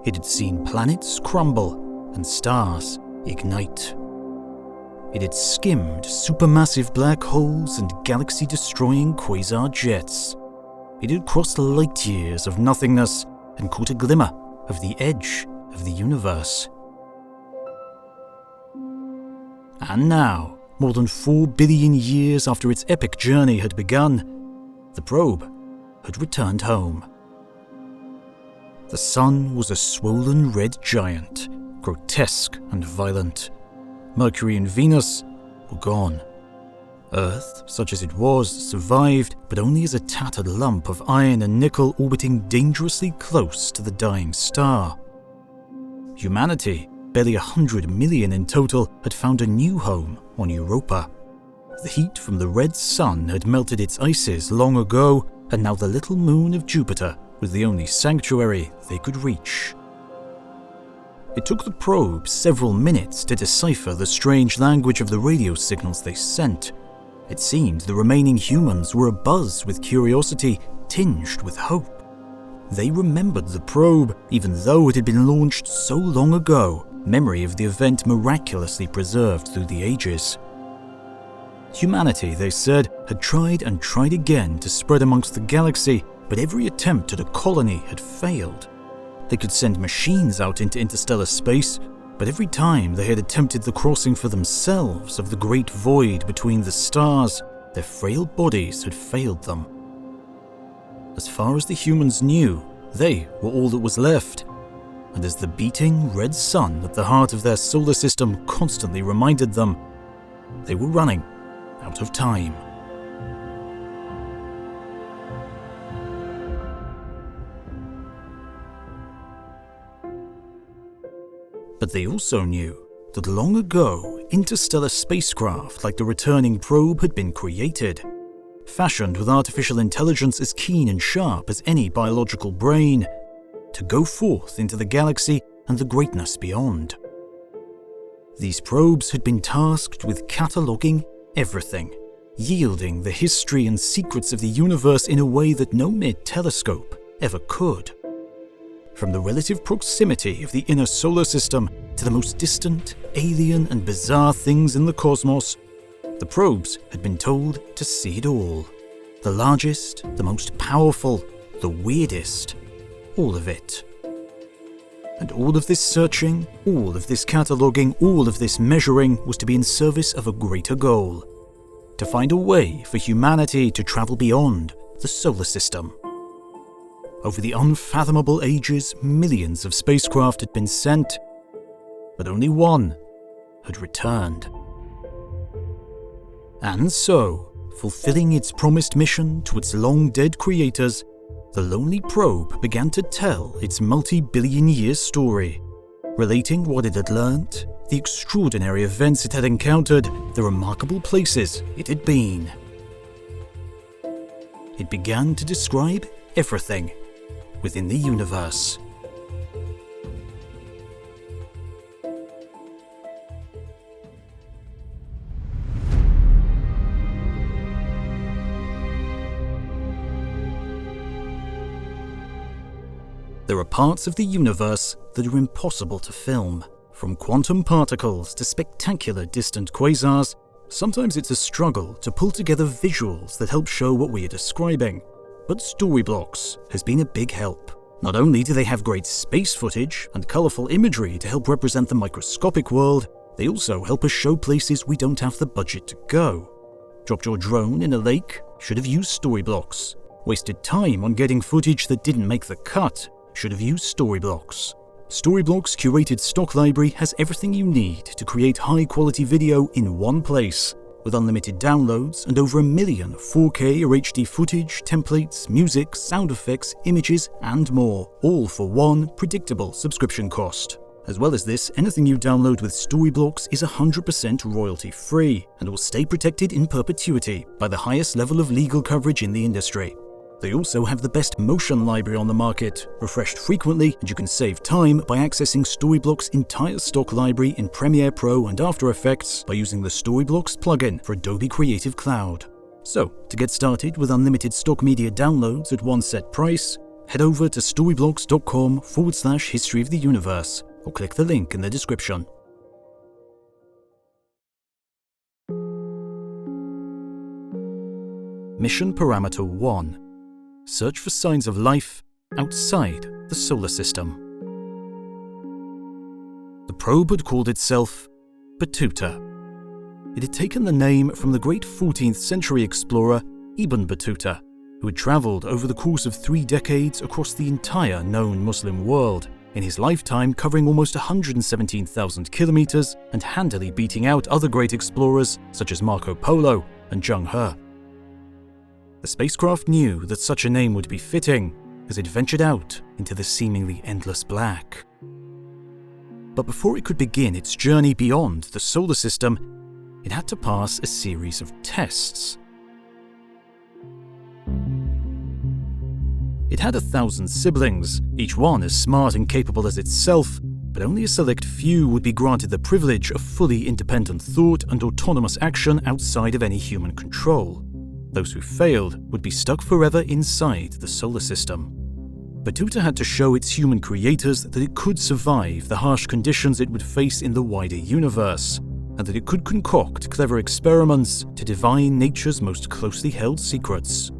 It had seen planets crumble and stars ignite. It had skimmed supermassive black holes and galaxy-destroying quasar jets. It had crossed light years of nothingness and caught a glimmer of the edge of the universe. And now, more than 4 billion years after its epic journey had begun, the probe had returned home. The sun was a swollen red giant, grotesque and violent. Mercury and Venus were gone. Earth, such as it was, survived, but only as a tattered lump of iron and nickel orbiting dangerously close to the dying star. Humanity, barely 100 million in total, had found a new home on Europa. The heat from the red sun had melted its ices long ago, and now the little moon of Jupiter was the only sanctuary they could reach. It took the probe several minutes to decipher the strange language of the radio signals they sent. It seemed the remaining humans were abuzz with curiosity, tinged with hope. They remembered the probe, even though it had been launched so long ago, memory of the event miraculously preserved through the ages. Humanity, they said, had tried and tried again to spread amongst the galaxy, but every attempt at a colony had failed. They could send machines out into interstellar space, but every time they had attempted the crossing for themselves of the great void between the stars, their frail bodies had failed them. As far as the humans knew, they were all that was left, and as the beating red sun at the heart of their solar system constantly reminded them, they were running out of time. But they also knew that long ago, interstellar spacecraft like the returning probe had been created, fashioned with artificial intelligence as keen and sharp as any biological brain, to go forth into the galaxy and the greatness beyond. These probes had been tasked with cataloguing everything, yielding the history and secrets of the universe in a way that no mere telescope ever could. From the relative proximity of the inner solar system to the most distant, alien and bizarre things in the cosmos, the probes had been told to see it all. The largest, the most powerful, the weirdest, all of it. And all of this searching, all of this cataloguing, all of this measuring was to be in service of a greater goal: to find a way for humanity to travel beyond the solar system. Over the unfathomable ages, millions of spacecraft had been sent, but only one had returned. And so, fulfilling its promised mission to its long-dead creators, the lonely probe began to tell its multi-billion-year story, relating what it had learnt, the extraordinary events it had encountered, the remarkable places it had been. It began to describe everything within the universe. There are parts of the universe that are impossible to film. From quantum particles to spectacular distant quasars, sometimes it's a struggle to pull together visuals that help show what we are describing. But Storyblocks has been a big help. Not only do they have great space footage and colourful imagery to help represent the microscopic world, they also help us show places we don't have the budget to go. Dropped your drone in a lake? Should have used Storyblocks. Wasted time on getting footage that didn't make the cut? Should have used Storyblocks. Storyblocks' curated stock library has everything you need to create high-quality video in one place, with unlimited downloads and over 1 million 4K or HD footage, templates, music, sound effects, images, and more, all for one predictable subscription cost. As well as this, anything you download with Storyblocks is 100% royalty-free and will stay protected in perpetuity by the highest level of legal coverage in the industry. They also have the best motion library on the market, refreshed frequently, and you can save time by accessing Storyblocks' entire stock library in Premiere Pro and After Effects by using the Storyblocks plugin for Adobe Creative Cloud. So, to get started with unlimited stock media downloads at one set price, head over to storyblocks.com/history of the universe or click the link in the description. Mission Parameter 1. Search for signs of life outside the solar system. The probe had called itself Battuta. It had taken the name from the great 14th century explorer Ibn Battuta, who had travelled over the course of 3 decades across the entire known Muslim world, in his lifetime covering almost 117,000 kilometres and handily beating out other great explorers such as Marco Polo and Zheng He. The spacecraft knew that such a name would be fitting as it ventured out into the seemingly endless black. But before it could begin its journey beyond the solar system, it had to pass a series of tests. It had 1,000 siblings, each one as smart and capable as itself, but only a select few would be granted the privilege of fully independent thought and autonomous action outside of any human control. Those who failed would be stuck forever inside the solar system. Battuta had to show its human creators that it could survive the harsh conditions it would face in the wider universe, and that it could concoct clever experiments to divine nature's most closely held secrets.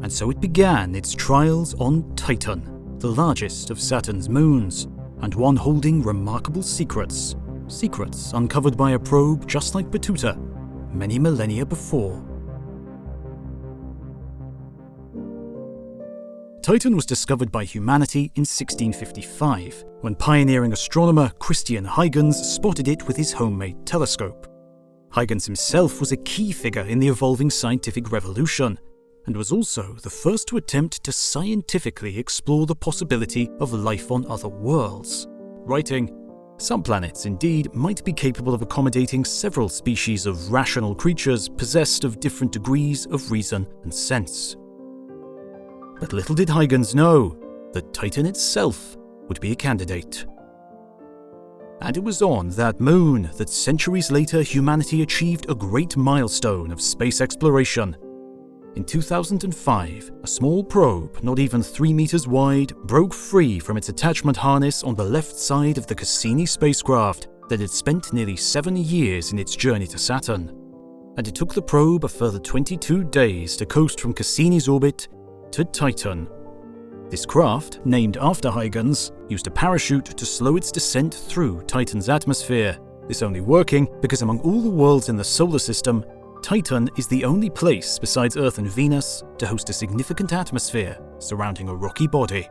And so it began its trials on Titan, the largest of Saturn's moons, and one holding remarkable secrets. Secrets uncovered by a probe just like Battuta, many millennia before. Titan was discovered by humanity in 1655, when pioneering astronomer Christian Huygens spotted it with his homemade telescope. Huygens himself was a key figure in the evolving scientific revolution, and was also the first to attempt to scientifically explore the possibility of life on other worlds, writing, "Some planets indeed might be capable of accommodating several species of rational creatures possessed of different degrees of reason and sense." But little did Huygens know that Titan itself would be a candidate. And it was on that moon that centuries later humanity achieved a great milestone of space exploration. In 2005, a small probe, not even 3 meters wide, broke free from its attachment harness on the left side of the Cassini spacecraft that had spent nearly 7 years in its journey to Saturn. And it took the probe a further 22 days to coast from Cassini's orbit to Titan. This craft, named after Huygens, used a parachute to slow its descent through Titan's atmosphere, this only working because among all the worlds in the solar system, Titan is the only place besides Earth and Venus to host a significant atmosphere surrounding a rocky body.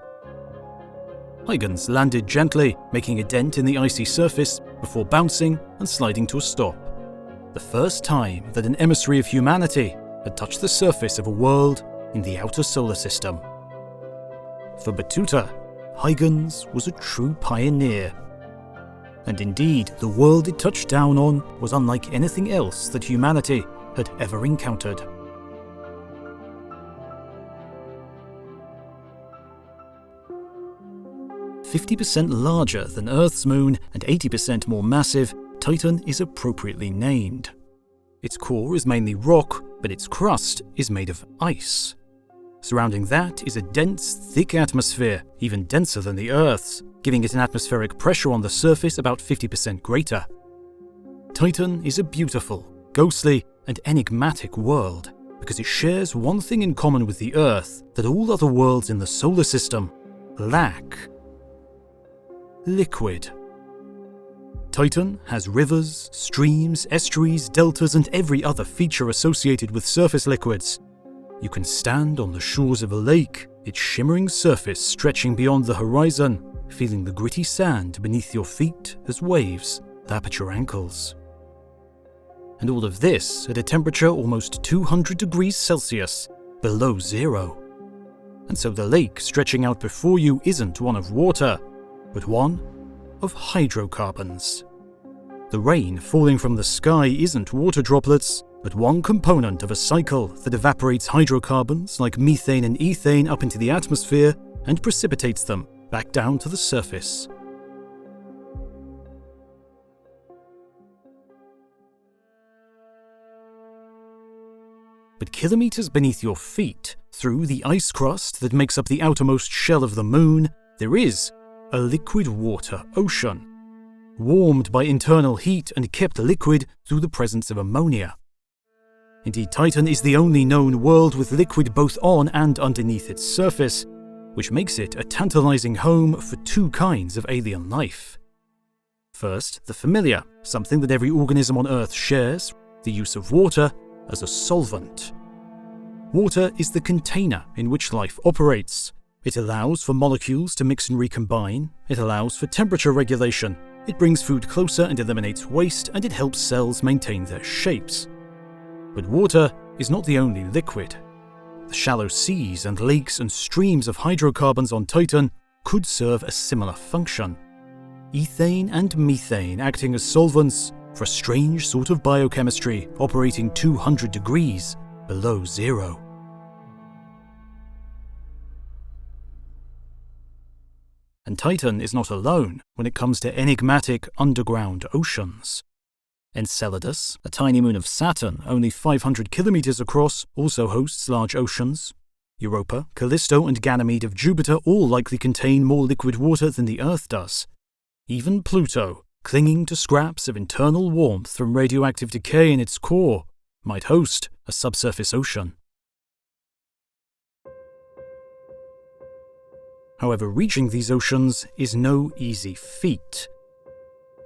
Huygens landed gently, making a dent in the icy surface before bouncing and sliding to a stop. The first time that an emissary of humanity had touched the surface of a world in the outer solar system. For Battuta, Huygens was a true pioneer. And indeed, the world it touched down on was unlike anything else that humanity had ever encountered. "50% larger than Earth's moon and 80% more massive, Titan is appropriately named. Its core is mainly rock, but its crust is made of ice. Surrounding that is a dense, thick atmosphere, even denser than the Earth's, giving it an atmospheric pressure on the surface about 50% greater. Titan is a beautiful, ghostly, and enigmatic world, because it shares one thing in common with the Earth that all other worlds in the solar system lack: liquid. Titan has rivers, streams, estuaries, deltas, and every other feature associated with surface liquids. You can stand on the shores of a lake, its shimmering surface stretching beyond the horizon, feeling the gritty sand beneath your feet as waves lap at your ankles. And all of this at a temperature almost 200 degrees Celsius, below zero. And so the lake stretching out before you isn't one of water, but one of hydrocarbons. The rain falling from the sky isn't water droplets, but one component of a cycle that evaporates hydrocarbons like methane and ethane up into the atmosphere and precipitates them back down to the surface. But kilometers beneath your feet, through the ice crust that makes up the outermost shell of the moon, there is a liquid water ocean, warmed by internal heat and kept liquid through the presence of ammonia. Indeed, Titan is the only known world with liquid both on and underneath its surface, which makes it a tantalizing home for two kinds of alien life. First, the familiar, something that every organism on Earth shares, the use of water as a solvent. Water is the container in which life operates. It allows for molecules to mix and recombine, it allows for temperature regulation, it brings food closer and eliminates waste, and it helps cells maintain their shapes. But water is not the only liquid. The shallow seas and lakes and streams of hydrocarbons on Titan could serve a similar function. Ethane and methane acting as solvents for a strange sort of biochemistry operating 200 degrees below zero. And Titan is not alone when it comes to enigmatic underground oceans. Enceladus, a tiny moon of Saturn only 500 kilometers across, also hosts large oceans. Europa, Callisto, and Ganymede of Jupiter all likely contain more liquid water than the Earth does. Even Pluto, clinging to scraps of internal warmth from radioactive decay in its core, might host a subsurface ocean. However, reaching these oceans is no easy feat.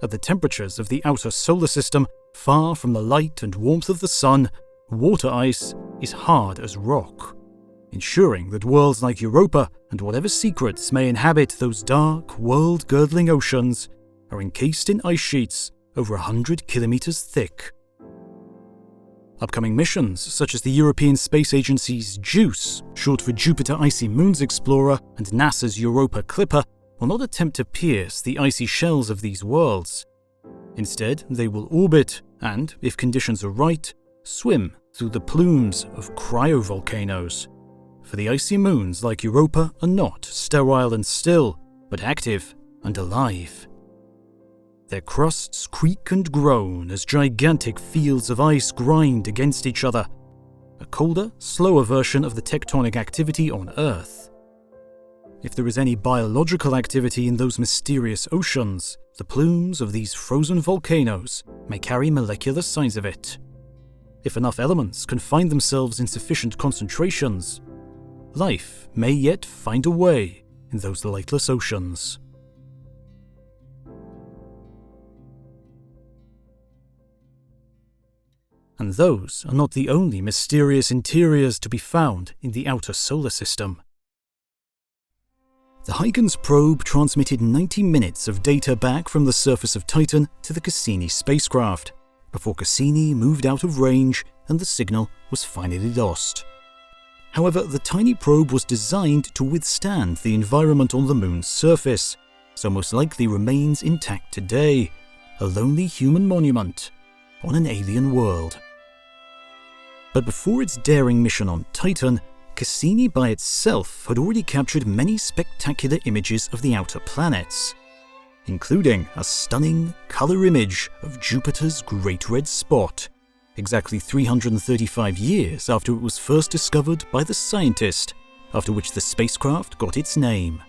At the temperatures of the outer solar system, far from the light and warmth of the sun, water ice is hard as rock, ensuring that worlds like Europa and whatever secrets may inhabit those dark, world-girdling oceans are encased in ice sheets over 100 kilometers thick. Upcoming missions, such as the European Space Agency's JUICE, short for Jupiter Icy Moons Explorer, and NASA's Europa Clipper, will not attempt to pierce the icy shells of these worlds. Instead, they will orbit and, if conditions are right, swim through the plumes of cryovolcanoes. For the icy moons like Europa are not sterile and still, but active and alive. Their crusts creak and groan as gigantic fields of ice grind against each other, a colder, slower version of the tectonic activity on Earth. If there is any biological activity in those mysterious oceans, the plumes of these frozen volcanoes may carry molecular signs of it. If enough elements can find themselves in sufficient concentrations, life may yet find a way in those lightless oceans. And those are not the only mysterious interiors to be found in the outer solar system. The Huygens probe transmitted 90 minutes of data back from the surface of Titan to the Cassini spacecraft, before Cassini moved out of range and the signal was finally lost. However, the tiny probe was designed to withstand the environment on the moon's surface, so most likely remains intact today, a lonely human monument on an alien world. But before its daring mission on Titan, Cassini by itself had already captured many spectacular images of the outer planets, including a stunning color image of Jupiter's Great Red Spot, exactly 335 years after it was first discovered by the scientist, after which the spacecraft got its name.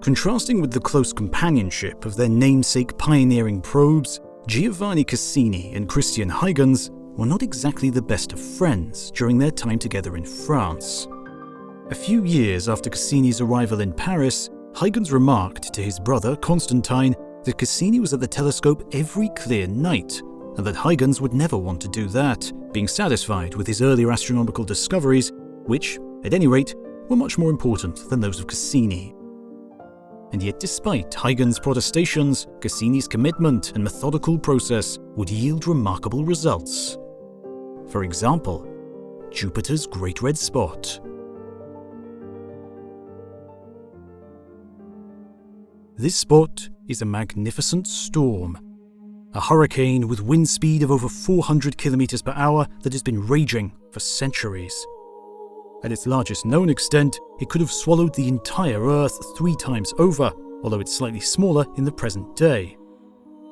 Contrasting with the close companionship of their namesake pioneering probes, Giovanni Cassini and Christian Huygens were not exactly the best of friends during their time together in France. A few years after Cassini's arrival in Paris, Huygens remarked to his brother Constantine that Cassini was at the telescope every clear night, and that Huygens would never want to do that, being satisfied with his earlier astronomical discoveries, which, at any rate, were much more important than those of Cassini. And yet, despite Huygens' protestations, Cassini's commitment and methodical process would yield remarkable results. For example, Jupiter's Great Red Spot. This spot is a magnificent storm, a hurricane with wind speed of over 400 kilometers per hour that has been raging for centuries. At its largest known extent, it could have swallowed the entire Earth 3 times over, although it's slightly smaller in the present day.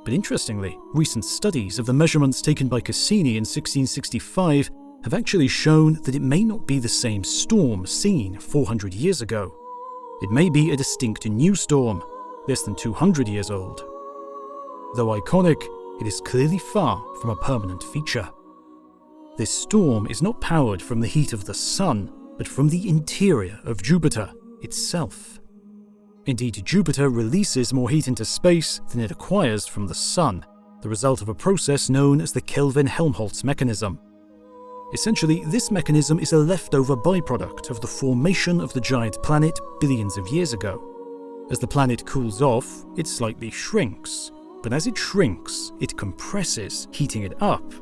But interestingly, recent studies of the measurements taken by Cassini in 1665 have actually shown that it may not be the same storm seen 400 years ago. It may be a distinct new storm, less than 200 years old. Though iconic, it is clearly far from a permanent feature. This storm is not powered from the heat of the Sun, but from the interior of Jupiter itself. Indeed, Jupiter releases more heat into space than it acquires from the Sun, the result of a process known as the Kelvin-Helmholtz mechanism. Essentially, this mechanism is a leftover byproduct of the formation of the giant planet billions of years ago. As the planet cools off, it slightly shrinks, but as it shrinks, it compresses, heating it up.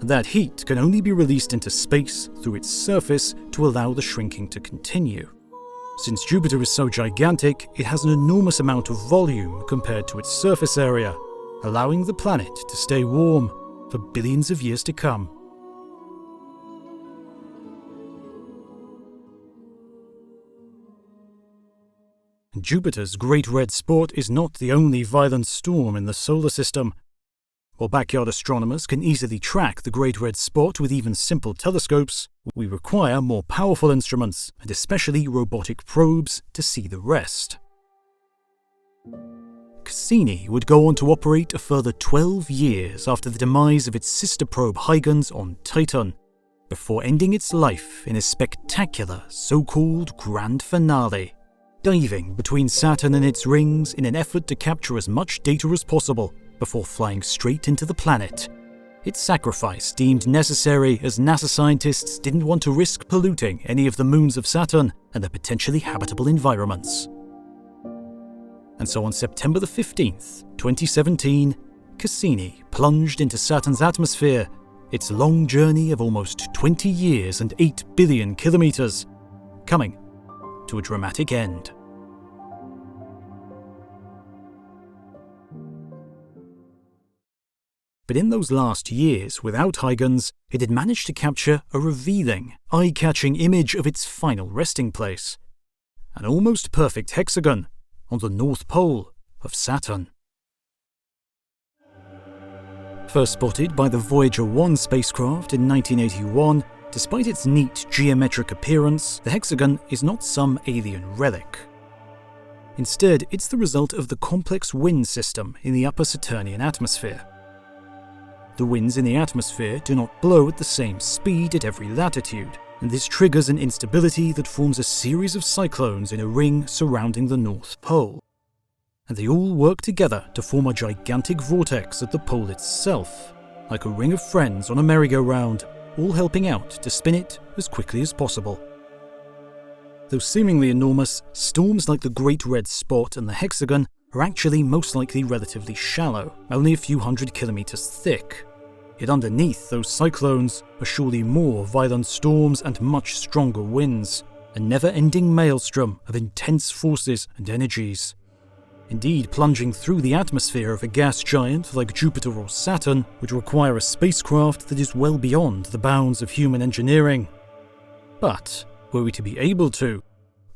That heat can only be released into space through its surface to allow the shrinking to continue. Since Jupiter is so gigantic, it has an enormous amount of volume compared to its surface area, allowing the planet to stay warm for billions of years to come. Jupiter's Great Red Spot is not the only violent storm in the solar system. While backyard astronomers can easily track the Great Red Spot with even simple telescopes, we require more powerful instruments, and especially robotic probes, to see the rest. Cassini would go on to operate a further 12 years after the demise of its sister probe Huygens on Titan, before ending its life in a spectacular so-called grand finale, diving between Saturn and its rings in an effort to capture as much data as possible before flying straight into the planet. Its sacrifice deemed necessary as NASA scientists didn't want to risk polluting any of the moons of Saturn and their potentially habitable environments. And so on September the 15th, 2017, Cassini plunged into Saturn's atmosphere, its long journey of almost 20 years and 8 billion kilometers, coming to a dramatic end. But in those last years, without Huygens, it had managed to capture a revealing, eye-catching image of its final resting place. An almost perfect hexagon on the North Pole of Saturn. First spotted by the Voyager 1 spacecraft in 1981, despite its neat geometric appearance, the hexagon is not some alien relic. Instead, it's the result of the complex wind system in the upper Saturnian atmosphere. The winds in the atmosphere do not blow at the same speed at every latitude, and this triggers an instability that forms a series of cyclones in a ring surrounding the North Pole. And they all work together to form a gigantic vortex at the pole itself, like a ring of friends on a merry-go-round, all helping out to spin it as quickly as possible. Though seemingly enormous, storms like the Great Red Spot and the hexagon are actually most likely relatively shallow, only a few hundred kilometers thick. Yet underneath those cyclones are surely more violent storms and much stronger winds, a never-ending maelstrom of intense forces and energies. Indeed, plunging through the atmosphere of a gas giant like Jupiter or Saturn would require a spacecraft that is well beyond the bounds of human engineering. But, were we to be able to,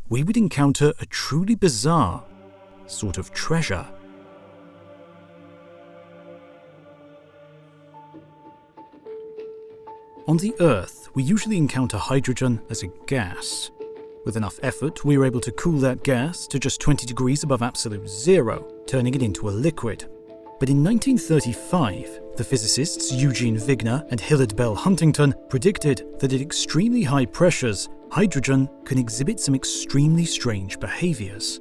we would encounter a truly bizarre sort of treasure. On the Earth, we usually encounter hydrogen as a gas. With enough effort, we are able to cool that gas to just 20 degrees above absolute zero, turning it into a liquid. But in 1935, the physicists Eugene Wigner and Hilliard Bell Huntington predicted that at extremely high pressures, hydrogen can exhibit some extremely strange behaviors.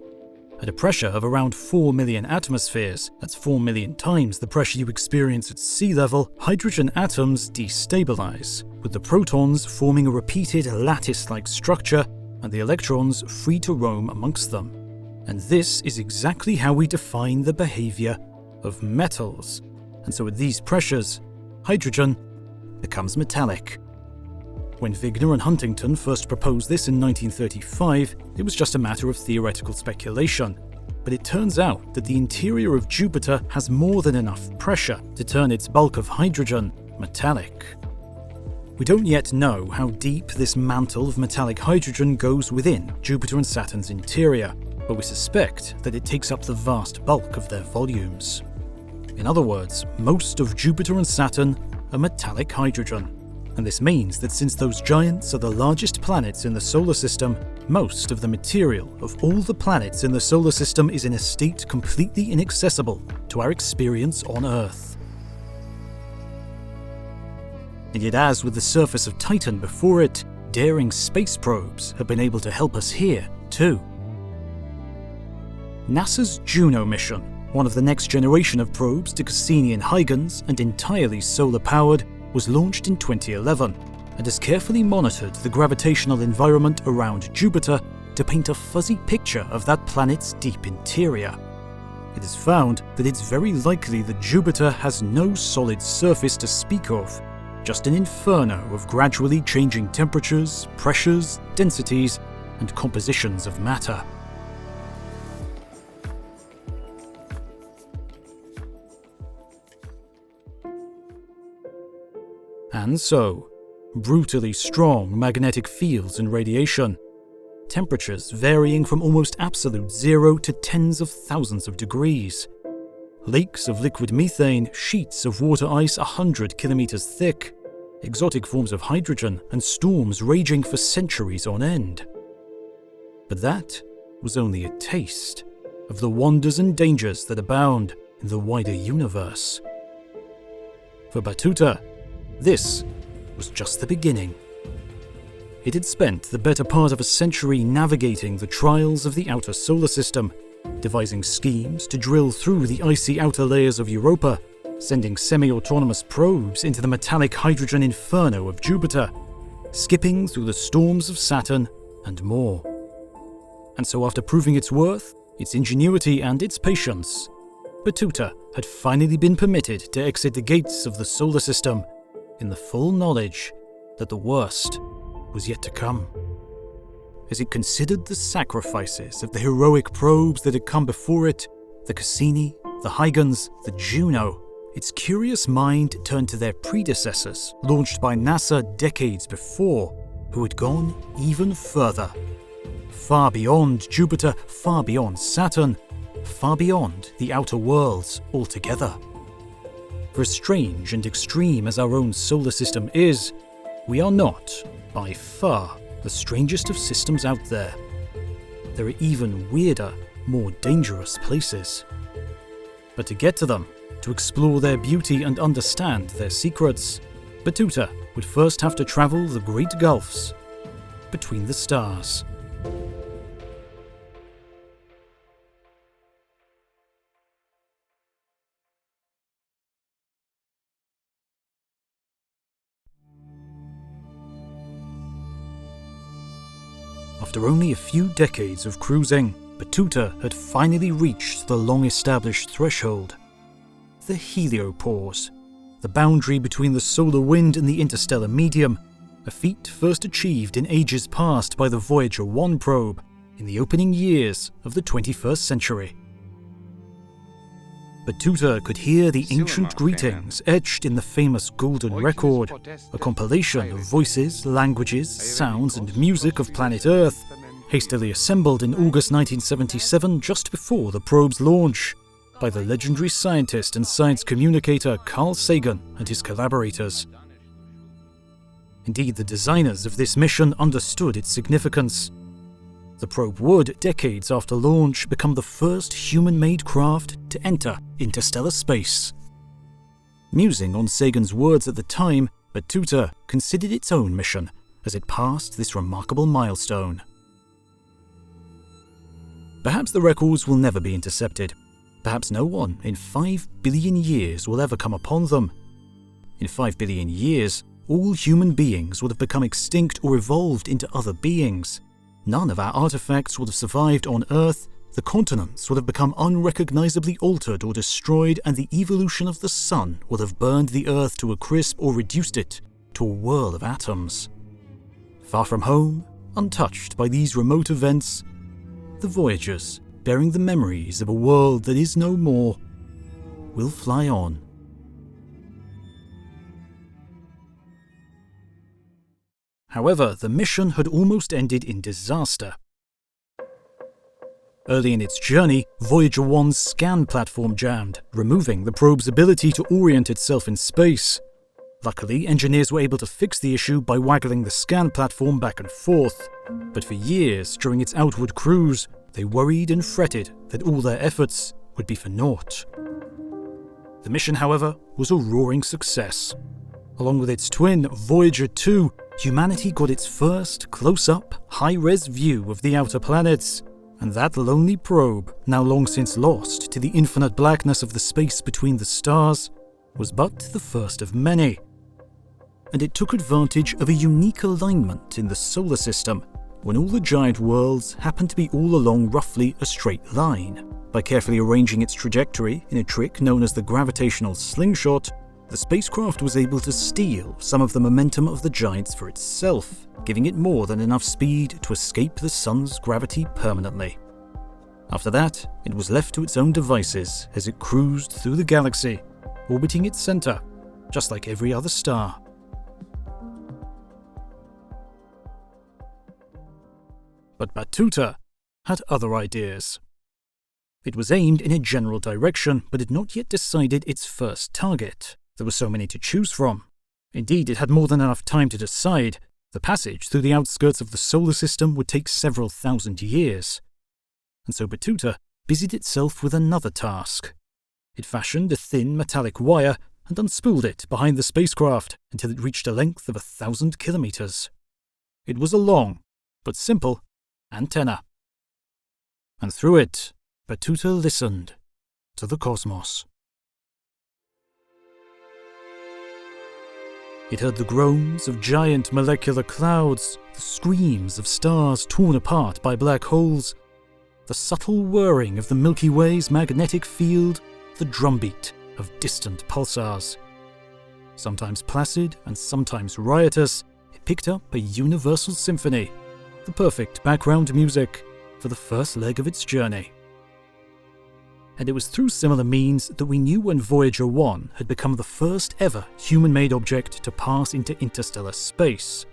At a pressure of around 4 million atmospheres, that's 4 million times the pressure you experience at sea level, hydrogen atoms destabilize, with the protons forming a repeated lattice-like structure and the electrons free to roam amongst them. And this is exactly how we define the behavior of metals. And so at these pressures, hydrogen becomes metallic. When Wigner and Huntington first proposed this in 1935, it was just a matter of theoretical speculation. But it turns out that the interior of Jupiter has more than enough pressure to turn its bulk of hydrogen metallic. We don't yet know how deep this mantle of metallic hydrogen goes within Jupiter and Saturn's interior, but we suspect that it takes up the vast bulk of their volumes. In other words, most of Jupiter and Saturn are metallic hydrogen. And this means that since those giants are the largest planets in the solar system, most of the material of all the planets in the solar system is in a state completely inaccessible to our experience on Earth. And yet, as with the surface of Titan before it, daring space probes have been able to help us here, too. NASA's Juno mission, one of the next generation of probes to Cassini and Huygens and entirely solar-powered, was launched in 2011 and has carefully monitored the gravitational environment around Jupiter to paint a fuzzy picture of that planet's deep interior. It has found that it's very likely that Jupiter has no solid surface to speak of, just an inferno of gradually changing temperatures, pressures, densities, and compositions of matter. And so, brutally strong magnetic fields and radiation, temperatures varying from almost absolute zero to tens of thousands of degrees, lakes of liquid methane, sheets of water ice 100 kilometers thick, exotic forms of hydrogen, and storms raging for centuries on end. But that was only a taste of the wonders and dangers that abound in the wider universe. For Battuta, this was just the beginning. It had spent the better part of a century navigating the trials of the outer solar system, devising schemes to drill through the icy outer layers of Europa, sending semi-autonomous probes into the metallic hydrogen inferno of Jupiter, skipping through the storms of Saturn, and more. And so after proving its worth, its ingenuity and its patience, Battuta had finally been permitted to exit the gates of the solar system in the full knowledge that the worst was yet to come. As it considered the sacrifices of the heroic probes that had come before it, the Cassini, the Huygens, the Juno, its curious mind turned to their predecessors, launched by NASA decades before, who had gone even further. Far beyond Jupiter, far beyond Saturn, far beyond the outer worlds altogether. For as strange and extreme as our own solar system is, we are not, by far, the strangest of systems out there. There are even weirder, more dangerous places. But to get to them, to explore their beauty and understand their secrets, Battuta would first have to travel the great gulfs between the stars. After only a few decades of cruising, Battuta had finally reached the long-established threshold. The heliopause, the boundary between the solar wind and the interstellar medium, a feat first achieved in ages past by the Voyager 1 probe in the opening years of the 21st century. Battuta could hear the ancient greetings etched in the famous Golden Record, a compilation of voices, languages, sounds and music of planet Earth, hastily assembled in August 1977 just before the probe's launch by the legendary scientist and science communicator Carl Sagan and his collaborators. Indeed, the designers of this mission understood its significance. The probe would, decades after launch, become the first human-made craft to enter interstellar space. Musing on Sagan's words at the time, Battuta considered its own mission as it passed this remarkable milestone. Perhaps the records will never be intercepted. Perhaps no one in 5 billion years will ever come upon them. In 5 billion years, all human beings would have become extinct or evolved into other beings. None of our artifacts would have survived on Earth, the continents would have become unrecognizably altered or destroyed, and the evolution of the sun would have burned the Earth to a crisp or reduced it to a whirl of atoms. Far from home, untouched by these remote events, the Voyagers, bearing the memories of a world that is no more, will fly on. However, the mission had almost ended in disaster. Early in its journey, Voyager 1's scan platform jammed, removing the probe's ability to orient itself in space. Luckily, engineers were able to fix the issue by waggling the scan platform back and forth. But for years, during its outward cruise, they worried and fretted that all their efforts would be for naught. The mission, however, was a roaring success. Along with its twin, Voyager 2, humanity got its first close-up, high-res view of the outer planets. And that lonely probe, now long since lost to the infinite blackness of the space between the stars, was but the first of many. And it took advantage of a unique alignment in the solar system, when all the giant worlds happened to be all along roughly a straight line. By carefully arranging its trajectory in a trick known as the gravitational slingshot, the spacecraft was able to steal some of the momentum of the giants for itself, giving it more than enough speed to escape the sun's gravity permanently. After that, it was left to its own devices as it cruised through the galaxy, orbiting its center, just like every other star. But Battuta had other ideas. It was aimed in a general direction, but had not yet decided its first target. There were so many to choose from. Indeed, it had more than enough time to decide. The passage through the outskirts of the solar system would take several thousand years. And so Battuta busied itself with another task. It fashioned a thin metallic wire and unspooled it behind the spacecraft until it reached a length of 1,000 kilometers. It was a long, but simple, antenna. And through it, Battuta listened to the cosmos. It heard the groans of giant molecular clouds, the screams of stars torn apart by black holes, the subtle whirring of the Milky Way's magnetic field, the drumbeat of distant pulsars. Sometimes placid and sometimes riotous, it picked up a universal symphony, the perfect background music for the first leg of its journey. And it was through similar means that we knew when Voyager 1 had become the first ever human-made object to pass into interstellar space.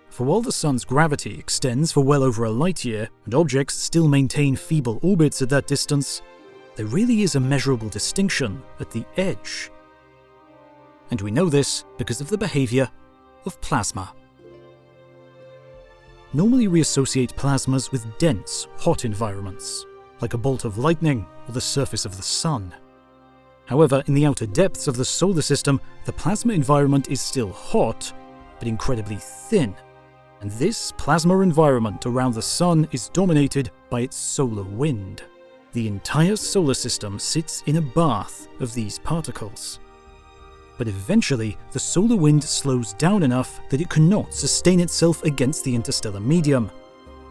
For while the sun's gravity extends for well over a light year, and objects still maintain feeble orbits at that distance, there really is a measurable distinction at the edge. And we know this because of the behavior of plasma. Normally we associate plasmas with dense, hot environments, like a bolt of lightning or the surface of the sun. However, in the outer depths of the solar system, the plasma environment is still hot, but incredibly thin. And this plasma environment around the sun is dominated by its solar wind. The entire solar system sits in a bath of these particles. But eventually, the solar wind slows down enough that it cannot sustain itself against the interstellar medium,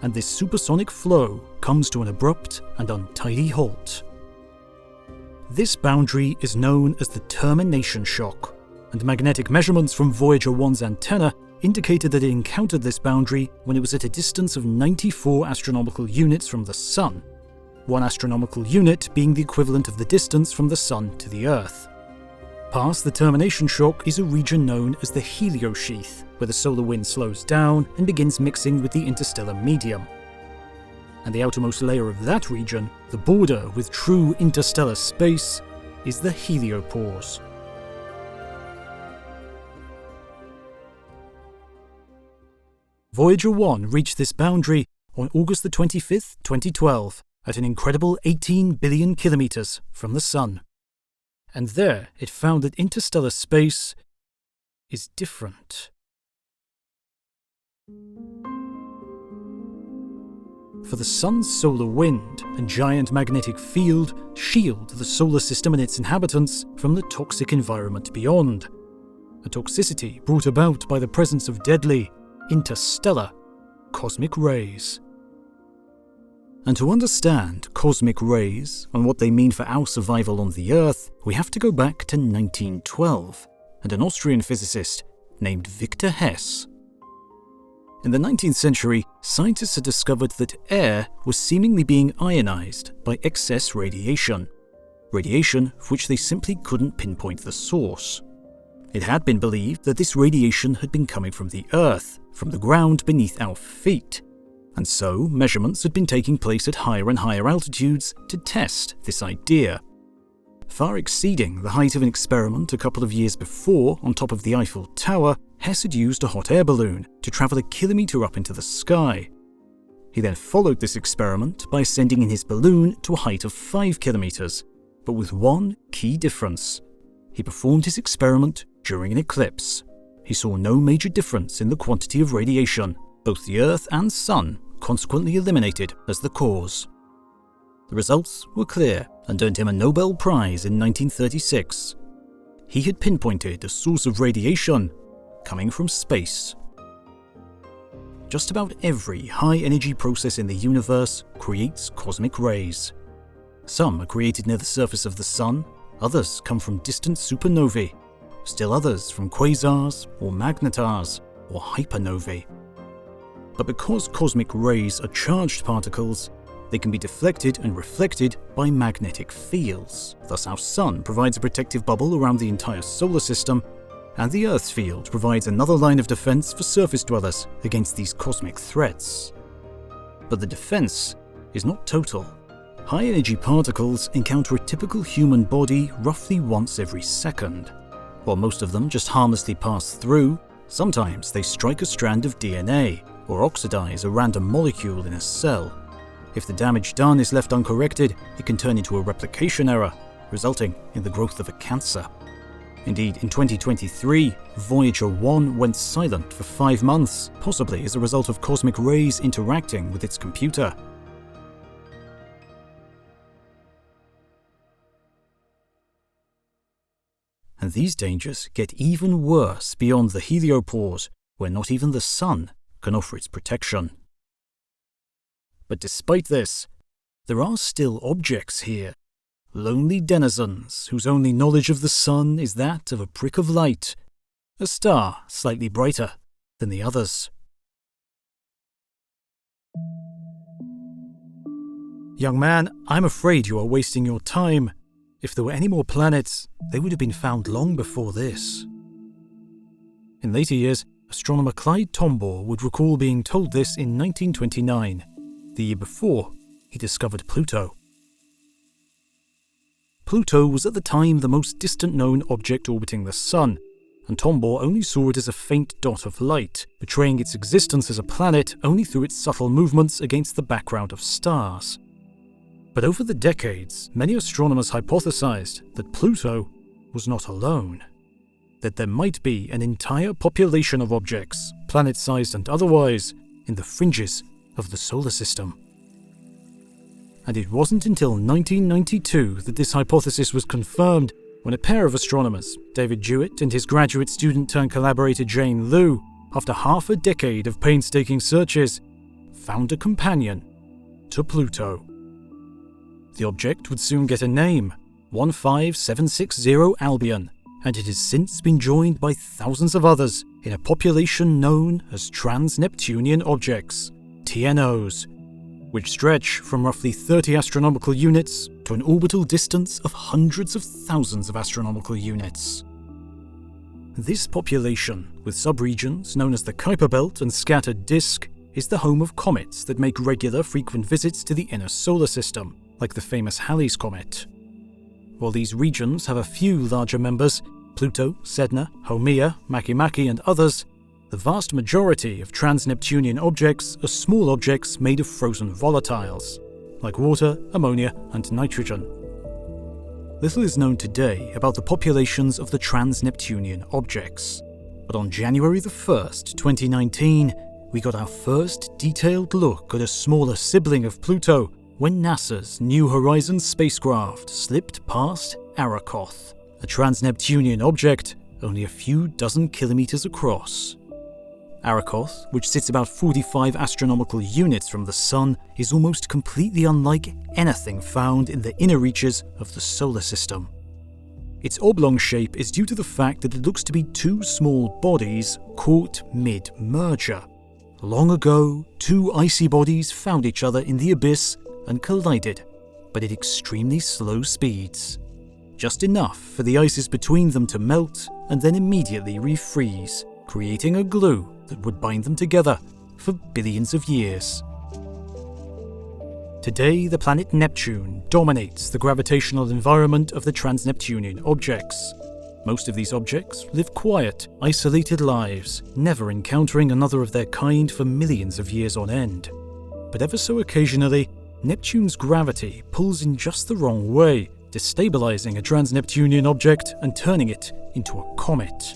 and this supersonic flow comes to an abrupt and untidy halt. This boundary is known as the termination shock, and magnetic measurements from Voyager 1's antenna indicated that it encountered this boundary when it was at a distance of 94 astronomical units from the Sun, 1 astronomical unit being the equivalent of the distance from the Sun to the Earth. Past the termination shock is a region known as the heliosheath, where the solar wind slows down and begins mixing with the interstellar medium. And the outermost layer of that region, the border with true interstellar space, is the heliopause. Voyager 1 reached this boundary on August 25th, 2012, at an incredible 18 billion kilometers from the Sun. And there it found that interstellar space is different. For the Sun's solar wind and giant magnetic field shield the solar system and its inhabitants from the toxic environment beyond, a toxicity brought about by the presence of deadly, interstellar cosmic rays. And to understand cosmic rays and what they mean for our survival on the Earth, we have to go back to 1912 and an Austrian physicist named Victor Hess. In the 19th century, scientists had discovered that air was seemingly being ionized by excess radiation for which they simply couldn't pinpoint the source. It had been believed that this radiation had been coming from the Earth, from the ground beneath our feet. And so, measurements had been taking place at higher and higher altitudes to test this idea. Far exceeding the height of an experiment a couple of years before on top of the Eiffel Tower, Hess had used a hot air balloon to travel 1 kilometre up into the sky. He then followed this experiment by ascending in his balloon to a height of 5 kilometres, but with one key difference. He performed his experiment during an eclipse. He saw no major difference in the quantity of radiation, both the Earth and Sun consequently eliminated as the cause. The results were clear and earned him a Nobel Prize in 1936. He had pinpointed a source of radiation coming from space. Just about every high-energy process in the universe creates cosmic rays. Some are created near the surface of the Sun, others come from distant supernovae, still others from quasars or magnetars or hypernovae. But because cosmic rays are charged particles, they can be deflected and reflected by magnetic fields. Thus our Sun provides a protective bubble around the entire solar system, and the Earth's field provides another line of defense for surface dwellers against these cosmic threats. But the defense is not total. High-energy particles encounter a typical human body roughly once every second. While most of them just harmlessly pass through, sometimes they strike a strand of DNA or oxidize a random molecule in a cell. If the damage done is left uncorrected, it can turn into a replication error, resulting in the growth of a cancer. Indeed, in 2023, Voyager 1 went silent for 5 months, possibly as a result of cosmic rays interacting with its computer. And these dangers get even worse beyond the heliopause, where not even the Sun can offer its protection. But despite this, there are still objects here. Lonely denizens whose only knowledge of the Sun is that of a prick of light, a star slightly brighter than the others. Young man, I'm afraid you are wasting your time. If there were any more planets, they would have been found long before this. In later years, astronomer Clyde Tombaugh would recall being told this in 1929, the year before he discovered Pluto. Pluto was at the time the most distant known object orbiting the Sun, and Tombaugh only saw it as a faint dot of light, betraying its existence as a planet only through its subtle movements against the background of stars. But over the decades, many astronomers hypothesized that Pluto was not alone, that there might be an entire population of objects, planet-sized and otherwise, in the fringes of the solar system. And it wasn't until 1992 that this hypothesis was confirmed when a pair of astronomers, David Jewett and his graduate student-turned-collaborator Jane Liu, after half a decade of painstaking searches, found a companion to Pluto. The object would soon get a name, 15760 Albion, and it has since been joined by thousands of others in a population known as Trans-Neptunian Objects, TNOs, which stretch from roughly 30 astronomical units to an orbital distance of hundreds of thousands of astronomical units. This population, with subregions known as the Kuiper Belt and Scattered Disk, is the home of comets that make regular frequent visits to the inner solar system, like the famous Halley's Comet. While these regions have a few larger members, Pluto, Sedna, Haumea, Makemake and others, the vast majority of trans-Neptunian objects are small objects made of frozen volatiles, like water, ammonia and nitrogen. Little is known today about the populations of the trans-Neptunian objects, but on January the 1st, 2019, we got our first detailed look at a smaller sibling of Pluto when NASA's New Horizons spacecraft slipped past Arrokoth, a trans-Neptunian object only a few dozen kilometers across. Arrokoth, which sits about 45 astronomical units from the Sun, is almost completely unlike anything found in the inner reaches of the solar system. Its oblong shape is due to the fact that it looks to be two small bodies caught mid-merger. Long ago, two icy bodies found each other in the abyss and collided, but at extremely slow speeds. Just enough for the ices between them to melt and then immediately refreeze, creating a glue that would bind them together for billions of years. Today, the planet Neptune dominates the gravitational environment of the trans-Neptunian objects. Most of these objects live quiet, isolated lives, never encountering another of their kind for millions of years on end. But ever so occasionally, Neptune's gravity pulls in just the wrong way, destabilizing a trans-Neptunian object and turning it into a comet.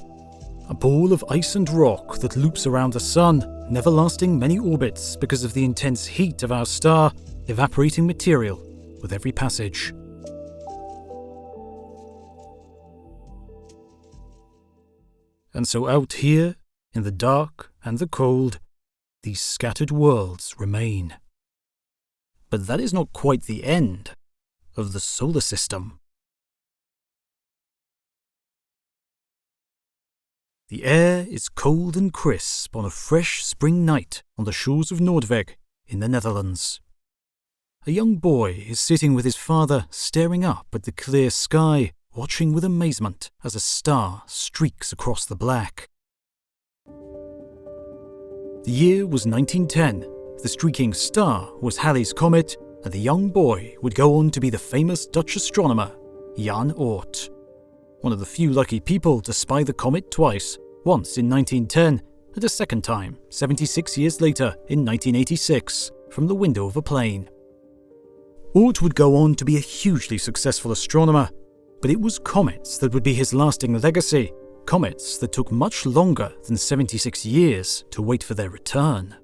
A ball of ice and rock that loops around the Sun, never lasting many orbits because of the intense heat of our star, evaporating material with every passage. And so out here, in the dark and the cold, these scattered worlds remain. But that is not quite the end of the solar system. The air is cold and crisp on a fresh spring night on the shores of Noordweg in the Netherlands. A young boy is sitting with his father staring up at the clear sky, watching with amazement as a star streaks across the black. The year was 1910. The streaking star was Halley's Comet, and the young boy would go on to be the famous Dutch astronomer, Jan Oort. One of the few lucky people to spy the comet twice, once in 1910 and a second time 76 years later in 1986 from the window of a plane. Oort would go on to be a hugely successful astronomer, but it was comets that would be his lasting legacy, comets that took much longer than 76 years to wait for their return.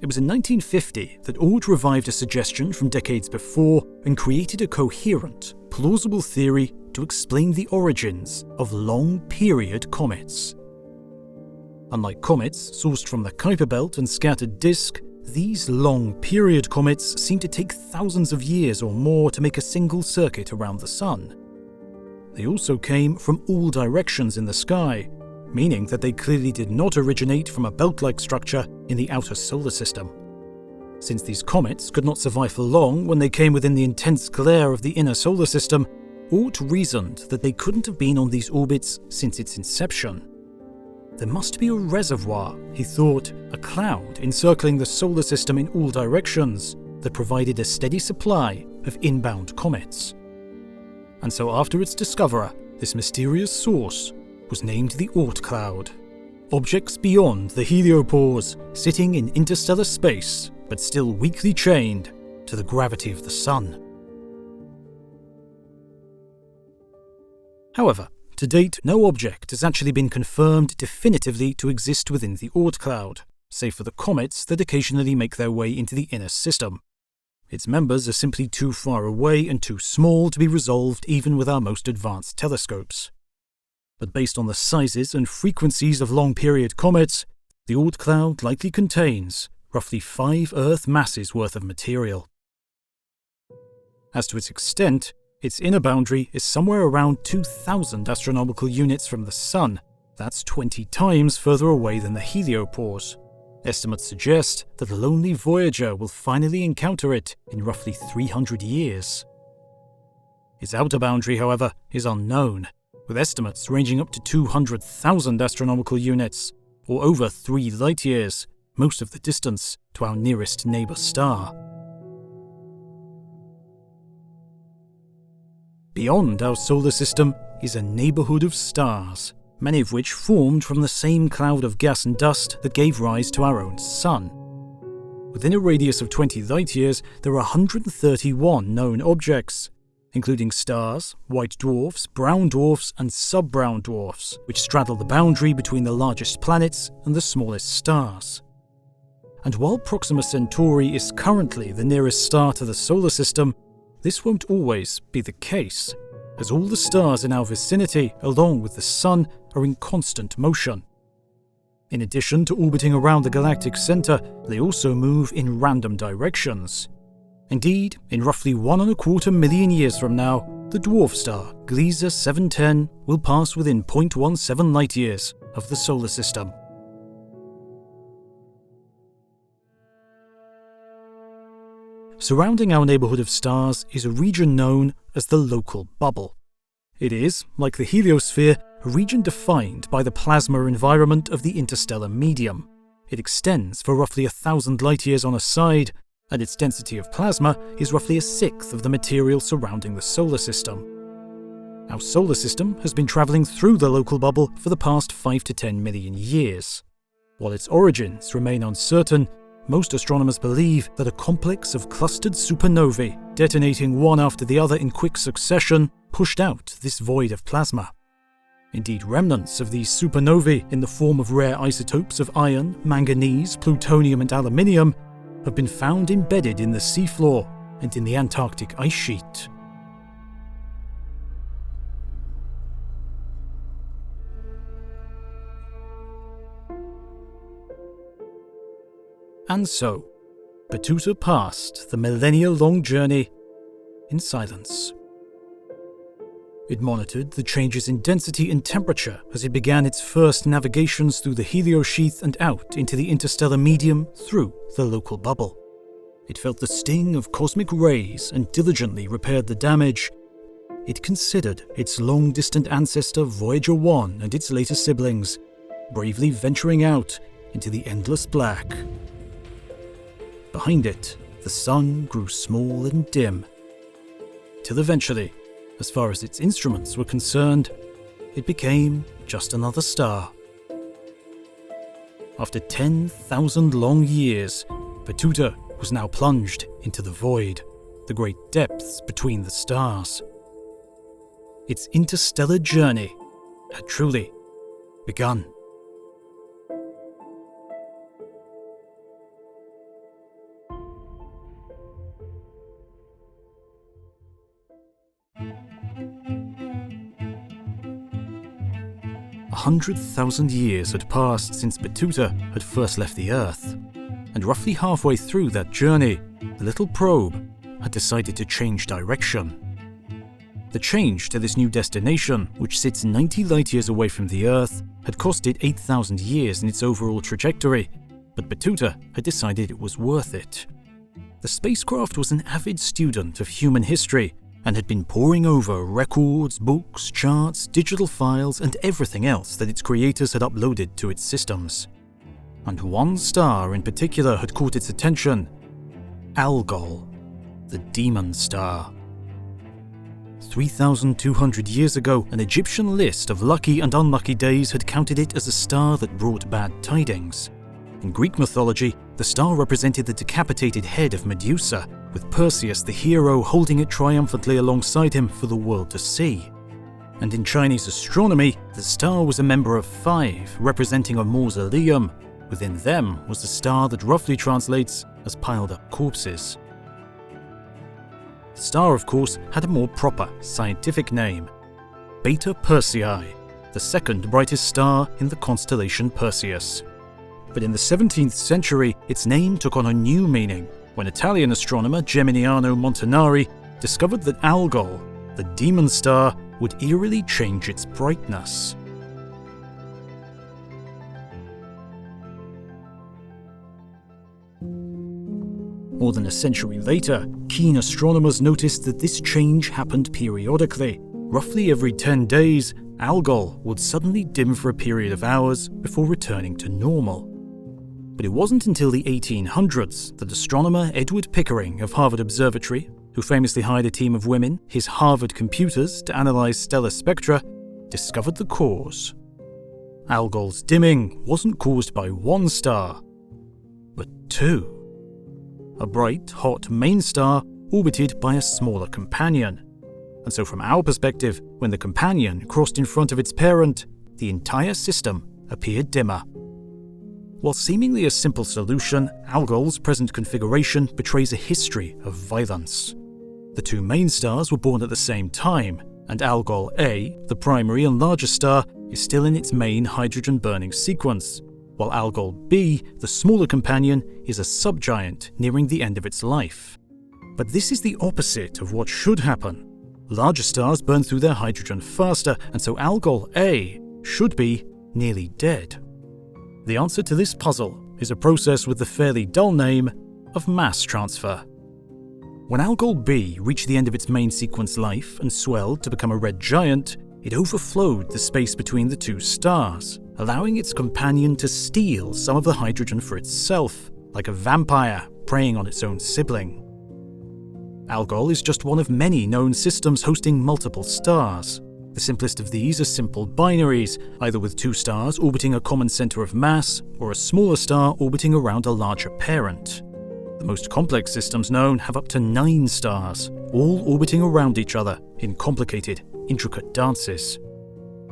It was in 1950 that Oort revived a suggestion from decades before and created a coherent, plausible theory to explain the origins of long-period comets. Unlike comets sourced from the Kuiper Belt and scattered disk, these long-period comets seem to take thousands of years or more to make a single circuit around the Sun. They also came from all directions in the sky, meaning that they clearly did not originate from a belt-like structure in the outer solar system. Since these comets could not survive for long when they came within the intense glare of the inner solar system, Oort reasoned that they couldn't have been on these orbits since its inception. There must be a reservoir, he thought, a cloud encircling the solar system in all directions that provided a steady supply of inbound comets. And so after its discoverer, this mysterious source was named the Oort cloud. Objects beyond the heliopause, sitting in interstellar space, but still weakly chained to the gravity of the Sun. However, to date, no object has actually been confirmed definitively to exist within the Oort cloud, save for the comets that occasionally make their way into the inner system. Its members are simply too far away and too small to be resolved even with our most advanced telescopes. But based on the sizes and frequencies of long-period comets, the Oort cloud likely contains roughly 5 Earth masses worth of material. As to its extent, its inner boundary is somewhere around 2,000 astronomical units from the Sun. That's 20 times further away than the heliopause. Estimates suggest that the lonely Voyager will finally encounter it in roughly 300 years. Its outer boundary, however, is unknown, with estimates ranging up to 200,000 astronomical units, or over 3 light-years, most of the distance to our nearest neighbour star. Beyond our solar system is a neighbourhood of stars, many of which formed from the same cloud of gas and dust that gave rise to our own Sun. Within a radius of 20 light-years, there are 131 known objects, including stars, white dwarfs, brown dwarfs, and sub-brown dwarfs, which straddle the boundary between the largest planets and the smallest stars. And while Proxima Centauri is currently the nearest star to the solar system, this won't always be the case, as all the stars in our vicinity, along with the Sun, are in constant motion. In addition to orbiting around the galactic center, they also move in random directions. Indeed, in roughly 1.25 million years from now, the dwarf star Gliese 710 will pass within 0.17 light-years of the solar system. Surrounding our neighbourhood of stars is a region known as the local bubble. It is, like the heliosphere, a region defined by the plasma environment of the interstellar medium. It extends for roughly 1,000 light-years on a side, and its density of plasma is roughly a sixth of the material surrounding the solar system. Our solar system has been travelling through the local bubble for the past 5 to 10 million years. While its origins remain uncertain, most astronomers believe that a complex of clustered supernovae, detonating one after the other in quick succession, pushed out this void of plasma. Indeed, remnants of these supernovae in the form of rare isotopes of iron, manganese, plutonium and aluminium have been found embedded in the seafloor and in the Antarctic ice sheet. And so, Battuta passed the millennia-long journey in silence. It monitored the changes in density and temperature as it began its first navigations through the heliosheath and out into the interstellar medium through the local bubble. It felt the sting of cosmic rays and diligently repaired the damage. It considered its long-distant ancestor Voyager 1 and its later siblings, bravely venturing out into the endless black. Behind it, the sun grew small and dim, till eventually, as far as its instruments were concerned, it became just another star. After 10,000 long years, Battuta was now plunged into the void, the great depths between the stars. Its interstellar journey had truly begun. A 100,000 years had passed since Battuta had first left the Earth, and roughly halfway through that journey, the little probe had decided to change direction. The change to this new destination, which sits 90 light-years away from the Earth, had cost it 8,000 years in its overall trajectory, but Battuta had decided it was worth it. The spacecraft was an avid student of human history, and had been poring over records, books, charts, digital files, and everything else that its creators had uploaded to its systems. And one star in particular had caught its attention: Algol, the Demon Star. 3,200 years ago, an Egyptian list of lucky and unlucky days had counted it as a star that brought bad tidings. In Greek mythology, the star represented the decapitated head of Medusa, with Perseus the hero holding it triumphantly alongside him for the world to see. And in Chinese astronomy, the star was a member of 5, representing a mausoleum. Within them was a star that roughly translates as piled-up corpses. The star, of course, had a more proper scientific name: Beta Persei, the second brightest star in the constellation Perseus. But in the 17th century, its name took on a new meaning when Italian astronomer Geminiano Montanari discovered that Algol, the demon star, would eerily change its brightness. More than a century later, keen astronomers noticed that this change happened periodically. Roughly every 10 days, Algol would suddenly dim for a period of hours before returning to normal. But it wasn't until the 1800s that astronomer Edward Pickering of Harvard Observatory, who famously hired a team of women, his Harvard computers, to analyze stellar spectra, discovered the cause. Algol's dimming wasn't caused by one star, but 2. A bright, hot main star orbited by a smaller companion. And so from our perspective, when the companion crossed in front of its parent, the entire system appeared dimmer. While seemingly a simple solution, Algol's present configuration betrays a history of violence. The 2 main stars were born at the same time, and Algol A, the primary and largest star, is still in its main hydrogen-burning sequence, while Algol B, the smaller companion, is a subgiant nearing the end of its life. But this is the opposite of what should happen. Larger stars burn through their hydrogen faster, and so Algol A should be nearly dead. The answer to this puzzle is a process with the fairly dull name of mass transfer. When Algol B reached the end of its main sequence life and swelled to become a red giant, it overflowed the space between the 2 stars, allowing its companion to steal some of the hydrogen for itself, like a vampire preying on its own sibling. Algol is just one of many known systems hosting multiple stars. The simplest of these are simple binaries, either with two stars orbiting a common center of mass, or a smaller star orbiting around a larger parent. The most complex systems known have up to 9 stars, all orbiting around each other in complicated, intricate dances.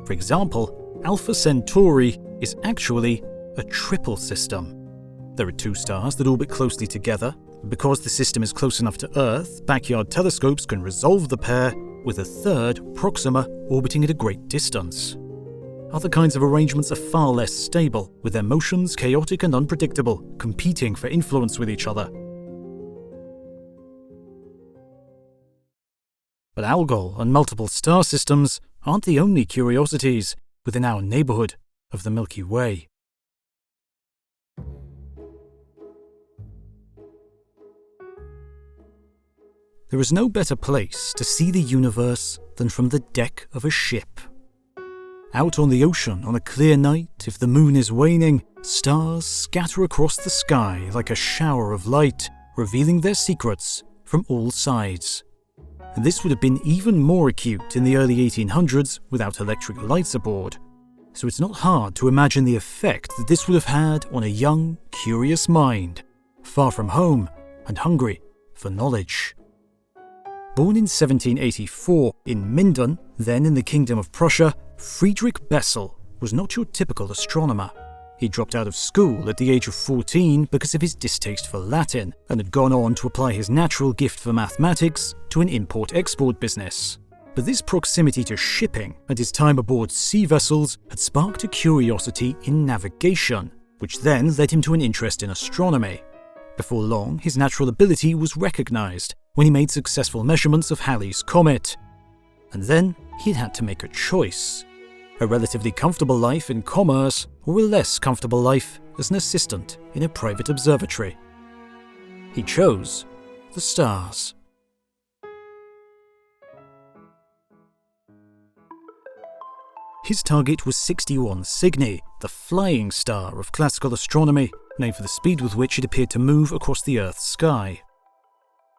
For example, Alpha Centauri is actually a triple system. There are 2 stars that orbit closely together. Because the system is close enough to Earth, backyard telescopes can resolve the pair, with a third, Proxima, orbiting at a great distance. Other kinds of arrangements are far less stable, with their motions chaotic and unpredictable, competing for influence with each other. But Algol and multiple star systems aren't the only curiosities within our neighborhood of the Milky Way. There is no better place to see the universe than from the deck of a ship. Out on the ocean on a clear night, if the moon is waning, stars scatter across the sky like a shower of light, revealing their secrets from all sides. And this would have been even more acute in the early 1800s without electric lights aboard. So it's not hard to imagine the effect that this would have had on a young, curious mind, far from home and hungry for knowledge. Born in 1784 in Minden, then in the Kingdom of Prussia, Friedrich Bessel was not your typical astronomer. He dropped out of school at the age of 14 because of his distaste for Latin, and had gone on to apply his natural gift for mathematics to an import-export business. But this proximity to shipping and his time aboard sea vessels had sparked a curiosity in navigation, which then led him to an interest in astronomy. Before long, his natural ability was recognized when he made successful measurements of Halley's Comet. And then he'd had to make a choice: a relatively comfortable life in commerce, or a less comfortable life as an assistant in a private observatory. He chose the stars. His target was 61 Cygni, the flying star of classical astronomy, named for the speed with which it appeared to move across the Earth's sky.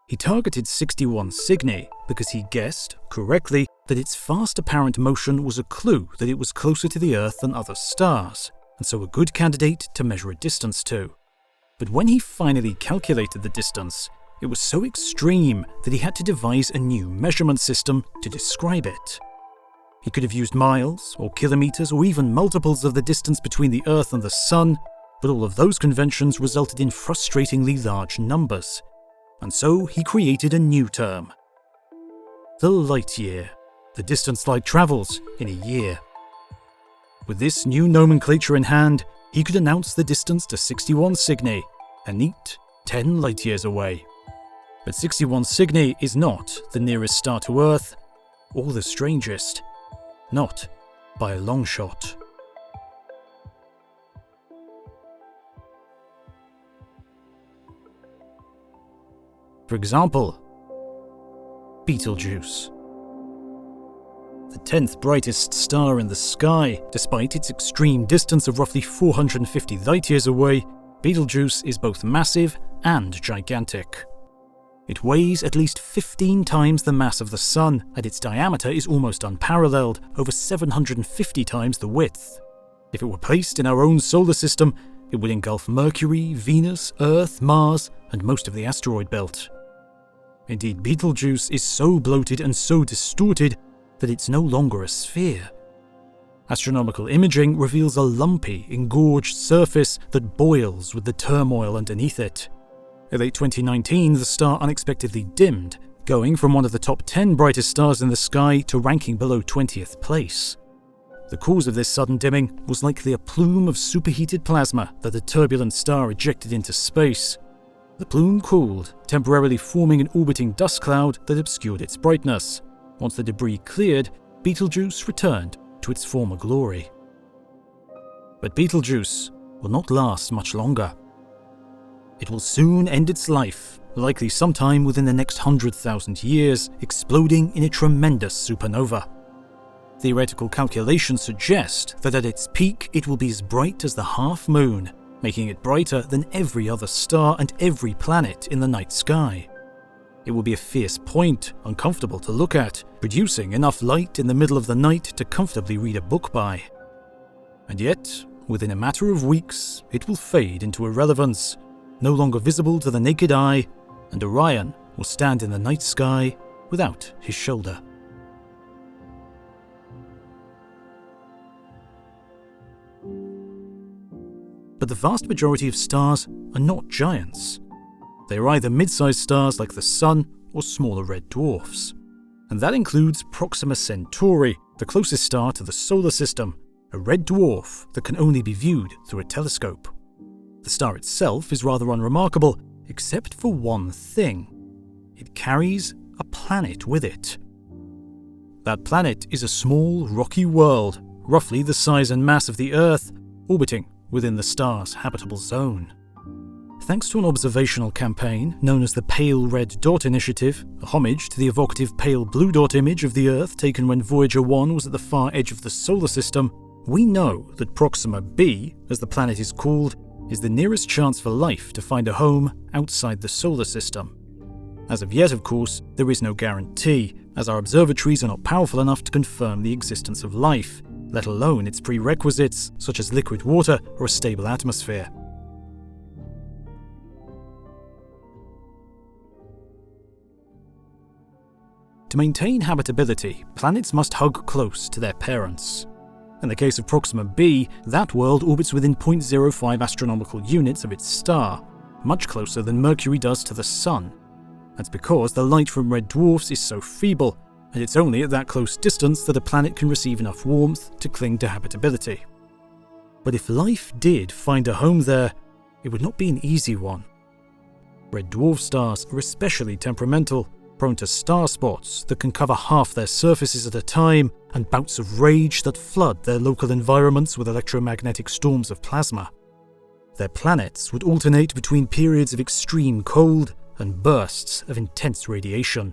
He targeted 61 Cygni because he guessed, correctly, that its fast apparent motion was a clue that it was closer to the Earth than other stars, and so a good candidate to measure a distance to. But when he finally calculated the distance, it was so extreme that he had to devise a new measurement system to describe it. He could have used miles, or kilometers, or even multiples of the distance between the Earth and the Sun, but all of those conventions resulted in frustratingly large numbers. And so he created a new term: the light year, the distance light travels in a year. With this new nomenclature in hand, he could announce the distance to 61 Cygni, a neat 10 light years away. But 61 Cygni is not the nearest star to Earth, or the strangest. Not by a long shot. For example, Betelgeuse. The 10th brightest star in the sky, despite its extreme distance of roughly 450 light-years away, Betelgeuse is both massive and gigantic. It weighs at least 15 times the mass of the Sun, and its diameter is almost unparalleled, over 750 times the width. If it were placed in our own solar system, it would engulf Mercury, Venus, Earth, Mars, and most of the asteroid belt. Indeed, Betelgeuse is so bloated and so distorted that it's no longer a sphere. Astronomical imaging reveals a lumpy, engorged surface that boils with the turmoil underneath it. In late 2019, the star unexpectedly dimmed, going from one of the top 10 brightest stars in the sky to ranking below 20th place. The cause of this sudden dimming was likely a plume of superheated plasma that the turbulent star ejected into space. The plume cooled, temporarily forming an orbiting dust cloud that obscured its brightness. Once the debris cleared, Betelgeuse returned to its former glory. But Betelgeuse will not last much longer. It will soon end its life, likely sometime within the next 100,000 years, exploding in a tremendous supernova. Theoretical calculations suggest that at its peak it will be as bright as the half moon, making it brighter than every other star and every planet in the night sky. It will be a fierce point, uncomfortable to look at, producing enough light in the middle of the night to comfortably read a book by. And yet, within a matter of weeks, it will fade into irrelevance, no longer visible to the naked eye, and Orion will stand in the night sky without his shoulder. But the vast majority of stars are not giants. They are either mid-sized stars like the Sun or smaller red dwarfs. And that includes Proxima Centauri, the closest star to the solar system, a red dwarf that can only be viewed through a telescope. The star itself is rather unremarkable, except for one thing. It carries a planet with it. That planet is a small, rocky world, roughly the size and mass of the Earth, orbiting within the star's habitable zone. Thanks to an observational campaign known as the Pale Red Dot Initiative, a homage to the evocative pale blue dot image of the Earth taken when Voyager 1 was at the far edge of the solar system, we know that Proxima b, as the planet is called, is the nearest chance for life to find a home outside the solar system. As of yet, of course, there is no guarantee, as our observatories are not powerful enough to confirm the existence of life, let alone its prerequisites, such as liquid water or a stable atmosphere. To maintain habitability, planets must hug close to their parents. In the case of Proxima b, that world orbits within 0.05 astronomical units of its star, much closer than Mercury does to the Sun. That's because the light from red dwarfs is so feeble, and it's only at that close distance that a planet can receive enough warmth to cling to habitability. But if life did find a home there, it would not be an easy one. Red dwarf stars are especially temperamental, prone to star spots that can cover half their surfaces at a time, and bouts of rage that flood their local environments with electromagnetic storms of plasma. Their planets would alternate between periods of extreme cold and bursts of intense radiation.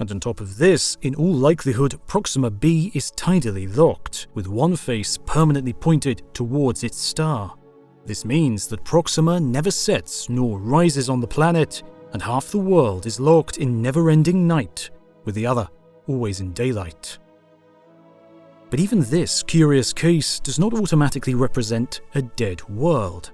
And on top of this, in all likelihood, Proxima b is tidally locked, with one face permanently pointed towards its star. This means that Proxima never sets nor rises on the planet, and half the world is locked in never-ending night, with the other always in daylight. But even this curious case does not automatically represent a dead world.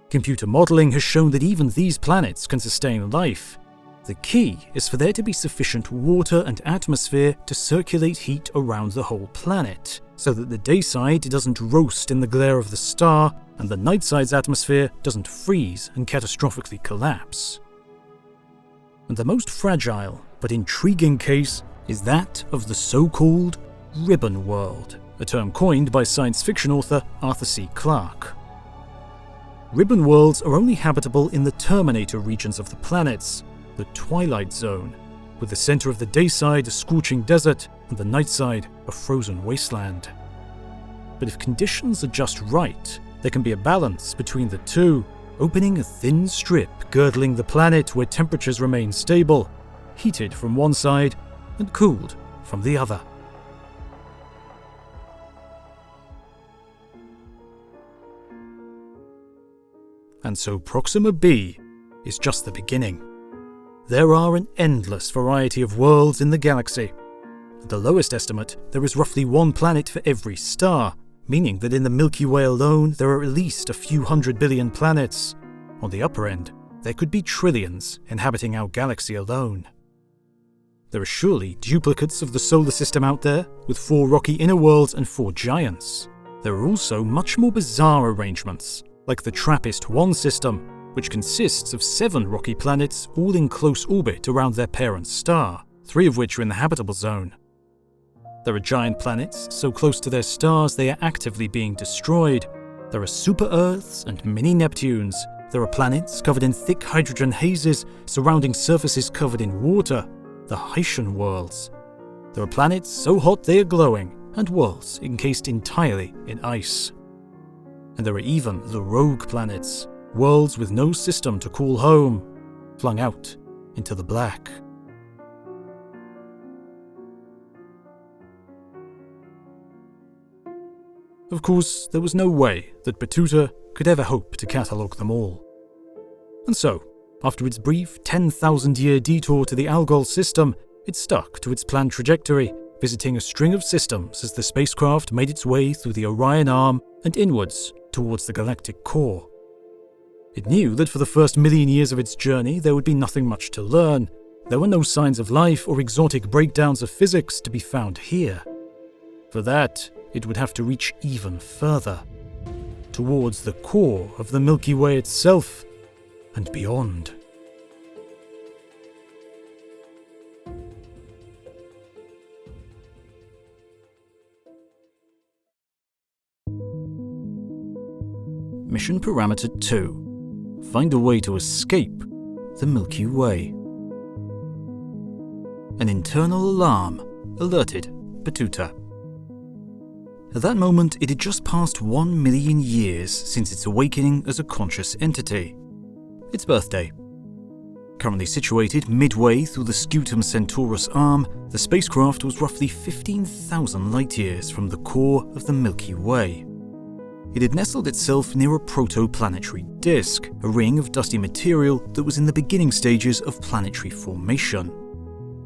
Computer modelling has shown that even these planets can sustain life. The key is for there to be sufficient water and atmosphere to circulate heat around the whole planet, so that the day side doesn't roast in the glare of the star, and the night side's atmosphere doesn't freeze and catastrophically collapse. And the most fragile but intriguing case is that of the so-called ribbon world, a term coined by science fiction author Arthur C. Clarke. Ribbon worlds are only habitable in the terminator regions of the planets, the twilight zone, with the center of the day side a scorching desert and the night side a frozen wasteland. But if conditions are just right, there can be a balance between the two, opening a thin strip girdling the planet where temperatures remain stable, heated from one side and cooled from the other. And so Proxima b is just the beginning. There are an endless variety of worlds in the galaxy. At the lowest estimate, there is roughly one planet for every star, meaning that in the Milky Way alone there are at least a few 100 billion planets. On the upper end, there could be trillions inhabiting our galaxy alone. There are surely duplicates of the solar system out there, with 4 rocky inner worlds and 4 giants. There are also much more bizarre arrangements, like the TRAPPIST-1 system, which consists of 7 rocky planets all in close orbit around their parent star, 3 of which are in the habitable zone. There are giant planets so close to their stars they are actively being destroyed. There are super-Earths and mini-Neptunes. There are planets covered in thick hydrogen hazes surrounding surfaces covered in water, the Haitian worlds. There are planets so hot they are glowing, and worlds encased entirely in ice. And there are even the rogue planets, worlds with no system to call home, flung out into the black. Of course, there was no way that Battuta could ever hope to catalogue them all. And so, after its brief 10,000-year detour to the Algol system, it stuck to its planned trajectory, visiting a string of systems as the spacecraft made its way through the Orion Arm and inwards towards the galactic core. It knew that for the first million years of its journey there would be nothing much to learn. There were no signs of life or exotic breakdowns of physics to be found here. For that, it would have to reach even further, towards the core of the Milky Way itself and beyond. Mission Parameter 2. Find a way to escape the Milky Way. An internal alarm alerted Battuta. At that moment, it had just passed 1 million years since its awakening as a conscious entity. Its birthday. Currently situated midway through the Scutum Centaurus arm, the spacecraft was roughly 15,000 light-years from the core of the Milky Way. It had nestled itself near a protoplanetary disk, a ring of dusty material that was in the beginning stages of planetary formation.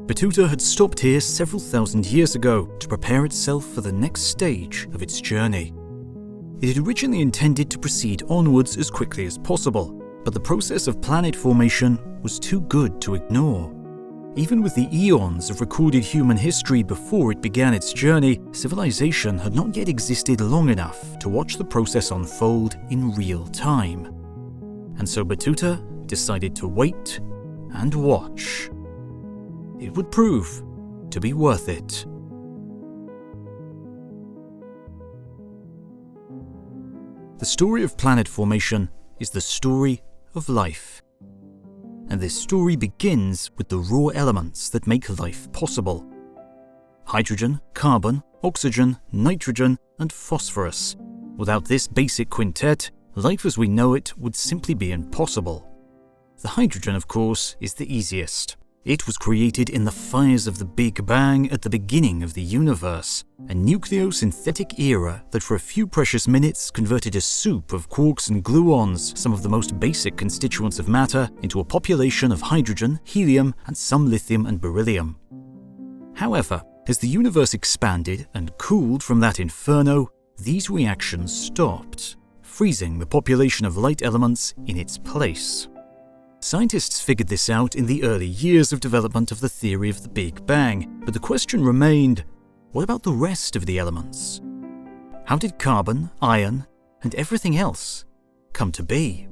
Battuta had stopped here several thousand years ago to prepare itself for the next stage of its journey. It had originally intended to proceed onwards as quickly as possible, but the process of planet formation was too good to ignore. Even with the eons of recorded human history before it began its journey, civilization had not yet existed long enough to watch the process unfold in real time. And so Battuta decided to wait and watch. It would prove to be worth it. The story of planet formation is the story of life. And this story begins with the raw elements that make life possible. Hydrogen, carbon, oxygen, nitrogen, and phosphorus. Without this basic quintet, life as we know it would simply be impossible. The hydrogen, of course, is the easiest. It was created in the fires of the Big Bang at the beginning of the universe, a nucleosynthetic era that for a few precious minutes converted a soup of quarks and gluons, some of the most basic constituents of matter, into a population of hydrogen, helium, and some lithium and beryllium. However, as the universe expanded and cooled from that inferno, these reactions stopped, freezing the population of light elements in its place. Scientists figured this out in the early years of development of the theory of the Big Bang, but the question remained, what about the rest of the elements? How did carbon, iron, and everything else come to be?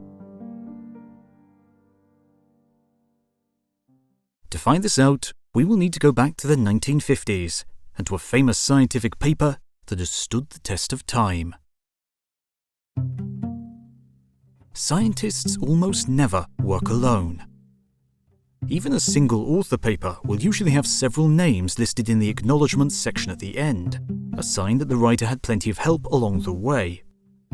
To find this out, we will need to go back to the 1950s and to a famous scientific paper that has stood the test of time. Scientists almost never work alone. Even a single author paper will usually have several names listed in the acknowledgements section at the end, a sign that the writer had plenty of help along the way.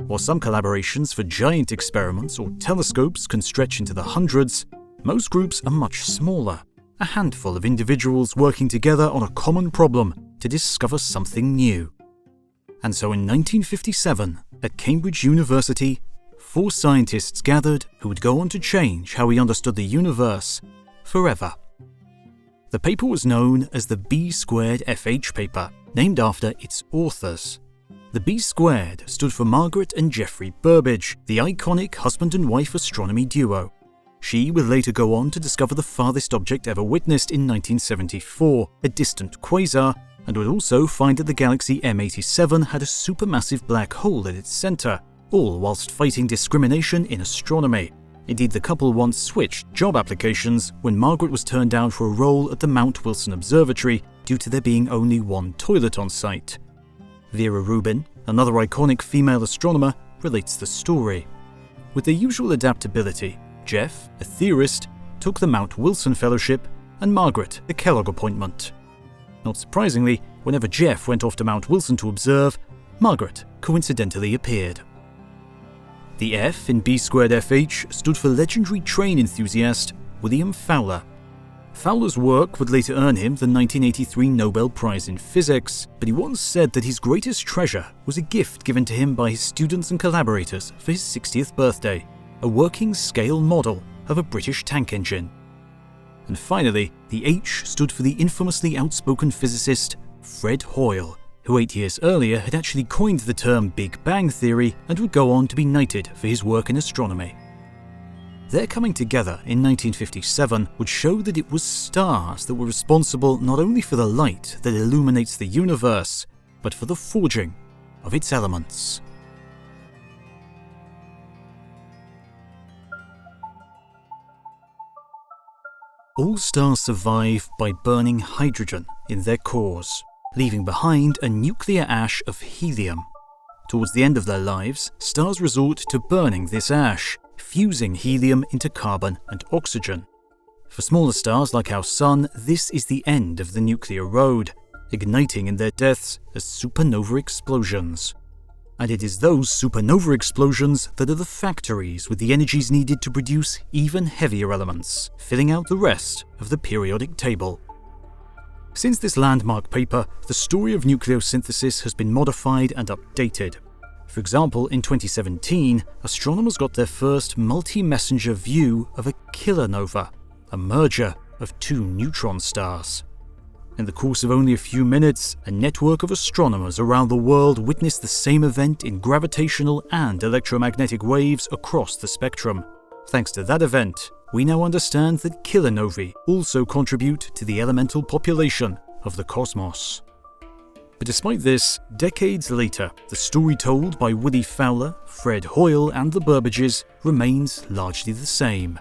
While some collaborations for giant experiments or telescopes can stretch into the hundreds, most groups are much smaller, a handful of individuals working together on a common problem to discover something new. And so in 1957, at Cambridge University, 4 scientists gathered who would go on to change how we understood the universe forever. The paper was known as the B²FH paper, named after its authors. The B² stood for Margaret and Geoffrey Burbidge, the iconic husband and wife astronomy duo. She would later go on to discover the farthest object ever witnessed in 1974, a distant quasar, and would also find that the galaxy M87 had a supermassive black hole at its centre, all whilst fighting discrimination in astronomy. Indeed, the couple once switched job applications when Margaret was turned down for a role at the Mount Wilson Observatory due to there being only one toilet on site. Vera Rubin, another iconic female astronomer, relates the story. With their usual adaptability, Jeff, a theorist, took the Mount Wilson Fellowship and Margaret the Kellogg appointment. Not surprisingly, whenever Jeff went off to Mount Wilson to observe, Margaret coincidentally appeared. The F in B²FH stood for legendary train enthusiast William Fowler. Fowler's work would later earn him the 1983 Nobel Prize in Physics, but he once said that his greatest treasure was a gift given to him by his students and collaborators for his 60th birthday, a working scale model of a British tank engine. And finally, the H stood for the infamously outspoken physicist Fred Hoyle, who 8 years earlier had actually coined the term Big Bang Theory and would go on to be knighted for his work in astronomy. Their coming together in 1957 would show that it was stars that were responsible not only for the light that illuminates the universe, but for the forging of its elements. All stars survive by burning hydrogen in their cores, leaving behind a nuclear ash of helium. Towards the end of their lives, stars resort to burning this ash, fusing helium into carbon and oxygen. For smaller stars like our Sun, this is the end of the nuclear road, igniting in their deaths as supernova explosions. And it is those supernova explosions that are the factories with the energies needed to produce even heavier elements, filling out the rest of the periodic table. Since this landmark paper, the story of nucleosynthesis has been modified and updated. For example, in 2017, astronomers got their first multi-messenger view of a killer nova, a merger of two neutron stars. In the course of only a few minutes, a network of astronomers around the world witnessed the same event in gravitational and electromagnetic waves across the spectrum. Thanks to that event, we now understand that killer novae also contribute to the elemental population of the cosmos. But despite this, decades later, the story told by Willie Fowler, Fred Hoyle and the Burbages remains largely the same.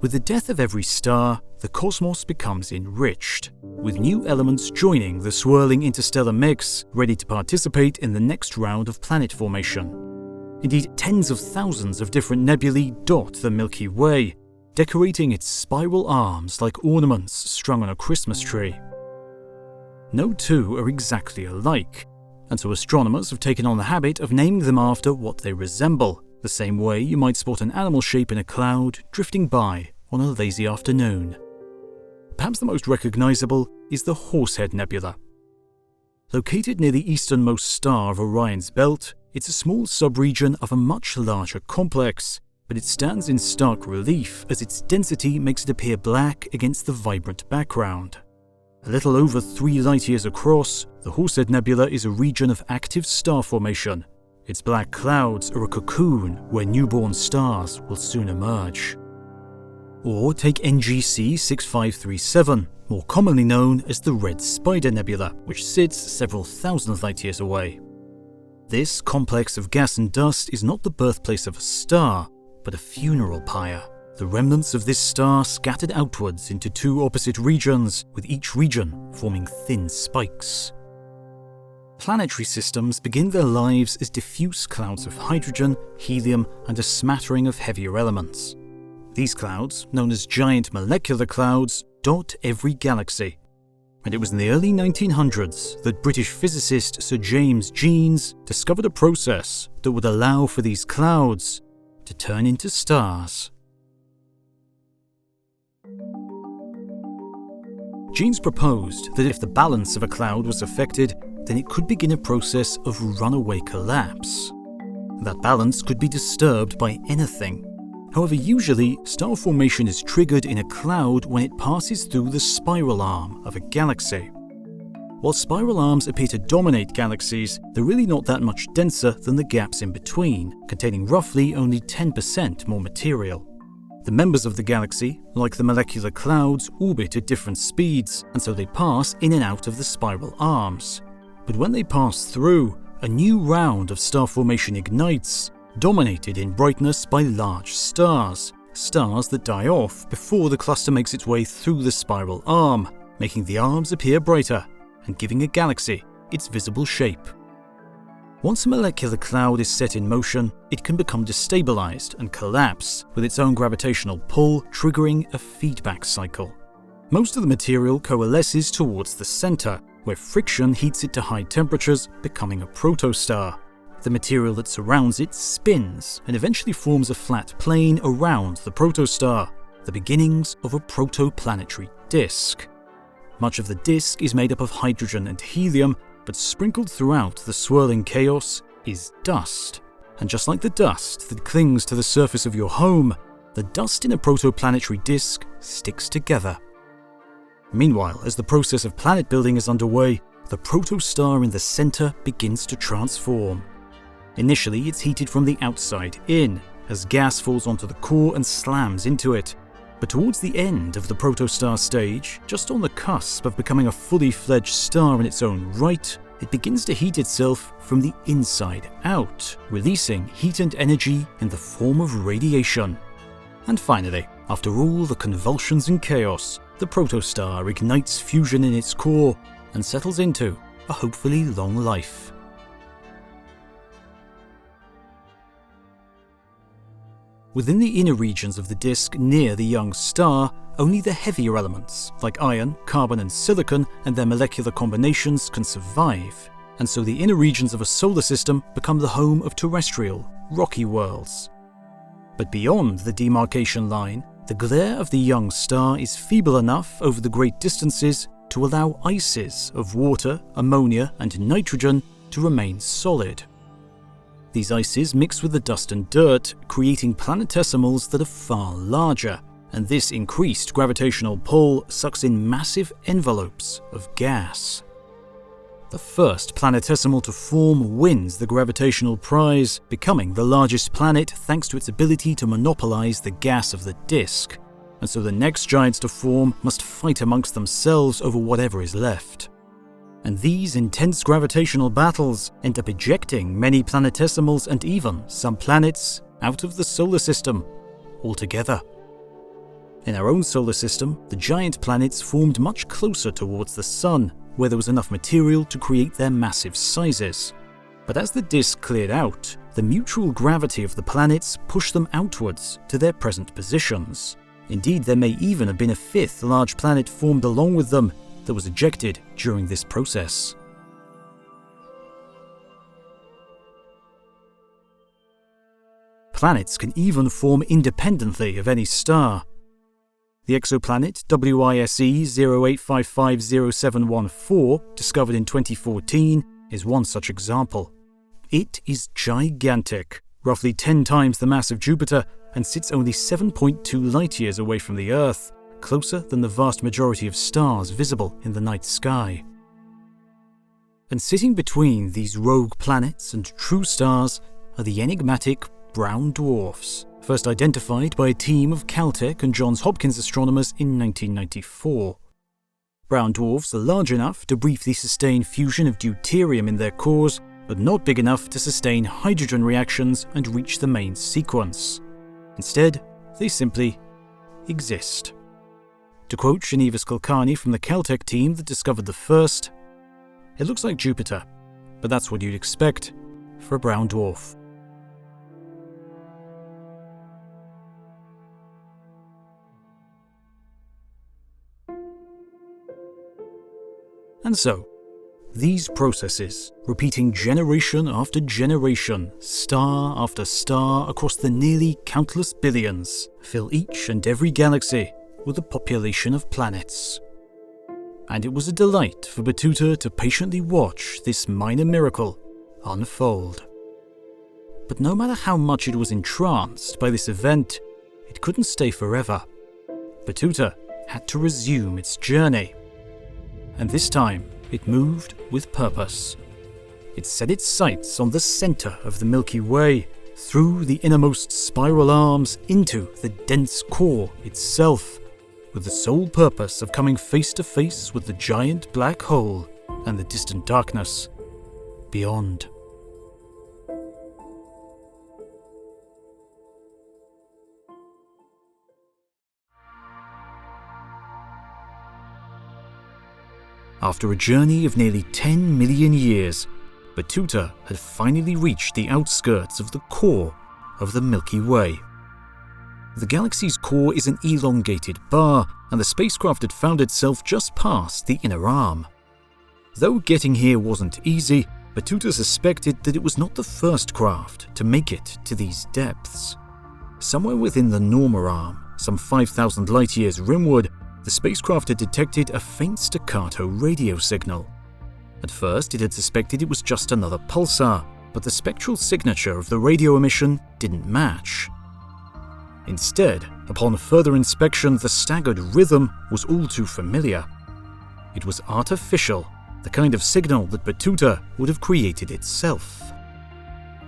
With the death of every star, the cosmos becomes enriched, with new elements joining the swirling interstellar mix, ready to participate in the next round of planet formation. Indeed, tens of thousands of different nebulae dot the Milky Way, decorating its spiral arms like ornaments strung on a Christmas tree. No two are exactly alike, and so astronomers have taken on the habit of naming them after what they resemble, the same way you might spot an animal shape in a cloud drifting by on a lazy afternoon. Perhaps the most recognizable is the Horsehead Nebula. Located near the easternmost star of Orion's belt, it's a small subregion of a much larger complex, but it stands in stark relief as its density makes it appear black against the vibrant background. A little over 3 light-years across, the Horsehead Nebula is a region of active star formation. Its black clouds are a cocoon where newborn stars will soon emerge. Or take NGC 6537, more commonly known as the Red Spider Nebula, which sits several thousand light-years away. This complex of gas and dust is not the birthplace of a star, but a funeral pyre. The remnants of this star scattered outwards into 2 opposite regions, with each region forming thin spikes. Planetary systems begin their lives as diffuse clouds of hydrogen, helium, and a smattering of heavier elements. These clouds, known as giant molecular clouds, dot every galaxy. And it was in the early 1900s that British physicist Sir James Jeans discovered a process that would allow for these clouds to turn into stars. Jeans proposed that if the balance of a cloud was affected, then it could begin a process of runaway collapse. That balance could be disturbed by anything. However, usually, star formation is triggered in a cloud when it passes through the spiral arm of a galaxy. While spiral arms appear to dominate galaxies, they're really not that much denser than the gaps in between, containing roughly only 10% more material. The members of the galaxy, like the molecular clouds, orbit at different speeds, and so they pass in and out of the spiral arms. But when they pass through, a new round of star formation ignites, dominated in brightness by large stars that die off before the cluster makes its way through the spiral arm, making the arms appear brighter and giving a galaxy its visible shape. Once a molecular cloud is set in motion, it can become destabilized and collapse, with its own gravitational pull triggering a feedback cycle. Most of the material coalesces towards the center, where friction heats it to high temperatures, becoming a protostar. The material that surrounds it spins and eventually forms a flat plane around the protostar, the beginnings of a protoplanetary disk. Much of the disk is made up of hydrogen and helium, but sprinkled throughout the swirling chaos is dust. And just like the dust that clings to the surface of your home, the dust in a protoplanetary disk sticks together. Meanwhile, as the process of planet building is underway, the protostar in the center begins to transform. Initially, it's heated from the outside in, as gas falls onto the core and slams into it. But towards the end of the protostar stage, just on the cusp of becoming a fully fledged star in its own right, it begins to heat itself from the inside out, releasing heat and energy in the form of radiation. And finally, after all the convulsions and chaos, the protostar ignites fusion in its core and settles into a hopefully long life. Within the inner regions of the disk near the young star, only the heavier elements, like iron, carbon and silicon, and their molecular combinations can survive, and so the inner regions of a solar system become the home of terrestrial, rocky worlds. But beyond the demarcation line, the glare of the young star is feeble enough over the great distances to allow ices of water, ammonia and nitrogen to remain solid. These ices mix with the dust and dirt, creating planetesimals that are far larger, and this increased gravitational pull sucks in massive envelopes of gas. The first planetesimal to form wins the gravitational prize, becoming the largest planet thanks to its ability to monopolize the gas of the disk, and so the next giants to form must fight amongst themselves over whatever is left. And these intense gravitational battles end up ejecting many planetesimals and even some planets out of the solar system altogether. In our own solar system, the giant planets formed much closer towards the Sun, where there was enough material to create their massive sizes. But as the disk cleared out, the mutual gravity of the planets pushed them outwards to their present positions. Indeed, there may even have been a fifth large planet formed along with them that was ejected during this process. Planets can even form independently of any star. The exoplanet WISE 08550714, discovered in 2014, is one such example. It is gigantic, roughly 10 times the mass of Jupiter, and sits only 7.2 light-years away from the Earth, closer than the vast majority of stars visible in the night sky. And sitting between these rogue planets and true stars are the enigmatic brown dwarfs, first identified by a team of Caltech and Johns Hopkins astronomers in 1994. Brown dwarfs are large enough to briefly sustain fusion of deuterium in their cores, but not big enough to sustain hydrogen reactions and reach the main sequence. Instead, they simply exist. To quote Srinivas Kulkarni from the Caltech team that discovered the first, "It looks like Jupiter, but that's what you'd expect for a brown dwarf." And so, these processes, repeating generation after generation, star after star across the nearly countless billions, fill each and every galaxy with a population of planets. And it was a delight for Battuta to patiently watch this minor miracle unfold. But no matter how much it was entranced by this event, it couldn't stay forever. Battuta had to resume its journey. And this time, it moved with purpose. It set its sights on the center of the Milky Way, through the innermost spiral arms into the dense core itself, with the sole purpose of coming face to face with the giant black hole and the distant darkness beyond. After a journey of nearly 10 million years, Battuta had finally reached the outskirts of the core of the Milky Way. The galaxy's core is an elongated bar, and the spacecraft had found itself just past the inner arm. Though getting here wasn't easy, Battuta suspected that it was not the first craft to make it to these depths. Somewhere within the Norma arm, some 5,000 light-years rimward, the spacecraft had detected a faint staccato radio signal. At first, it had suspected it was just another pulsar, but the spectral signature of the radio emission didn't match. Instead, upon further inspection, the staggered rhythm was all too familiar. It was artificial, the kind of signal that Battuta would have created itself.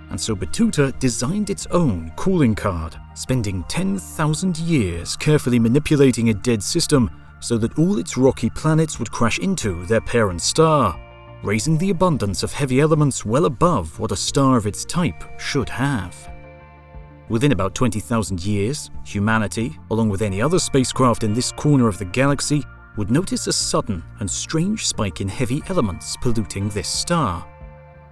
And so Battuta designed its own calling card, spending 10,000 years carefully manipulating a dead system so that all its rocky planets would crash into their parent star, raising the abundance of heavy elements well above what a star of its type should have. Within about 20,000 years, humanity, along with any other spacecraft in this corner of the galaxy, would notice a sudden and strange spike in heavy elements polluting this star.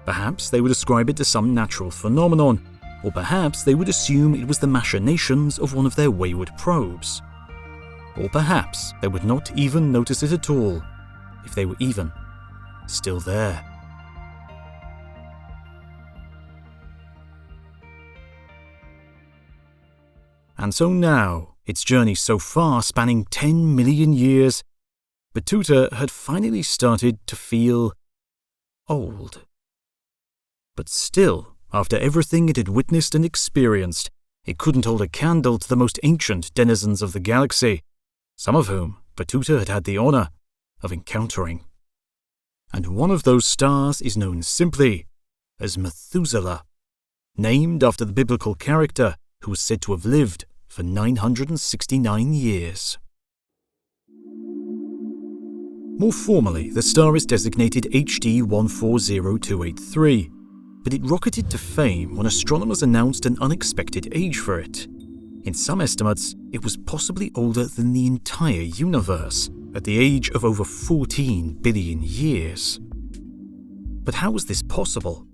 Perhaps they would ascribe it to some natural phenomenon, or perhaps they would assume it was the machinations of one of their wayward probes. Or perhaps they would not even notice it at all, if they were even still there. And so now, its journey so far spanning 10 million years, Battuta had finally started to feel old. But still, after everything it had witnessed and experienced, it couldn't hold a candle to the most ancient denizens of the galaxy, some of whom Battuta had had the honor of encountering. And one of those stars is known simply as Methuselah, named after the biblical character who was said to have lived for 969 years. More formally, the star is designated HD 140283, but it rocketed to fame when astronomers announced an unexpected age for it. In some estimates, it was possibly older than the entire universe, at the age of over 14 billion years. But how was this possible?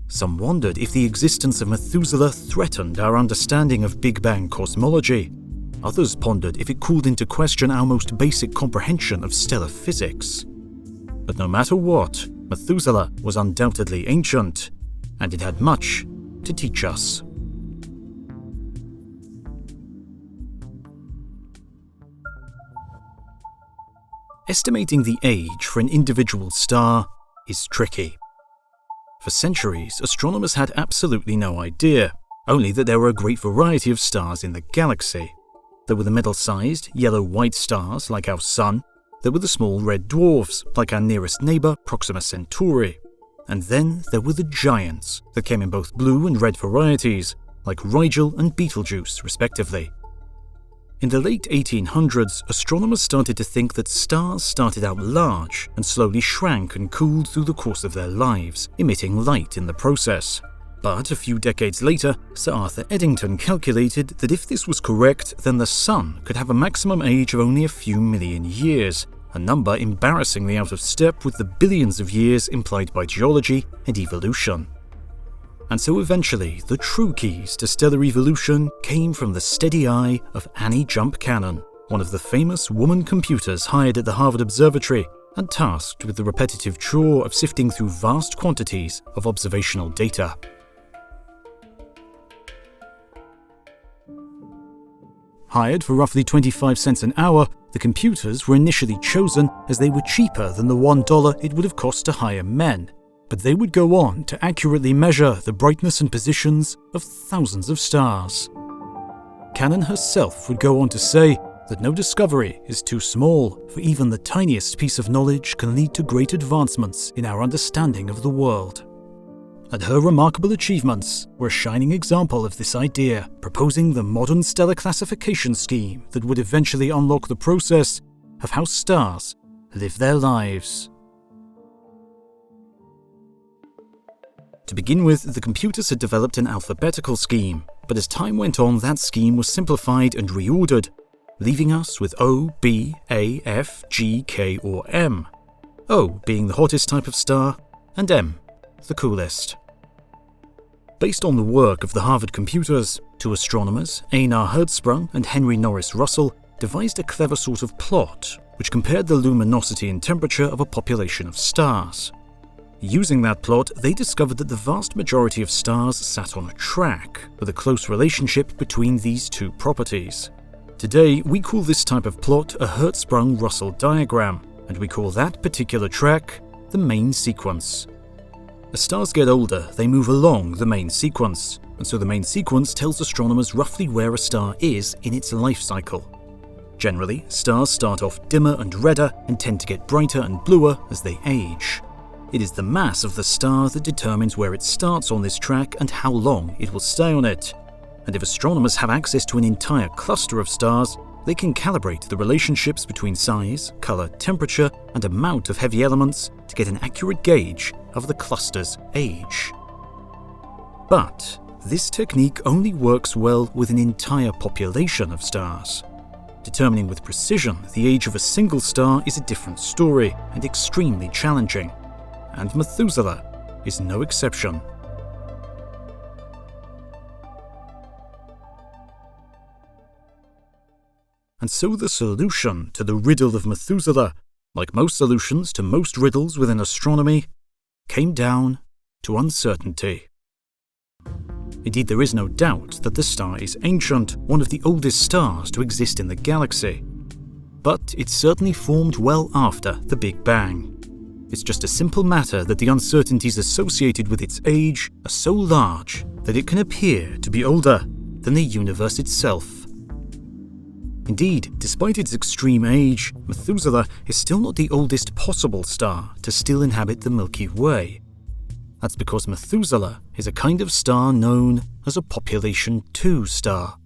Some wondered if the existence of Methuselah threatened our understanding of Big Bang cosmology. Others pondered if it called into question our most basic comprehension of stellar physics. But no matter what, Methuselah was undoubtedly ancient, and it had much to teach us. Estimating the age for an individual star is tricky. For centuries, astronomers had absolutely no idea, only that there were a great variety of stars in the galaxy. There were the middle-sized, yellow-white stars like our Sun. There were the small red dwarfs like our nearest neighbour, Proxima Centauri. And then there were the giants that came in both blue and red varieties, like Rigel and Betelgeuse, respectively. In the late 1800s, astronomers started to think that stars started out large and slowly shrank and cooled through the course of their lives, emitting light in the process. But a few decades later, Sir Arthur Eddington calculated that if this was correct, then the Sun could have a maximum age of only a few million years, a number embarrassingly out of step with the billions of years implied by geology and evolution. And so eventually, the true keys to stellar evolution came from the steady eye of Annie Jump Cannon, one of the famous woman computers hired at the Harvard Observatory and tasked with the repetitive chore of sifting through vast quantities of observational data. Hired for roughly 25 cents an hour, the computers were initially chosen as they were cheaper than the $1 it would have cost to hire men. But they would go on to accurately measure the brightness and positions of thousands of stars. Cannon herself would go on to say that no discovery is too small, for even the tiniest piece of knowledge can lead to great advancements in our understanding of the world. And her remarkable achievements were a shining example of this idea, proposing the modern stellar classification scheme that would eventually unlock the process of how stars live their lives. To begin with, the computers had developed an alphabetical scheme, but as time went on, that scheme was simplified and reordered, leaving us with O, B, A, F, G, K, or M. O being the hottest type of star, and M the coolest. Based on the work of the Harvard computers, two astronomers, Einar Hertzsprung and Henry Norris Russell, devised a clever sort of plot which compared the luminosity and temperature of a population of stars. Using that plot, they discovered that the vast majority of stars sat on a track, with a close relationship between these two properties. Today, we call this type of plot a Hertzsprung-Russell diagram, and we call that particular track the main sequence. As stars get older, they move along the main sequence, and so the main sequence tells astronomers roughly where a star is in its life cycle. Generally, stars start off dimmer and redder and tend to get brighter and bluer as they age. It is the mass of the star that determines where it starts on this track and how long it will stay on it. And if astronomers have access to an entire cluster of stars, they can calibrate the relationships between size, color, temperature, and amount of heavy elements to get an accurate gauge of the cluster's age. But this technique only works well with an entire population of stars. Determining with precision the age of a single star is a different story and extremely challenging. And Methuselah is no exception. And so the solution to the riddle of Methuselah, like most solutions to most riddles within astronomy, came down to uncertainty. Indeed, there is no doubt that the star is ancient, one of the oldest stars to exist in the galaxy. But it certainly formed well after the Big Bang. It's just a simple matter that the uncertainties associated with its age are so large that it can appear to be older than the universe itself. Indeed, despite its extreme age, Methuselah is still not the oldest possible star to still inhabit the Milky Way. That's because Methuselah is a kind of star known as a population 2 star.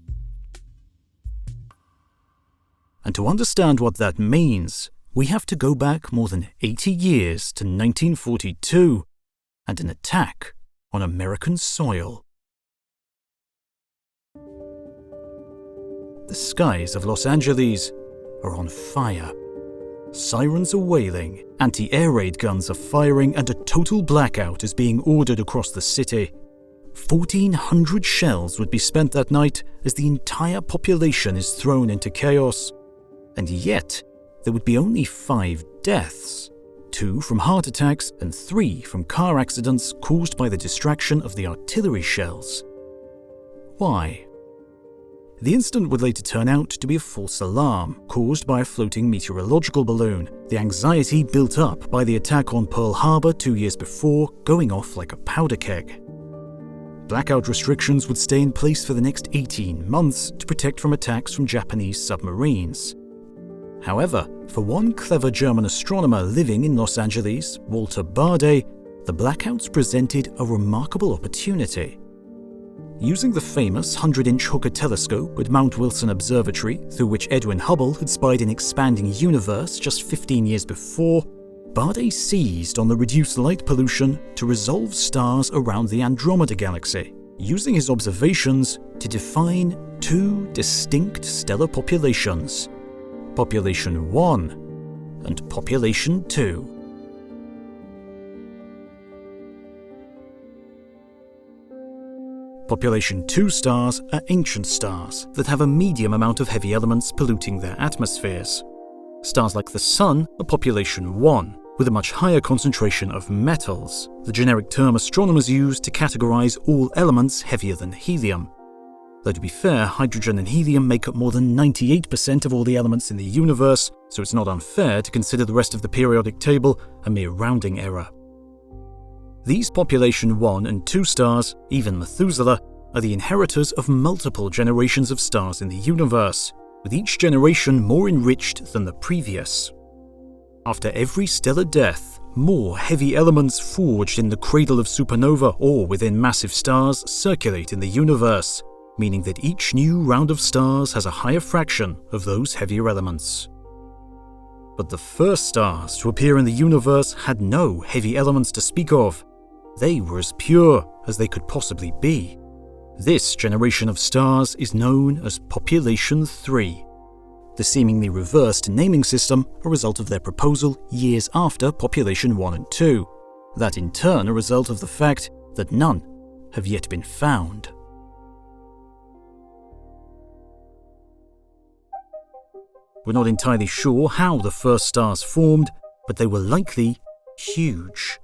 And to understand what that means, we have to go back more than 80 years to 1942 and an attack on American soil. The skies of Los Angeles are on fire. Sirens are wailing, anti-air raid guns are firing, and a total blackout is being ordered across the city. 1,400 shells would be spent that night as the entire population is thrown into chaos. And yet, there would be only 5 deaths, 2 from heart attacks and 3 from car accidents caused by the distraction of the artillery shells. Why? The incident would later turn out to be a false alarm caused by a floating meteorological balloon, the anxiety built up by the attack on Pearl Harbor 2 years before going off like a powder keg. Blackout restrictions would stay in place for the next 18 months to protect from attacks from Japanese submarines. However, for one clever German astronomer living in Los Angeles, Walter Baade, the blackouts presented a remarkable opportunity. Using the famous 100-inch Hooker telescope at Mount Wilson Observatory, through which Edwin Hubble had spied an expanding universe just 15 years before, Baade seized on the reduced light pollution to resolve stars around the Andromeda Galaxy, using his observations to define 2 distinct stellar populations, Population 1 and Population 2. Population 2 stars are ancient stars that have a medium amount of heavy elements polluting their atmospheres. Stars like the Sun are Population 1, with a much higher concentration of metals, the generic term astronomers use to categorize all elements heavier than helium. Though to be fair, hydrogen and helium make up more than 98% of all the elements in the universe, so it's not unfair to consider the rest of the periodic table a mere rounding error. These Population 1 and 2 stars, even Methuselah, are the inheritors of multiple generations of stars in the universe, with each generation more enriched than the previous. After every stellar death, more heavy elements forged in the cradle of supernova or within massive stars circulate in the universe, meaning that each new round of stars has a higher fraction of those heavier elements. But the first stars to appear in the universe had no heavy elements to speak of. They were as pure as they could possibly be. This generation of stars is known as Population 3, the seemingly reversed naming system a result of their proposal years after Population 1 and 2, that in turn a result of the fact that none have yet been found. We're not entirely sure how the first stars formed, but they were likely huge.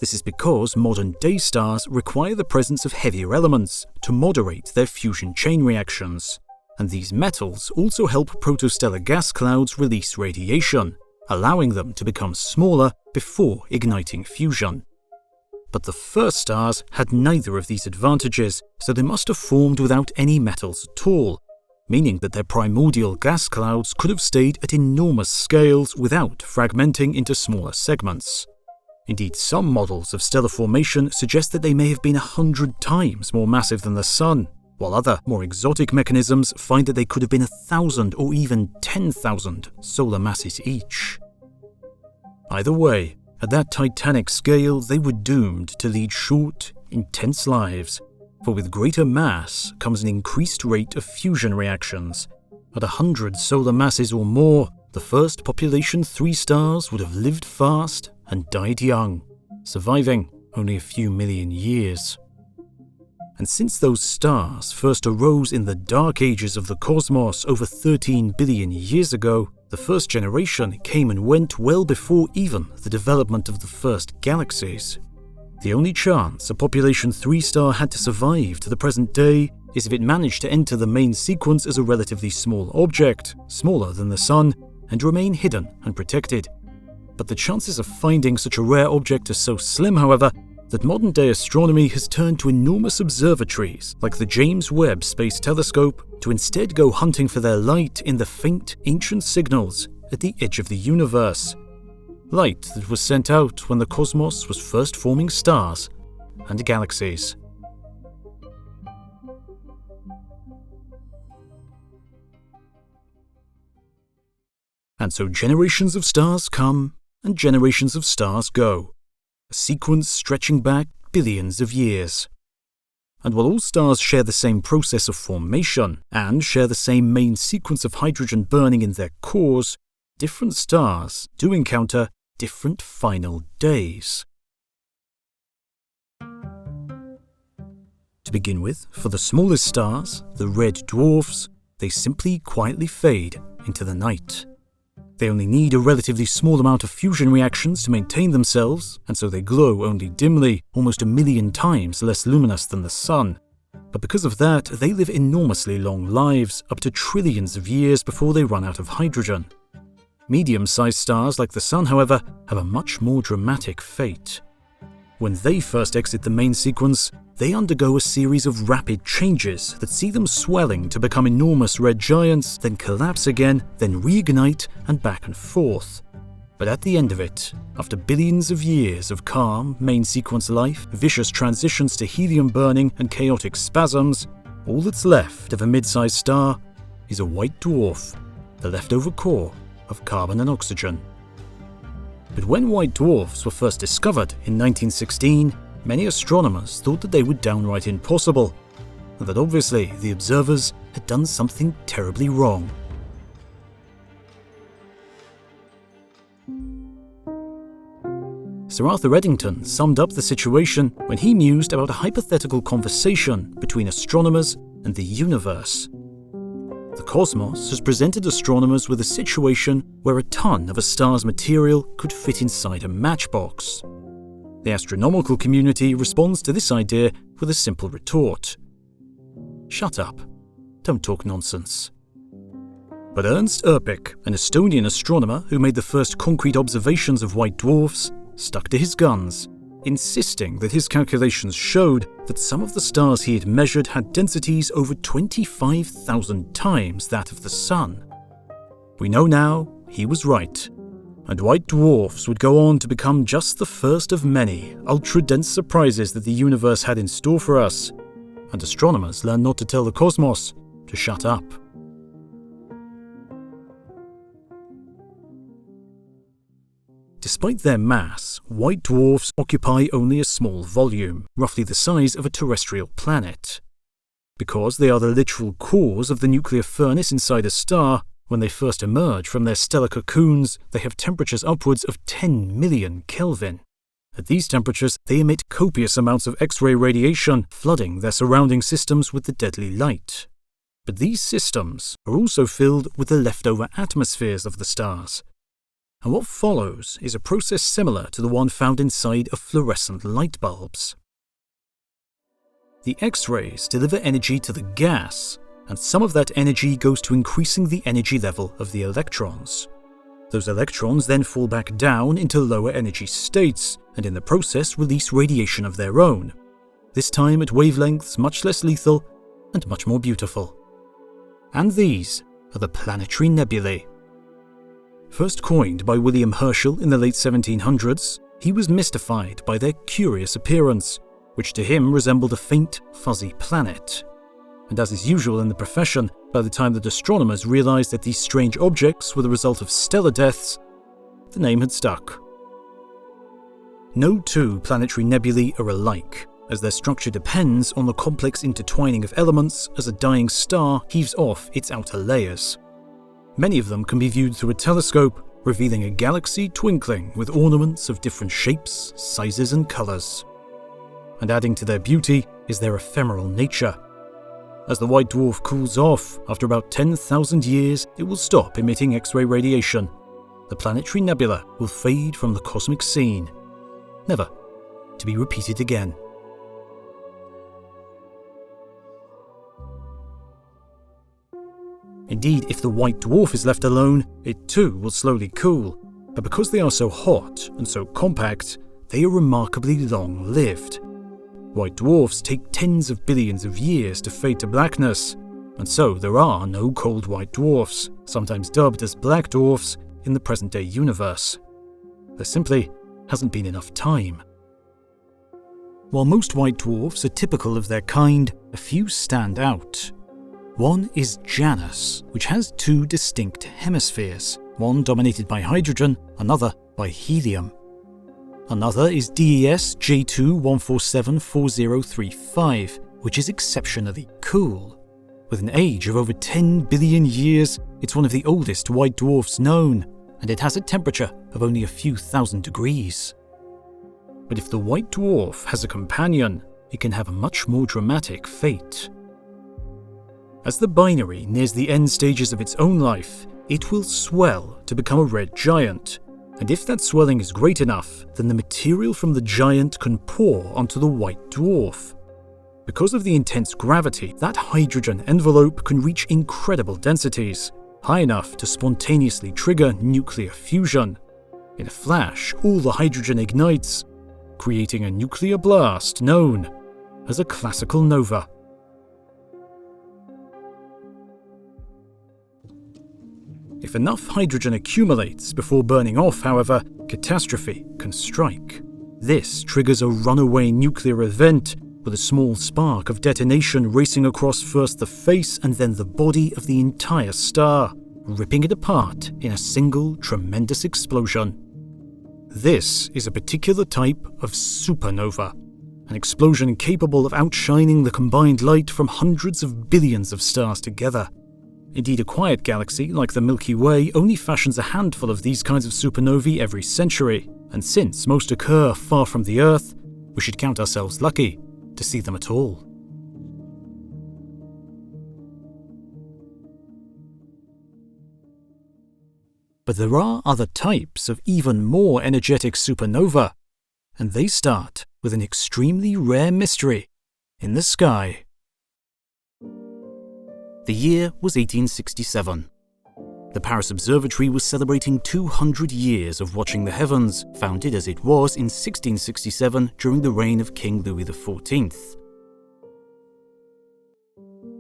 This is because modern-day stars require the presence of heavier elements to moderate their fusion chain reactions, and these metals also help protostellar gas clouds release radiation, allowing them to become smaller before igniting fusion. But the first stars had neither of these advantages, so they must have formed without any metals at all, meaning that their primordial gas clouds could have stayed at enormous scales without fragmenting into smaller segments. Indeed, some models of stellar formation suggest that they may have been 100 times more massive than the Sun, while other, more exotic mechanisms find that they could have been 1,000 or even 10,000 solar masses each. Either way, at that titanic scale, they were doomed to lead short, intense lives, for with greater mass comes an increased rate of fusion reactions. At 100 solar masses or more, the first population 3 stars would have lived fast and died young, surviving only a few million years. And since those stars first arose in the dark ages of the cosmos over 13 billion years ago, the first generation came and went well before even the development of the first galaxies. The only chance a population 3 star had to survive to the present day is if it managed to enter the main sequence as a relatively small object, smaller than the Sun, and remain hidden and protected. But the chances of finding such a rare object are so slim, however, that modern-day astronomy has turned to enormous observatories like the James Webb Space Telescope to instead go hunting for their light in the faint, ancient signals at the edge of the universe. Light that was sent out when the cosmos was first forming stars and galaxies. And so generations of stars come and generations of stars go, a sequence stretching back billions of years. And while all stars share the same process of formation and share the same main sequence of hydrogen burning in their cores, different stars do encounter different final days. To begin with, for the smallest stars, the red dwarfs, they simply quietly fade into the night. They only need a relatively small amount of fusion reactions to maintain themselves, and so they glow only dimly, almost 1,000,000 times less luminous than the Sun. But because of that, they live enormously long lives, up to trillions of years before they run out of hydrogen. Medium-sized stars like the Sun, however, have a much more dramatic fate. When they first exit the main sequence, they undergo a series of rapid changes that see them swelling to become enormous red giants, then collapse again, then reignite and back and forth. But at the end of it, after billions of years of calm, main sequence life, vicious transitions to helium burning and chaotic spasms, all that's left of a mid-sized star is a white dwarf, the leftover core of carbon and oxygen. But when white dwarfs were first discovered in 1916, many astronomers thought that they were downright impossible, and that obviously the observers had done something terribly wrong. Sir Arthur Eddington summed up the situation when he mused about a hypothetical conversation between astronomers and the universe. The cosmos has presented astronomers with a situation where a ton of a star's material could fit inside a matchbox. The astronomical community responds to this idea with a simple retort. Shut up. Don't talk nonsense. But Ernst Erpik, an Estonian astronomer who made the first concrete observations of white dwarfs, stuck to his guns, insisting that his calculations showed that some of the stars he had measured had densities over 25,000 times that of the Sun. We know now he was right, and white dwarfs would go on to become just the first of many ultra-dense surprises that the universe had in store for us, and astronomers learned not to tell the cosmos to shut up. Despite their mass, white dwarfs occupy only a small volume, roughly the size of a terrestrial planet. Because they are the literal cores of the nuclear furnace inside a star, when they first emerge from their stellar cocoons, they have temperatures upwards of 10 million Kelvin. At these temperatures, they emit copious amounts of X-ray radiation, flooding their surrounding systems with the deadly light. But these systems are also filled with the leftover atmospheres of the stars. and what follows is a process similar to the one found inside of fluorescent light bulbs. The X-rays deliver energy to the gas, and some of that energy goes to increasing the energy level of the electrons. Those electrons then fall back down into lower energy states, and in the process release radiation of their own, this time at wavelengths much less lethal and much more beautiful. And these are the planetary nebulae. First coined by William Herschel in the late 1700s, he was mystified by their curious appearance, which to him resembled a faint, fuzzy planet. And as is usual in the profession, by the time that astronomers realized that these strange objects were the result of stellar deaths, the name had stuck. No two planetary nebulae are alike, as their structure depends on the complex intertwining of elements as a dying star heaves off its outer layers. Many of them can be viewed through a telescope, revealing a galaxy twinkling with ornaments of different shapes, sizes and colors. And adding to their beauty is their ephemeral nature. As the white dwarf cools off, after about 10,000 years, it will stop emitting X-ray radiation. The planetary nebula will fade from the cosmic scene, never to be repeated again. Indeed, if the white dwarf is left alone, it too will slowly cool, but because they are so hot and so compact, they are remarkably long-lived. White dwarfs take tens of billions of years to fade to blackness, and so there are no cold white dwarfs, sometimes dubbed as black dwarfs, in the present-day universe. There simply hasn't been enough time. While most white dwarfs are typical of their kind, a few stand out. One is Janus, which has two distinct hemispheres, one dominated by hydrogen, another by helium. Another is DES J2-1474035, which is exceptionally cool. With an age of over 10 billion years, it's one of the oldest white dwarfs known, and it has a temperature of only a few thousand degrees. But if the white dwarf has a companion, it can have a much more dramatic fate. As the binary nears the end stages of its own life, it will swell to become a red giant, and if that swelling is great enough, then the material from the giant can pour onto the white dwarf. Because of the intense gravity, that hydrogen envelope can reach incredible densities, high enough to spontaneously trigger nuclear fusion. In a flash, all the hydrogen ignites, creating a nuclear blast known as a classical nova. If enough hydrogen accumulates before burning off, however, catastrophe can strike. This triggers a runaway nuclear event, with a small spark of detonation racing across first the face and then the body of the entire star, ripping it apart in a single tremendous explosion. This is a particular type of supernova, an explosion capable of outshining the combined light from hundreds of billions of stars together. Indeed, a quiet galaxy like the Milky Way only fashions a handful of these kinds of supernovae every century, and since most occur far from the Earth, we should count ourselves lucky to see them at all. But there are other types of even more energetic supernova, and they start with an extremely rare mystery in the sky. The year was 1867. The Paris Observatory was celebrating 200 years of watching the heavens, founded as it was in 1667 during the reign of King Louis XIV.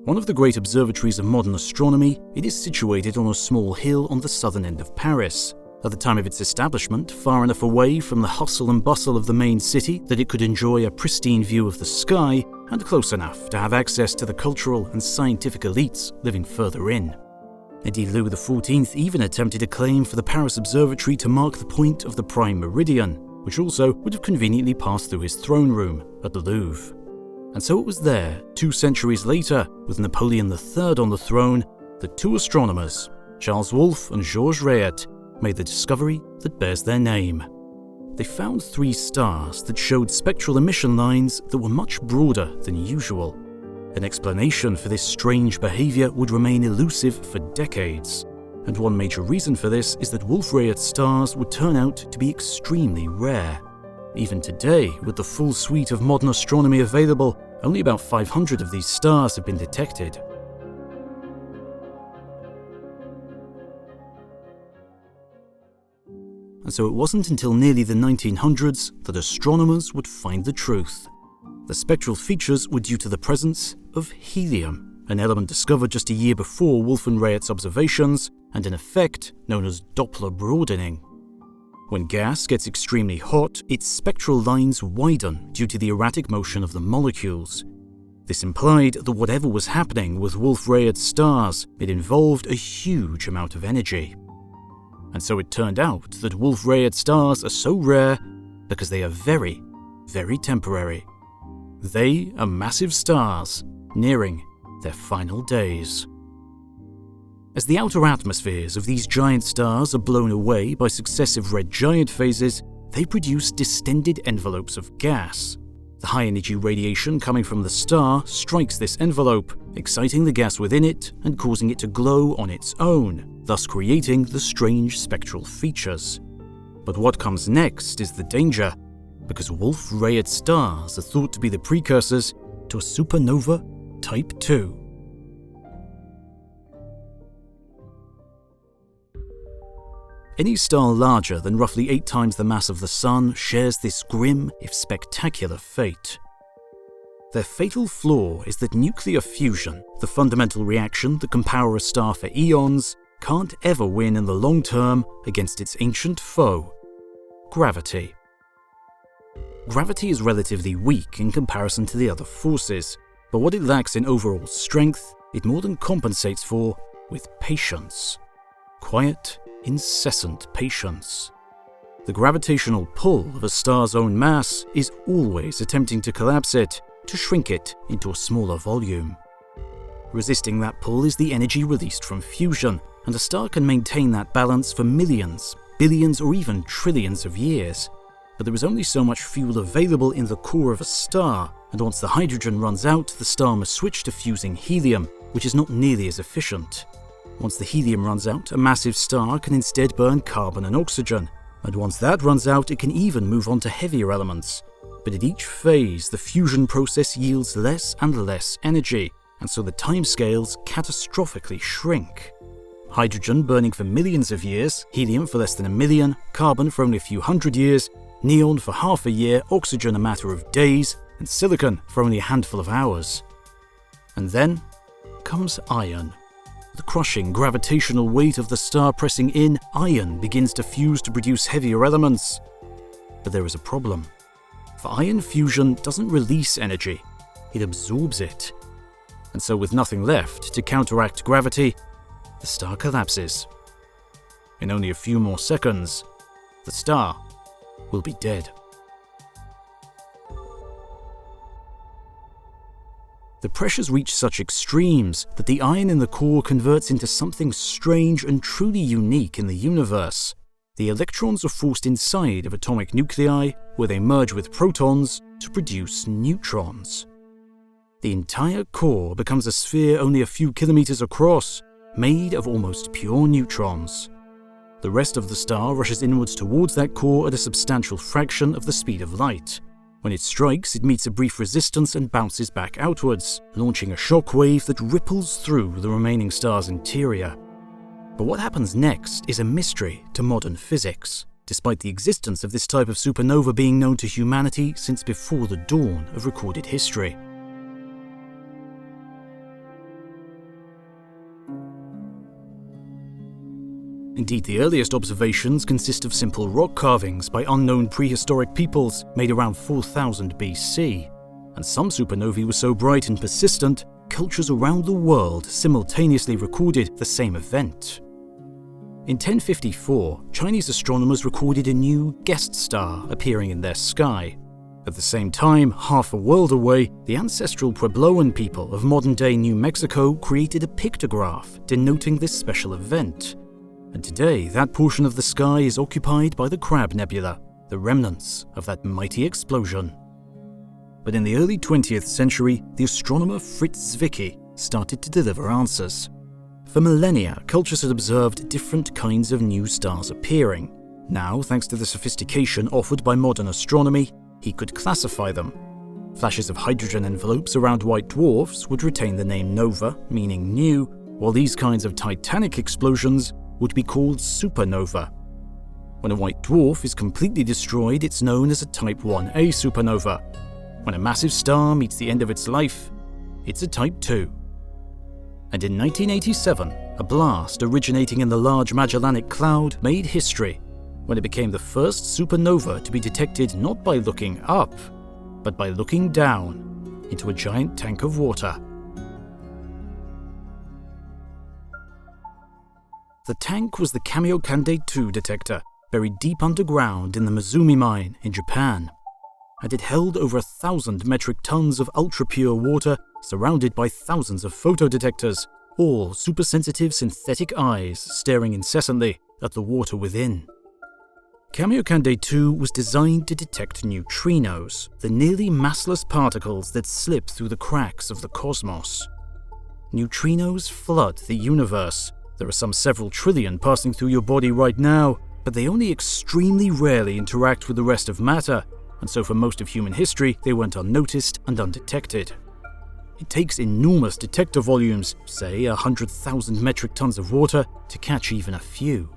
One of the great observatories of modern astronomy, it is situated on a small hill on the southern end of Paris. At the time of its establishment, far enough away from the hustle and bustle of the main city that it could enjoy a pristine view of the sky, and close enough to have access to the cultural and scientific elites living further in. Indeed, Louis XIV even attempted a claim for the Paris Observatory to mark the point of the prime meridian, which also would have conveniently passed through his throne room at the Louvre. And so it was there, 2 centuries later, with Napoleon III on the throne, that 2 astronomers, Charles Wolfe and Georges Rayet, made the discovery that bears their name. They found 3 stars that showed spectral emission lines that were much broader than usual. An explanation for this strange behavior would remain elusive for decades, and one major reason for this is that Wolf-Rayet stars would turn out to be extremely rare. Even today, with the full suite of modern astronomy available, only about 500 of these stars have been detected. And so it wasn't until nearly the 1900s that astronomers would find the truth. The spectral features were due to the presence of helium, an element discovered just a year before Wolf and Rayet's observations, and an effect known as Doppler broadening. When gas gets extremely hot, its spectral lines widen due to the erratic motion of the molecules. This implied that whatever was happening with Wolf-Rayet stars, it involved a huge amount of energy. And so it turned out that Wolf-Rayet stars are so rare because they are very, very temporary. They are massive stars nearing their final days. As the outer atmospheres of these giant stars are blown away by successive red giant phases, they produce distended envelopes of gas. The high-energy radiation coming from the star strikes this envelope, exciting the gas within it and causing it to glow on its own, thus creating the strange spectral features. But what comes next is the danger, because Wolf-Rayet stars are thought to be the precursors to a supernova Type 2. Any star larger than roughly 8 times the mass of the Sun shares this grim, if spectacular, fate. Their fatal flaw is that nuclear fusion, the fundamental reaction that can power a star for eons, can't ever win in the long term against its ancient foe, gravity. Gravity is relatively weak in comparison to the other forces, but what it lacks in overall strength, it more than compensates for with patience. Quiet, incessant patience. The gravitational pull of a star's own mass is always attempting to collapse it, to shrink it into a smaller volume. Resisting that pull is the energy released from fusion, and a star can maintain that balance for millions, billions, or even trillions of years. But there is only so much fuel available in the core of a star, and once the hydrogen runs out, the star must switch to fusing helium, which is not nearly as efficient. Once the helium runs out, a massive star can instead burn carbon and oxygen, and once that runs out, it can even move on to heavier elements. But at each phase, the fusion process yields less and less energy, and so the timescales catastrophically shrink. Hydrogen burning for millions of years, helium for less than 1 million, carbon for only a few hundred years, neon for half a year, oxygen a matter of days, and silicon for only a handful of hours. And then comes iron. The crushing gravitational weight of the star pressing in, iron begins to fuse to produce heavier elements. But there is a problem. For iron fusion doesn't release energy, it absorbs it. And so with nothing left to counteract gravity, the star collapses. In only a few more seconds, the star will be dead. The pressures reach such extremes that the iron in the core converts into something strange and truly unique in the universe. The electrons are forced inside of atomic nuclei, where they merge with protons to produce neutrons. The entire core becomes a sphere only a few kilometers across, made of almost pure neutrons. The rest of the star rushes inwards towards that core at a substantial fraction of the speed of light. When it strikes, it meets a brief resistance and bounces back outwards, launching a shock wave that ripples through the remaining star's interior. But what happens next is a mystery to modern physics, despite the existence of this type of supernova being known to humanity since before the dawn of recorded history. Indeed, the earliest observations consist of simple rock carvings by unknown prehistoric peoples made around 4000 BC. And some supernovae were so bright and persistent, cultures around the world simultaneously recorded the same event. In 1054, Chinese astronomers recorded a new guest star appearing in their sky. At the same time, half a world away, the ancestral Puebloan people of modern-day New Mexico created a pictograph denoting this special event. And today, that portion of the sky is occupied by the Crab Nebula, the remnants of that mighty explosion. But in the early 20th century, the astronomer Fritz Zwicky started to deliver answers. For millennia, cultures had observed different kinds of new stars appearing. Now, thanks to the sophistication offered by modern astronomy, he could classify them. Flashes of hydrogen envelopes around white dwarfs would retain the name nova, meaning new, while these kinds of titanic explosions would be called supernova. When a white dwarf is completely destroyed, it's known as a Type 1a supernova. When a massive star meets the end of its life, it's a Type 2. And in 1987, a blast originating in the Large Magellanic Cloud made history when it became the first supernova to be detected not by looking up, but by looking down into a giant tank of water. The tank was the Kamiokande 2 detector, buried deep underground in the Mizumi mine in Japan, and it held over 1,000 metric tons of ultra-pure water surrounded by thousands of photodetectors, all supersensitive synthetic eyes staring incessantly at the water within. Kamiokande 2 was designed to detect neutrinos, the nearly massless particles that slip through the cracks of the cosmos. Neutrinos flood the universe. There are some several trillion passing through your body right now, but they only extremely rarely interact with the rest of matter, and so for most of human history, they went unnoticed and undetected. It takes enormous detector volumes, say 100,000 metric tons of water, to catch even a few.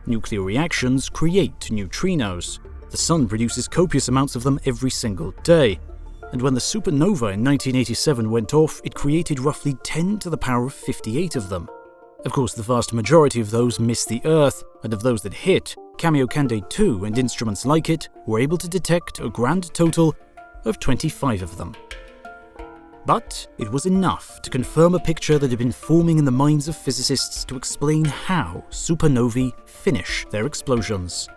Nuclear reactions create neutrinos. The sun produces copious amounts of them every single day, and when the supernova in 1987 went off, it created roughly 10 to the power of 58 of them. Of course, the vast majority of those missed the Earth, and of those that hit, Kamiokande 2 and instruments like it were able to detect a grand total of 25 of them. But it was enough to confirm a picture that had been forming in the minds of physicists to explain how supernovae finish their explosions.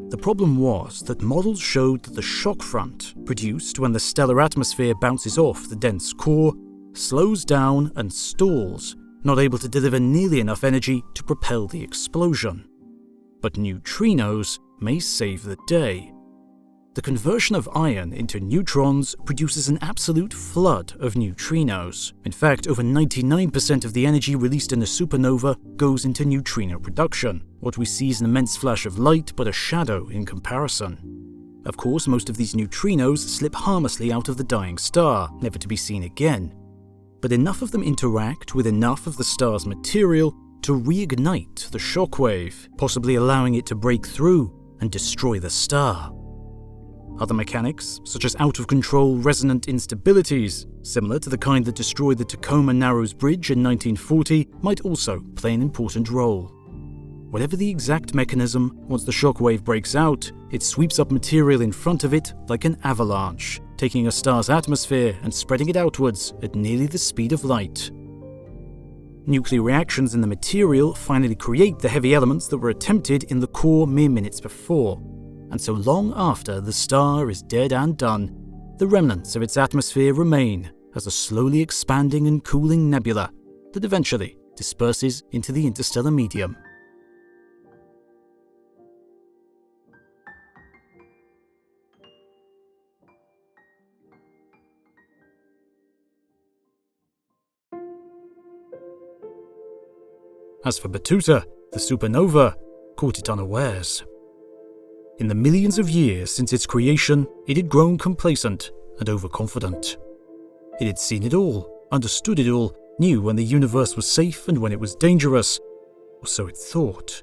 The problem was that models showed that the shock front, produced when the stellar atmosphere bounces off the dense core, slows down and stalls, not able to deliver nearly enough energy to propel the explosion. But neutrinos may save the day. The conversion of iron into neutrons produces an absolute flood of neutrinos. In fact, over 99% of the energy released in a supernova goes into neutrino production. What we see is an immense flash of light, but a shadow in comparison. Of course, most of these neutrinos slip harmlessly out of the dying star, never to be seen again. But enough of them interact with enough of the star's material to reignite the shockwave, possibly allowing it to break through and destroy the star. Other mechanics, such as out-of-control resonant instabilities, similar to the kind that destroyed the Tacoma Narrows Bridge in 1940, might also play an important role. Whatever the exact mechanism, once the shockwave breaks out, it sweeps up material in front of it like an avalanche, taking a star's atmosphere and spreading it outwards at nearly the speed of light. Nuclear reactions in the material finally create the heavy elements that were attempted in the core mere minutes before. And so long after the star is dead and done, the remnants of its atmosphere remain as a slowly expanding and cooling nebula that eventually disperses into the interstellar medium. As for Battuta, the supernova caught it unawares. In the millions of years since its creation, it had grown complacent and overconfident. It had seen it all, understood it all, knew when the universe was safe and when it was dangerous, or so it thought.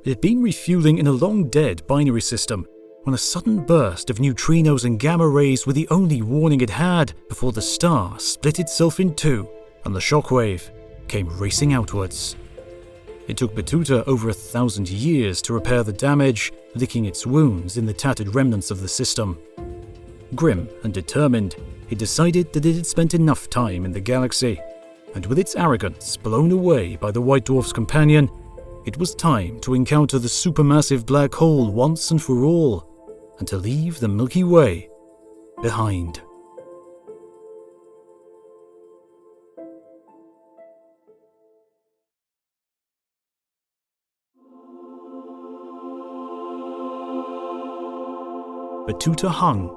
It had been refueling in a long-dead binary system when a sudden burst of neutrinos and gamma rays were the only warning it had before the star split itself in two and the shockwave came racing outwards. It took Battuta over 1,000 years to repair the damage, licking its wounds in the tattered remnants of the system. Grim and determined, it decided that it had spent enough time in the galaxy, and with its arrogance blown away by the White Dwarf's companion, it was time to encounter the supermassive black hole once and for all, and to leave the Milky Way behind. Battuta hung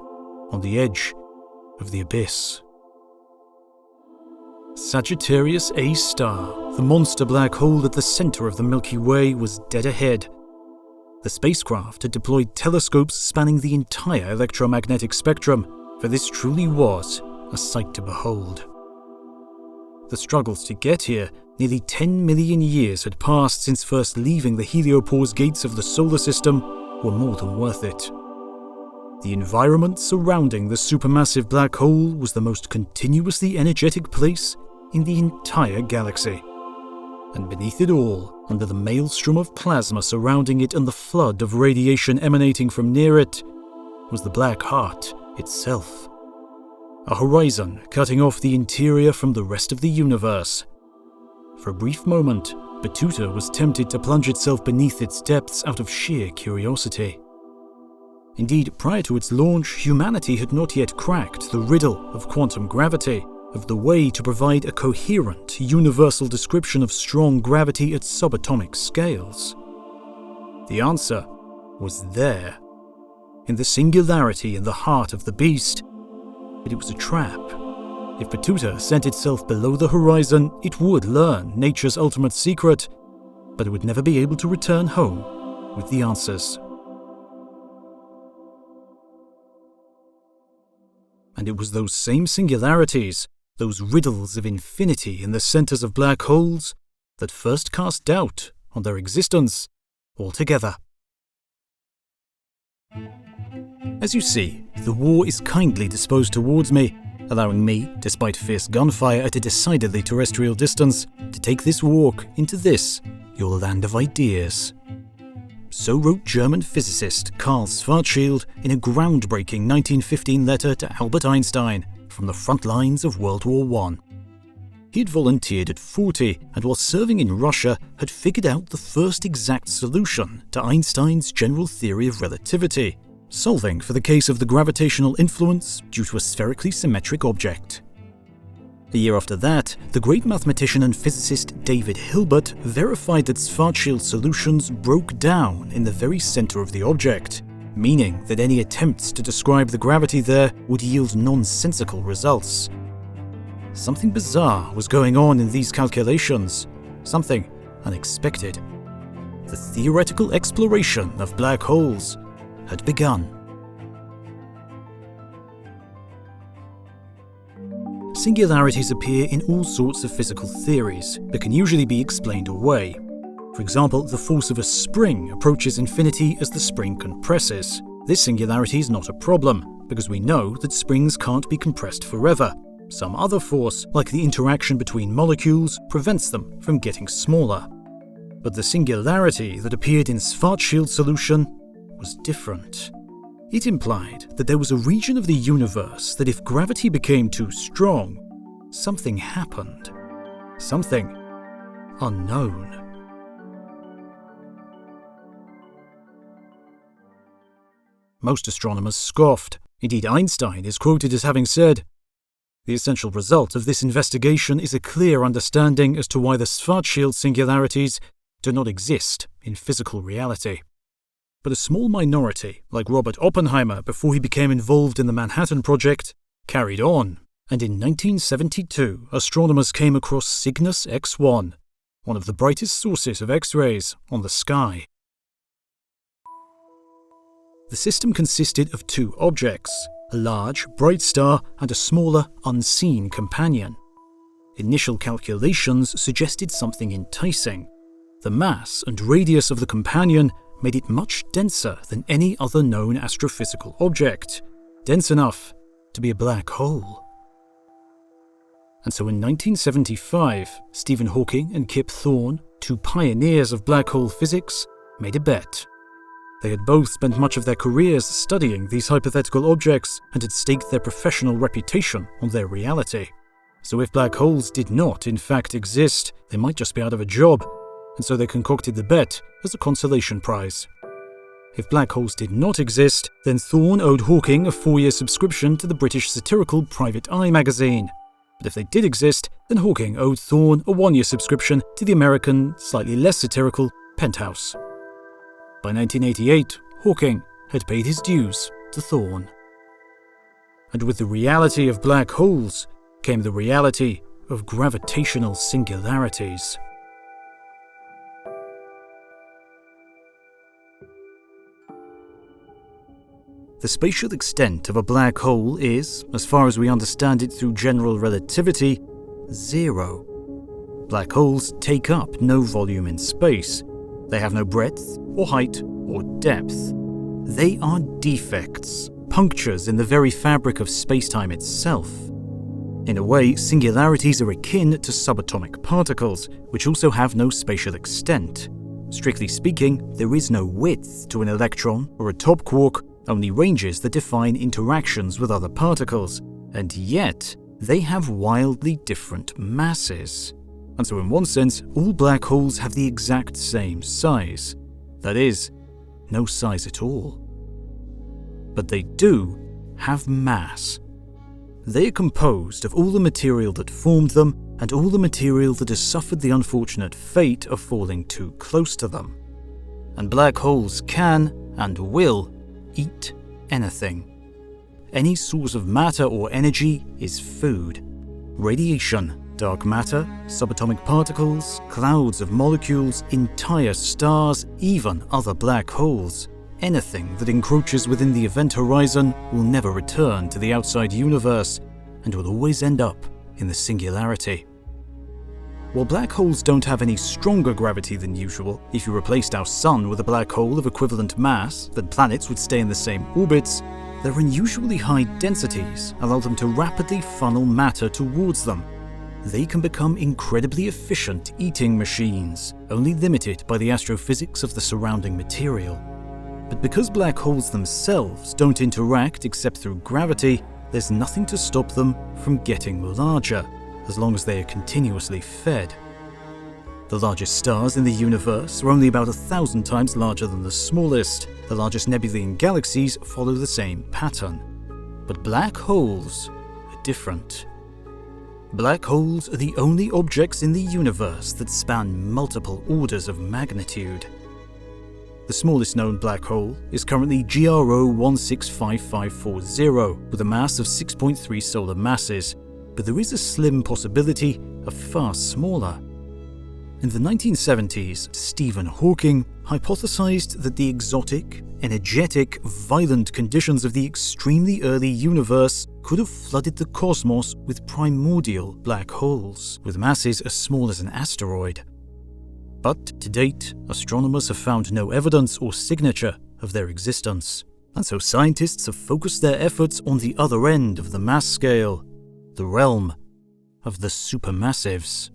on the edge of the abyss. Sagittarius A star, the monster black hole at the center of the Milky Way, was dead ahead. The spacecraft had deployed telescopes spanning the entire electromagnetic spectrum, for this truly was a sight to behold. The struggles to get here, nearly 10 million years had passed since first leaving the heliopause gates of the solar system, were more than worth it. The environment surrounding the supermassive black hole was the most continuously energetic place in the entire galaxy. And beneath it all, under the maelstrom of plasma surrounding it and the flood of radiation emanating from near it, was the black heart itself. A horizon cutting off the interior from the rest of the universe. For a brief moment, Battuta was tempted to plunge itself beneath its depths out of sheer curiosity. Indeed, prior to its launch, humanity had not yet cracked the riddle of quantum gravity, of the way to provide a coherent, universal description of strong gravity at subatomic scales. The answer was there, in the singularity in the heart of the beast. But it was a trap. If Battuta sent itself below the horizon, it would learn nature's ultimate secret, but it would never be able to return home with the answers. And it was those same singularities, those riddles of infinity in the centers of black holes, that first cast doubt on their existence altogether. As you see, the war is kindly disposed towards me, allowing me, despite fierce gunfire at a decidedly terrestrial distance, to take this walk into this, your land of ideas. So wrote German physicist Karl Schwarzschild in a groundbreaking 1915 letter to Albert Einstein from the front lines of World War I. He had volunteered at 40 and while serving in Russia had figured out the first exact solution to Einstein's general theory of relativity, solving for the case of the gravitational influence due to a spherically symmetric object. A year after that, the great mathematician and physicist David Hilbert verified that Schwarzschild's solutions broke down in the very center of the object, meaning that any attempts to describe the gravity there would yield nonsensical results. Something bizarre was going on in these calculations, something unexpected. The theoretical exploration of black holes had begun. Singularities appear in all sorts of physical theories, but can usually be explained away. For example, the force of a spring approaches infinity as the spring compresses. This singularity is not a problem, because we know that springs can't be compressed forever. Some other force, like the interaction between molecules, prevents them from getting smaller. But the singularity that appeared in Schwarzschild's solution was different. It implied that there was a region of the universe that if gravity became too strong, something happened. Something unknown. Most astronomers scoffed. Indeed, Einstein is quoted as having said, "The essential result of this investigation is a clear understanding as to why the Schwarzschild singularities do not exist in physical reality." But a small minority, like Robert Oppenheimer before he became involved in the Manhattan Project, carried on, and in 1972 astronomers came across Cygnus X1, one of the brightest sources of X-rays on the sky. The system consisted of two objects, a large, bright star and a smaller, unseen companion. Initial calculations suggested something enticing. The mass and radius of the companion made it much denser than any other known astrophysical object, dense enough to be a black hole. And so in 1975, Stephen Hawking and Kip Thorne, two pioneers of black hole physics, made a bet. They had both spent much of their careers studying these hypothetical objects and had staked their professional reputation on their reality. So if black holes did not, in fact, exist, they might just be out of a job, and so they concocted the bet as a consolation prize. If black holes did not exist, then Thorne owed Hawking a 4-year subscription to the British satirical Private Eye magazine. But if they did exist, then Hawking owed Thorne a 1-year subscription to the American, slightly less satirical Penthouse. By 1988, Hawking had paid his dues to Thorne. and with the reality of black holes came the reality of gravitational singularities. The spatial extent of a black hole is, as far as we understand it through general relativity, 0. Black holes take up no volume in space. They have no breadth, or height, or depth. They are defects, punctures in the very fabric of space-time itself. In a way, singularities are akin to subatomic particles, which also have no spatial extent. Strictly speaking, there is no width to an electron or a top quark, only ranges that define interactions with other particles, and yet they have wildly different masses. And so in one sense, all black holes have the exact same size. That is, no size at all. But they do have mass. They are composed of all the material that formed them and all the material that has suffered the unfortunate fate of falling too close to them. And black holes can and will eat anything. Any source of matter or energy is food. Radiation, dark matter, subatomic particles, clouds of molecules, entire stars, even other black holes. Anything that encroaches within the event horizon will never return to the outside universe and will always end up in the singularity. While black holes don't have any stronger gravity than usual, if you replaced our Sun with a black hole of equivalent mass, then planets would stay in the same orbits. Their unusually high densities allow them to rapidly funnel matter towards them. They can become incredibly efficient eating machines, only limited by the astrophysics of the surrounding material. But because black holes themselves don't interact except through gravity, there's nothing to stop them from getting larger, as long as they are continuously fed. The largest stars in the universe are only about 1,000 times larger than the smallest. The largest nebulae in galaxies follow the same pattern. But black holes are different. Black holes are the only objects in the universe that span multiple orders of magnitude. The smallest known black hole is currently GRO 165540, with a mass of 6.3 solar masses, but there is a slim possibility of far smaller. In the 1970s, Stephen Hawking hypothesized that the exotic, energetic, violent conditions of the extremely early universe could have flooded the cosmos with primordial black holes, with masses as small as an asteroid. But to date, astronomers have found no evidence or signature of their existence, and so scientists have focused their efforts on the other end of the mass scale, the realm of the supermassives.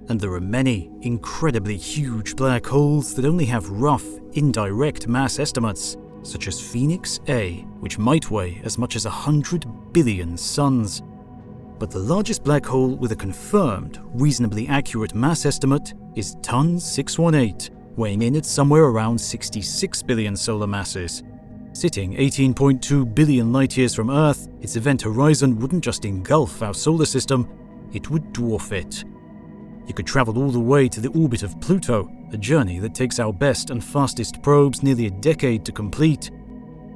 And there are many incredibly huge black holes that only have rough, indirect mass estimates, such as Phoenix A, which might weigh as much as 100 billion suns. But the largest black hole with a confirmed, reasonably accurate mass estimate is TON 618, weighing in at somewhere around 66 billion solar masses. Sitting 18.2 billion light-years from Earth, its event horizon wouldn't just engulf our solar system, it would dwarf it. You could travel all the way to the orbit of Pluto, a journey that takes our best and fastest probes nearly a decade to complete,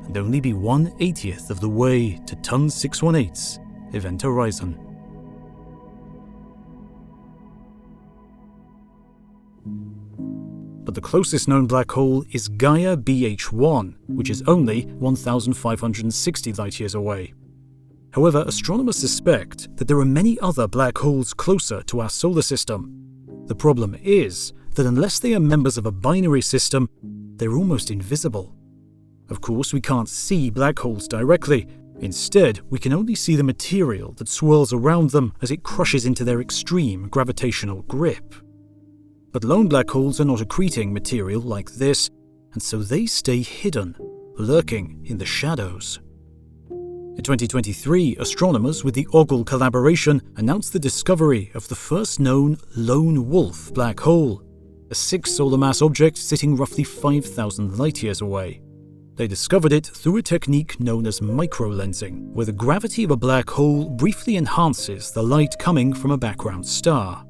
and only be 1/80th of the way to TON 618's event horizon. But the closest known black hole is Gaia BH1, which is only 1,560 light-years away. However, astronomers suspect that there are many other black holes closer to our solar system. The problem is that unless they are members of a binary system, they're almost invisible. Of course, we can't see black holes directly. Instead, we can only see the material that swirls around them as it crushes into their extreme gravitational grip. But lone black holes are not accreting material like this, and so they stay hidden, lurking in the shadows. In 2023, astronomers with the Ogle collaboration announced the discovery of the first known lone wolf black hole, a 6 solar mass object sitting roughly 5,000 light-years away. They discovered it through a technique known as microlensing, where the gravity of a black hole briefly enhances the light coming from a background star.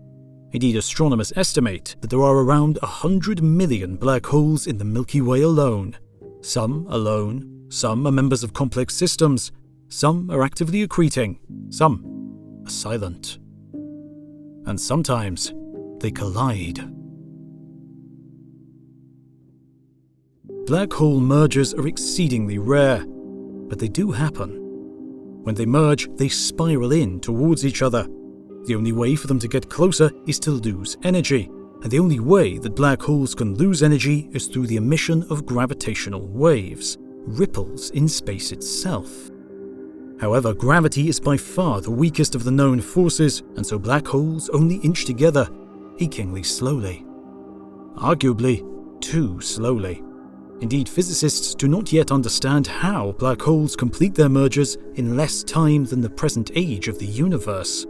Indeed, astronomers estimate that there are around 100 million black holes in the Milky Way alone. Some alone, some are members of complex systems, some are actively accreting, some are silent. And sometimes they collide. Black hole mergers are exceedingly rare, but they do happen. When they merge, they spiral in towards each other. The only way for them to get closer is to lose energy, and the only way that black holes can lose energy is through the emission of gravitational waves, ripples in space itself. However, gravity is by far the weakest of the known forces, and so black holes only inch together, achingly slowly. Arguably, too slowly. Indeed, physicists do not yet understand how black holes complete their mergers in less time than the present age of the universe.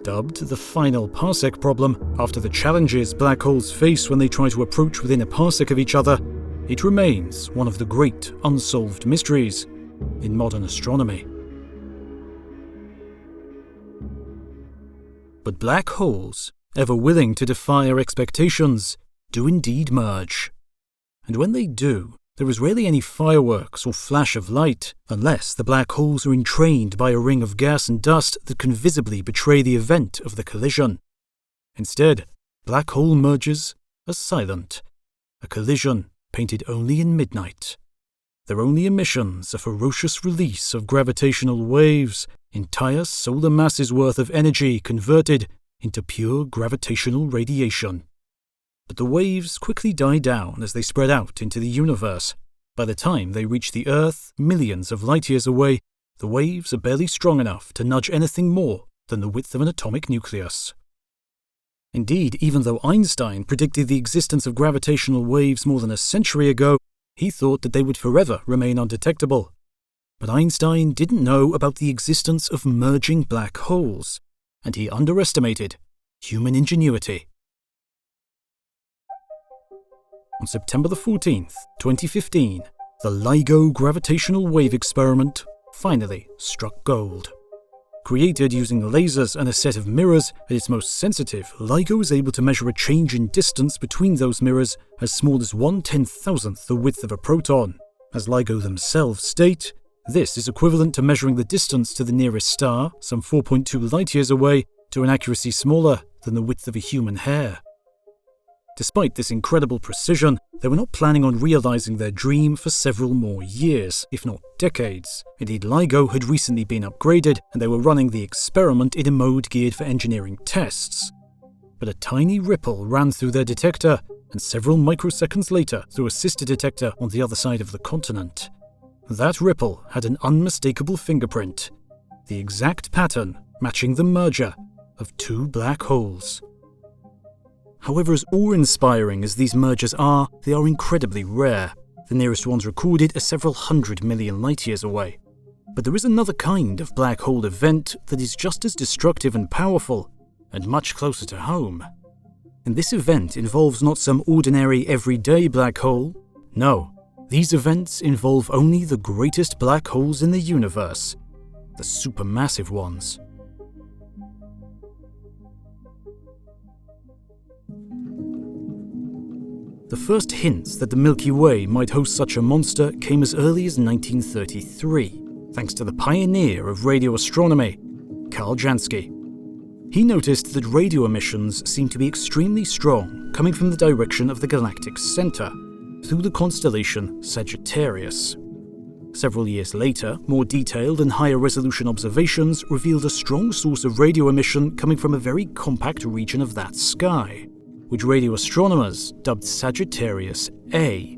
Dubbed the final parsec problem, after the challenges black holes face when they try to approach within a parsec of each other, it remains one of the great unsolved mysteries in modern astronomy. But black holes, ever willing to defy our expectations, do indeed merge. And when they do, there is rarely any fireworks or flash of light, unless the black holes are entrained by a ring of gas and dust that can visibly betray the event of the collision. Instead, black hole mergers are silent, a collision painted only in midnight. Their only emissions a ferocious release of gravitational waves, entire solar masses worth of energy converted into pure gravitational radiation. But the waves quickly die down as they spread out into the universe. By the time they reach the Earth, millions of light years away, the waves are barely strong enough to nudge anything more than the width of an atomic nucleus. Indeed, even though Einstein predicted the existence of gravitational waves more than a century ago, he thought that they would forever remain undetectable. But Einstein didn't know about the existence of merging black holes, and he underestimated human ingenuity. On September the 14th, 2015, the LIGO gravitational wave experiment finally struck gold. Created using lasers and a set of mirrors, at its most sensitive, LIGO is able to measure a change in distance between those mirrors as small as 1/10,000th the width of a proton. As LIGO themselves state, this is equivalent to measuring the distance to the nearest star, some 4.2 light-years away, to an accuracy smaller than the width of a human hair. Despite this incredible precision, they were not planning on realizing their dream for several more years, if not decades. Indeed, LIGO had recently been upgraded, and they were running the experiment in a mode geared for engineering tests. But a tiny ripple ran through their detector, and several microseconds later through a sister detector on the other side of the continent. That ripple had an unmistakable fingerprint, the exact pattern matching the merger of two black holes. However, as awe-inspiring as these mergers are, they are incredibly rare. The nearest ones recorded are several 100 million light-years away. But there is another kind of black hole event that is just as destructive and powerful, and much closer to home. And this event involves not some ordinary, everyday black hole. No, these events involve only the greatest black holes in the universe, the supermassive ones. The first hints that the Milky Way might host such a monster came as early as 1933, thanks to the pioneer of radio astronomy, Karl Jansky. He noticed that radio emissions seemed to be extremely strong, coming from the direction of the galactic center, through the constellation Sagittarius. Several years later, more detailed and higher resolution observations revealed a strong source of radio emission coming from a very compact region of that sky, which radio astronomers dubbed Sagittarius A.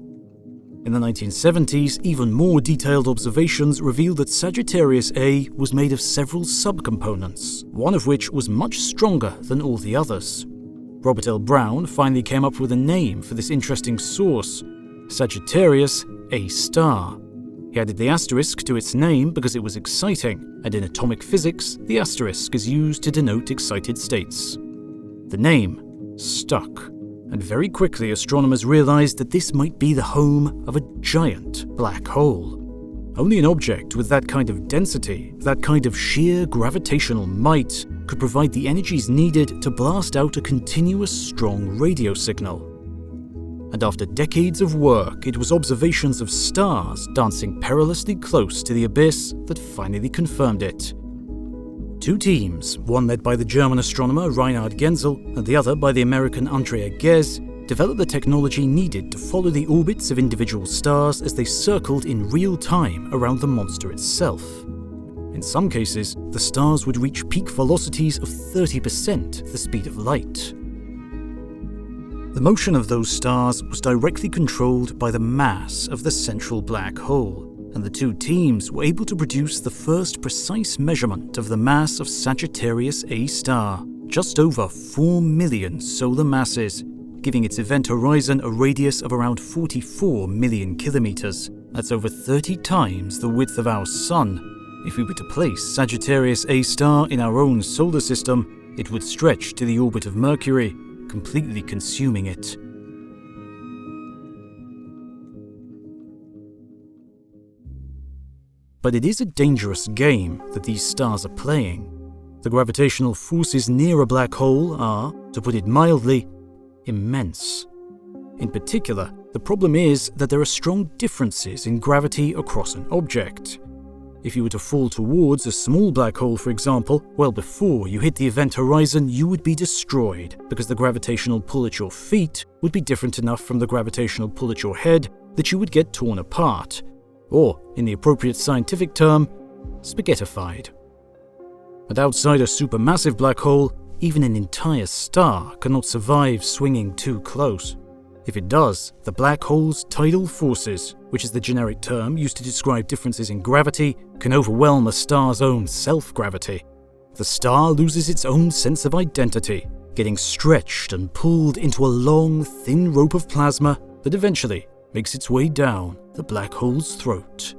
In the 1970s, even more detailed observations revealed that Sagittarius A was made of several subcomponents, one of which was much stronger than all the others. Robert L. Brown finally came up with a name for this interesting source, Sagittarius A star. He added the asterisk to its name because it was exciting, and in atomic physics, the asterisk is used to denote excited states. The name stuck, and very quickly astronomers realized that this might be the home of a giant black hole. Only an object with that kind of density, that kind of sheer gravitational might, could provide the energies needed to blast out a continuous strong radio signal. and after decades of work, it was observations of stars dancing perilously close to the abyss that finally confirmed it. Two teams, one led by the German astronomer Reinhard Genzel and the other by the American Andrea Ghez, developed the technology needed to follow the orbits of individual stars as they circled in real time around the monster itself. In some cases, the stars would reach peak velocities of 30% the speed of light. The motion of those stars was directly controlled by the mass of the central black hole, and the two teams were able to produce the first precise measurement of the mass of Sagittarius A star, just over 4 million solar masses, giving its event horizon a radius of around 44 million kilometers. That's over 30 times the width of our Sun. If we were to place Sagittarius A star in our own solar system, it would stretch to the orbit of Mercury, completely consuming it. But it is a dangerous game that these stars are playing. The gravitational forces near a black hole are, to put it mildly, immense. In particular, the problem is that there are strong differences in gravity across an object. If you were to fall towards a small black hole, for example, well before you hit the event horizon, you would be destroyed because the gravitational pull at your feet would be different enough from the gravitational pull at your head that you would get torn apart, or, in the appropriate scientific term, spaghettified. And outside a supermassive black hole, even an entire star cannot survive swinging too close. If it does, the black hole's tidal forces, which is the generic term used to describe differences in gravity, can overwhelm a star's own self-gravity. The star loses its own sense of identity, getting stretched and pulled into a long, thin rope of plasma that eventually makes its way down the black hole's throat.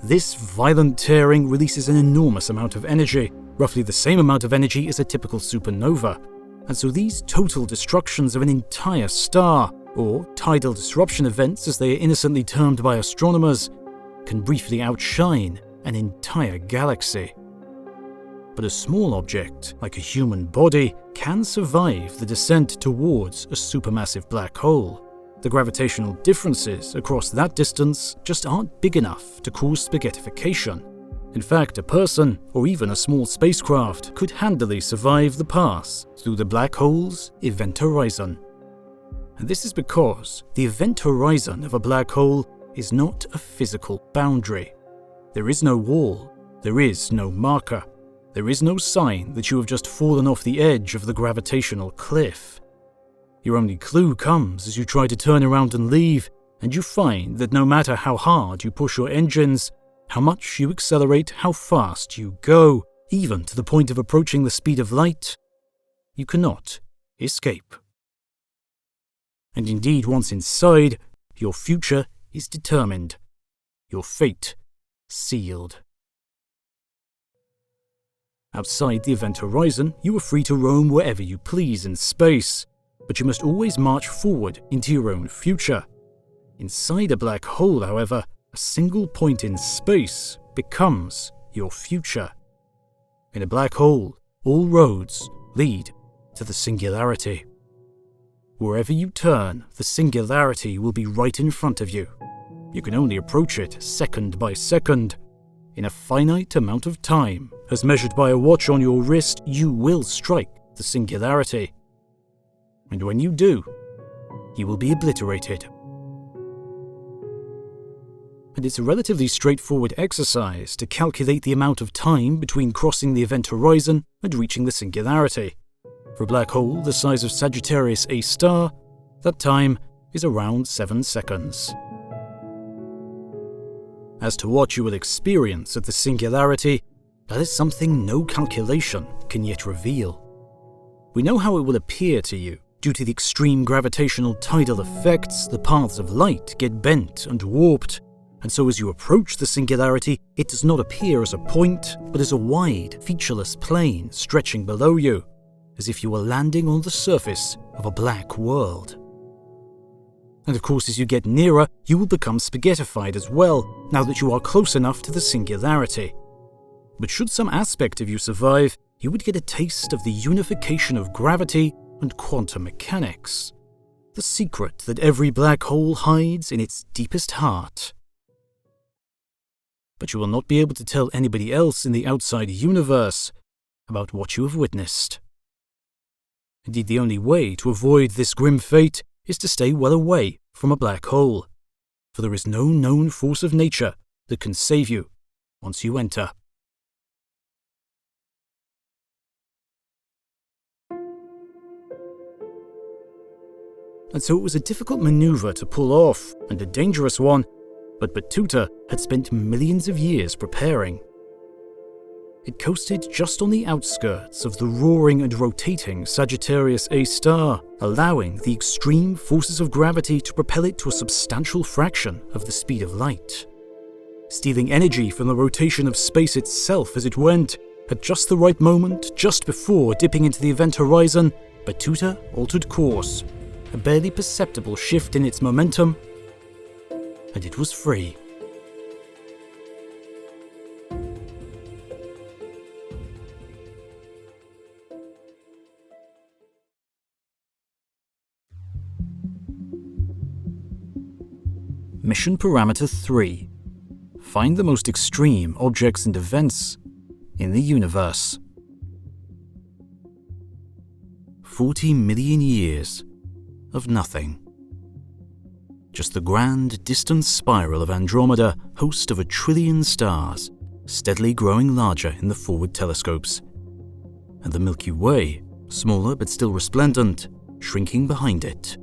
This violent tearing releases an enormous amount of energy, roughly the same amount of energy as a typical supernova, and so these total destructions of an entire star, or tidal disruption events as they are innocently termed by astronomers, can briefly outshine an entire galaxy. But a small object, like a human body, can survive the descent towards a supermassive black hole. The gravitational differences across that distance just aren't big enough to cause spaghettification. In fact, a person, or even a small spacecraft, could handily survive the pass through the black hole's event horizon. And this is because the event horizon of a black hole is not a physical boundary. There is no wall, there is no marker, there is no sign that you have just fallen off the edge of the gravitational cliff. Your only clue comes as you try to turn around and leave, and you find that no matter how hard you push your engines, how much you accelerate, how fast you go, even to the point of approaching the speed of light, you cannot escape. And indeed, once inside, your future is determined, your fate sealed. Outside the event horizon, you are free to roam wherever you please in space, but you must always march forward into your own future. Inside a black hole, however, a single point in space becomes your future. In a black hole, all roads lead to the singularity. Wherever you turn, the singularity will be right in front of you. You can only approach it second by second. In a finite amount of time, as measured by a watch on your wrist, you will strike the singularity. And when you do, you will be obliterated. And it's a relatively straightforward exercise to calculate the amount of time between crossing the event horizon and reaching the singularity. For a black hole the size of Sagittarius A star, that time is around 7 seconds. As to what you will experience at the singularity, that is something no calculation can yet reveal. We know how it will appear to you. Due to the extreme gravitational tidal effects, the paths of light get bent and warped, and so as you approach the singularity, it does not appear as a point, but as a wide, featureless plane stretching below you, as if you were landing on the surface of a black world. And of course, as you get nearer, you will become spaghettified as well, now that you are close enough to the singularity. But should some aspect of you survive, you would get a taste of the unification of gravity and quantum mechanics. the secret that every black hole hides in its deepest heart. But you will not be able to tell anybody else in the outside universe about what you have witnessed. Indeed, the only way to avoid this grim fate is to stay well away from a black hole, for there is no known force of nature that can save you once you enter. And so it was a difficult maneuver to pull off, and a dangerous one, but Battuta had spent millions of years preparing. It coasted just on the outskirts of the roaring and rotating Sagittarius A star, allowing the extreme forces of gravity to propel it to a substantial fraction of the speed of light. Stealing energy from the rotation of space itself as it went, at just the right moment, just before dipping into the event horizon, Battuta altered course, a barely perceptible shift in its momentum, and it was free. Mission Parameter 3. Find the most extreme objects and events in the universe. 40 million years of nothing. Just the grand, distant spiral of Andromeda, host of 1 trillion stars, steadily growing larger in the forward telescopes. And the Milky Way, smaller but still resplendent, shrinking behind it.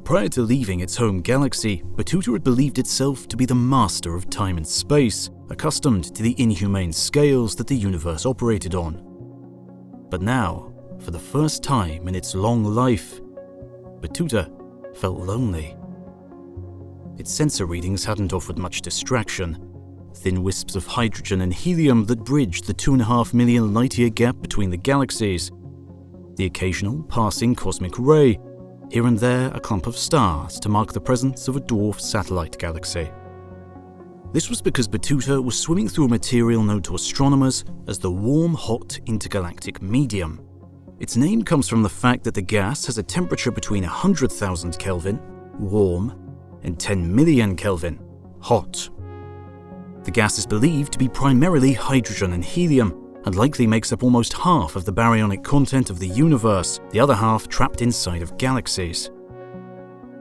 Prior to leaving its home galaxy, Battuta had believed itself to be the master of time and space, accustomed to the inhumane scales that the universe operated on. But now, for the first time in its long life, Battuta felt lonely. Its sensor readings hadn't offered much distraction. Thin wisps of hydrogen and helium that bridged the 2.5 million light-year gap between the galaxies. The occasional passing cosmic ray, here and there a clump of stars to mark the presence of a dwarf satellite galaxy. This was because Battuta was swimming through a material known to astronomers as the warm, hot intergalactic medium. Its name comes from the fact that the gas has a temperature between 100,000 Kelvin, warm, and 10 million Kelvin, hot. The gas is believed to be primarily hydrogen and helium, and likely makes up almost half of the baryonic content of the universe, the other half trapped inside of galaxies.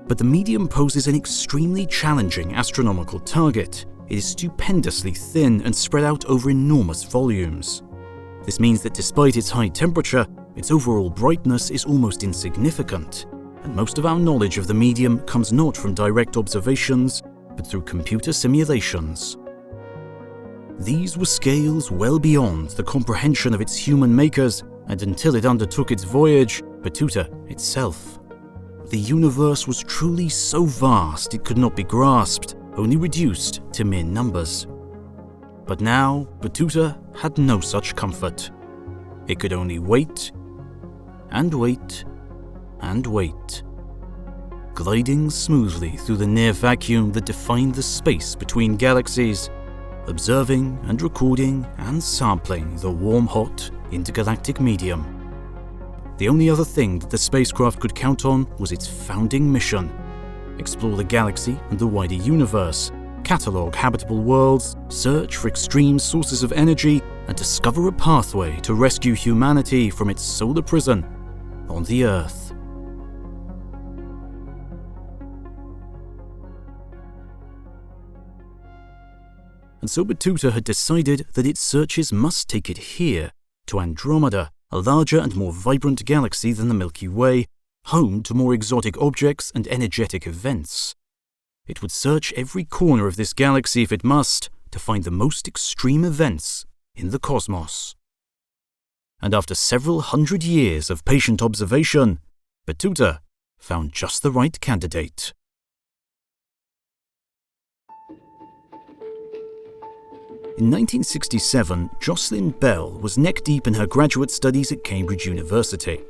But the medium poses an extremely challenging astronomical target. It is stupendously thin and spread out over enormous volumes. This means that despite its high temperature, its overall brightness is almost insignificant, and most of our knowledge of the medium comes not from direct observations, but through computer simulations. These were scales well beyond the comprehension of its human makers, and until it undertook its voyage, Battuta itself. The universe was truly so vast it could not be grasped, only reduced to mere numbers. But now, Battuta had no such comfort. It could only wait, and wait, and wait, gliding smoothly through the near vacuum that defined the space between galaxies, observing and recording and sampling the warm-hot intergalactic medium. The only other thing that the spacecraft could count on was its founding mission: explore the galaxy and the wider universe, catalogue habitable worlds, search for extreme sources of energy, and discover a pathway to rescue humanity from its solar prison on the Earth. And so Battuta had decided that its searches must take it here, to Andromeda, a larger and more vibrant galaxy than the Milky Way, home to more exotic objects and energetic events. It would search every corner of this galaxy if it must, to find the most extreme events in the cosmos. And after several hundred years of patient observation, Battuta found just the right candidate. In 1967, Jocelyn Bell was neck-deep in her graduate studies at Cambridge University.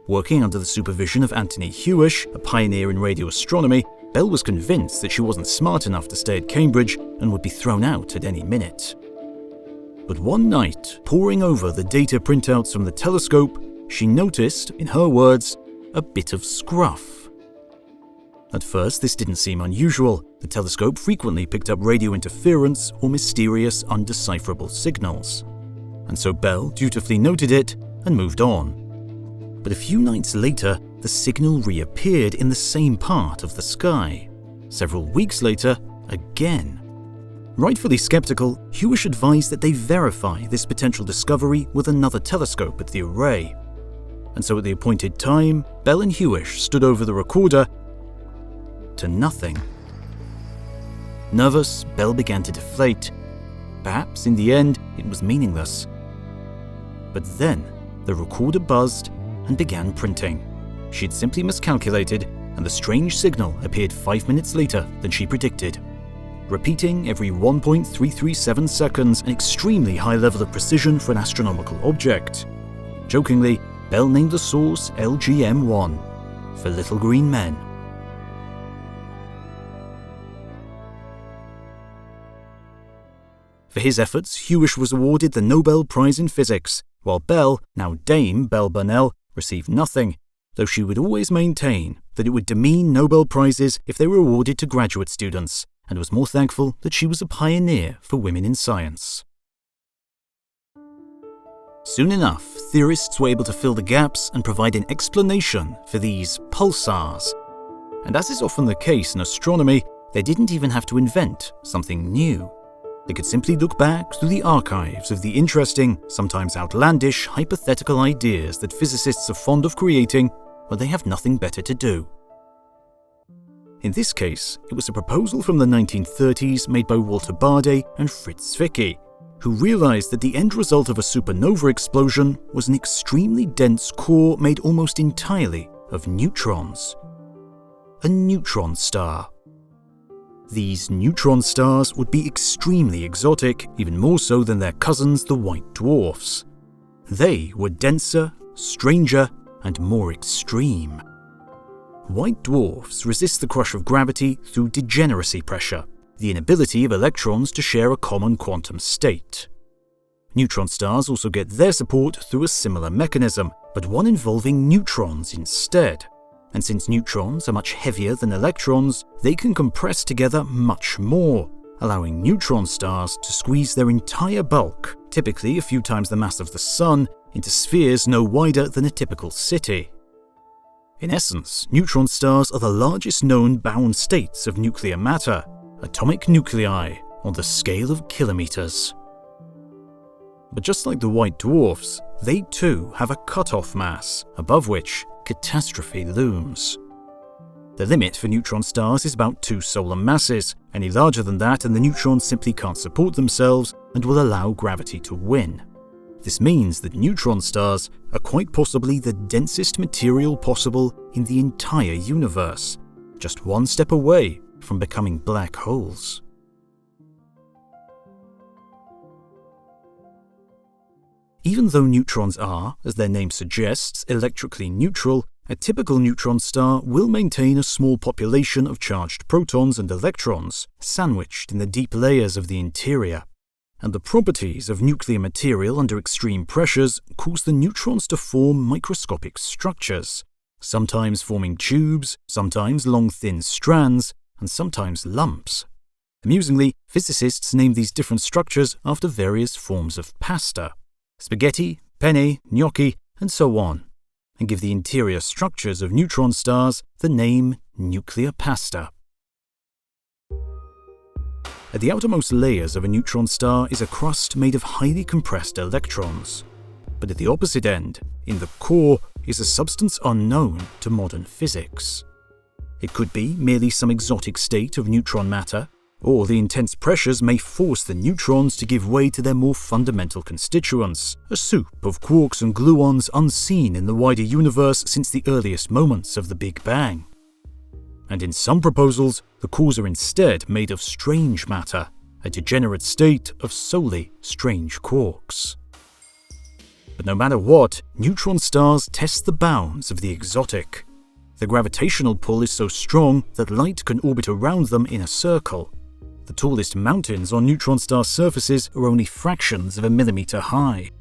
Working under the supervision of Anthony Hewish, a pioneer in radio astronomy, Bell was convinced that she wasn't smart enough to stay at Cambridge and would be thrown out at any minute. But one night, poring over the data printouts from the telescope, she noticed, in her words, a bit of scruff. At first, this didn't seem unusual. The telescope frequently picked up radio interference or mysterious, undecipherable signals. And so Bell dutifully noted it and moved on. But a few nights later, the signal reappeared in the same part of the sky. Several weeks later, again. Rightfully skeptical, Hewish advised that they verify this potential discovery with another telescope at the array. And so at the appointed time, Bell and Hewish stood over the recorder to nothing. Nervous, Bell began to deflate. Perhaps in the end, it was meaningless. But then, the recorder buzzed and began printing. She had simply miscalculated, and the strange signal appeared 5 minutes later than she predicted. Repeating every 1.337 seconds, an extremely high level of precision for an astronomical object. Jokingly, Bell named the source LGM-1 for Little Green Men. For his efforts, Hewish was awarded the Nobel Prize in Physics, while Bell, now Dame Bell Burnell, received nothing, though she would always maintain that it would demean Nobel Prizes if they were awarded to graduate students, and was more thankful that she was a pioneer for women in science. Soon enough, theorists were able to fill the gaps and provide an explanation for these pulsars. And as is often the case in astronomy, they didn't even have to invent something new. They could simply look back through the archives of the interesting, sometimes outlandish, hypothetical ideas that physicists are fond of creating when they have nothing better to do. In this case, it was a proposal from the 1930s made by Walter Baade and Fritz Zwicky, who realized that the end result of a supernova explosion was an extremely dense core made almost entirely of neutrons. A neutron star. These neutron stars would be extremely exotic, even more so than their cousins, the white dwarfs. They were denser, stranger, and more extreme. White dwarfs resist the crush of gravity through degeneracy pressure, the inability of electrons to share a common quantum state. Neutron stars also get their support through a similar mechanism, but one involving neutrons instead. And since neutrons are much heavier than electrons, they can compress together much more, allowing neutron stars to squeeze their entire bulk, typically a few times the mass of the Sun, into spheres no wider than a typical city. In essence, neutron stars are the largest known bound states of nuclear matter, atomic nuclei on the scale of kilometers. But just like the white dwarfs, they too have a cutoff mass, above which catastrophe looms. The limit for neutron stars is about 2 solar masses. Any larger than that and the neutrons simply can't support themselves and will allow gravity to win. This means that neutron stars are quite possibly the densest material possible in the entire universe, just one step away from becoming black holes. Even though neutrons are, as their name suggests, electrically neutral, a typical neutron star will maintain a small population of charged protons and electrons, sandwiched in the deep layers of the interior. And the properties of nuclear material under extreme pressures cause the neutrons to form microscopic structures, sometimes forming tubes, sometimes long thin strands, and sometimes lumps. Amusingly, physicists name these different structures after various forms of pasta: spaghetti, penne, gnocchi, and so on, and give the interior structures of neutron stars the name nuclear pasta. At the outermost layers of a neutron star is a crust made of highly compressed electrons. But at the opposite end, in the core, is a substance unknown to modern physics. It could be merely some exotic state of neutron matter, or the intense pressures may force the neutrons to give way to their more fundamental constituents, a soup of quarks and gluons unseen in the wider universe since the earliest moments of the Big Bang. And in some proposals, the cores are instead made of strange matter, a degenerate state of solely strange quarks. But no matter what, neutron stars test the bounds of the exotic. The gravitational pull is so strong that light can orbit around them in a circle. The tallest mountains on neutron star surfaces are only fractions of a millimeter high.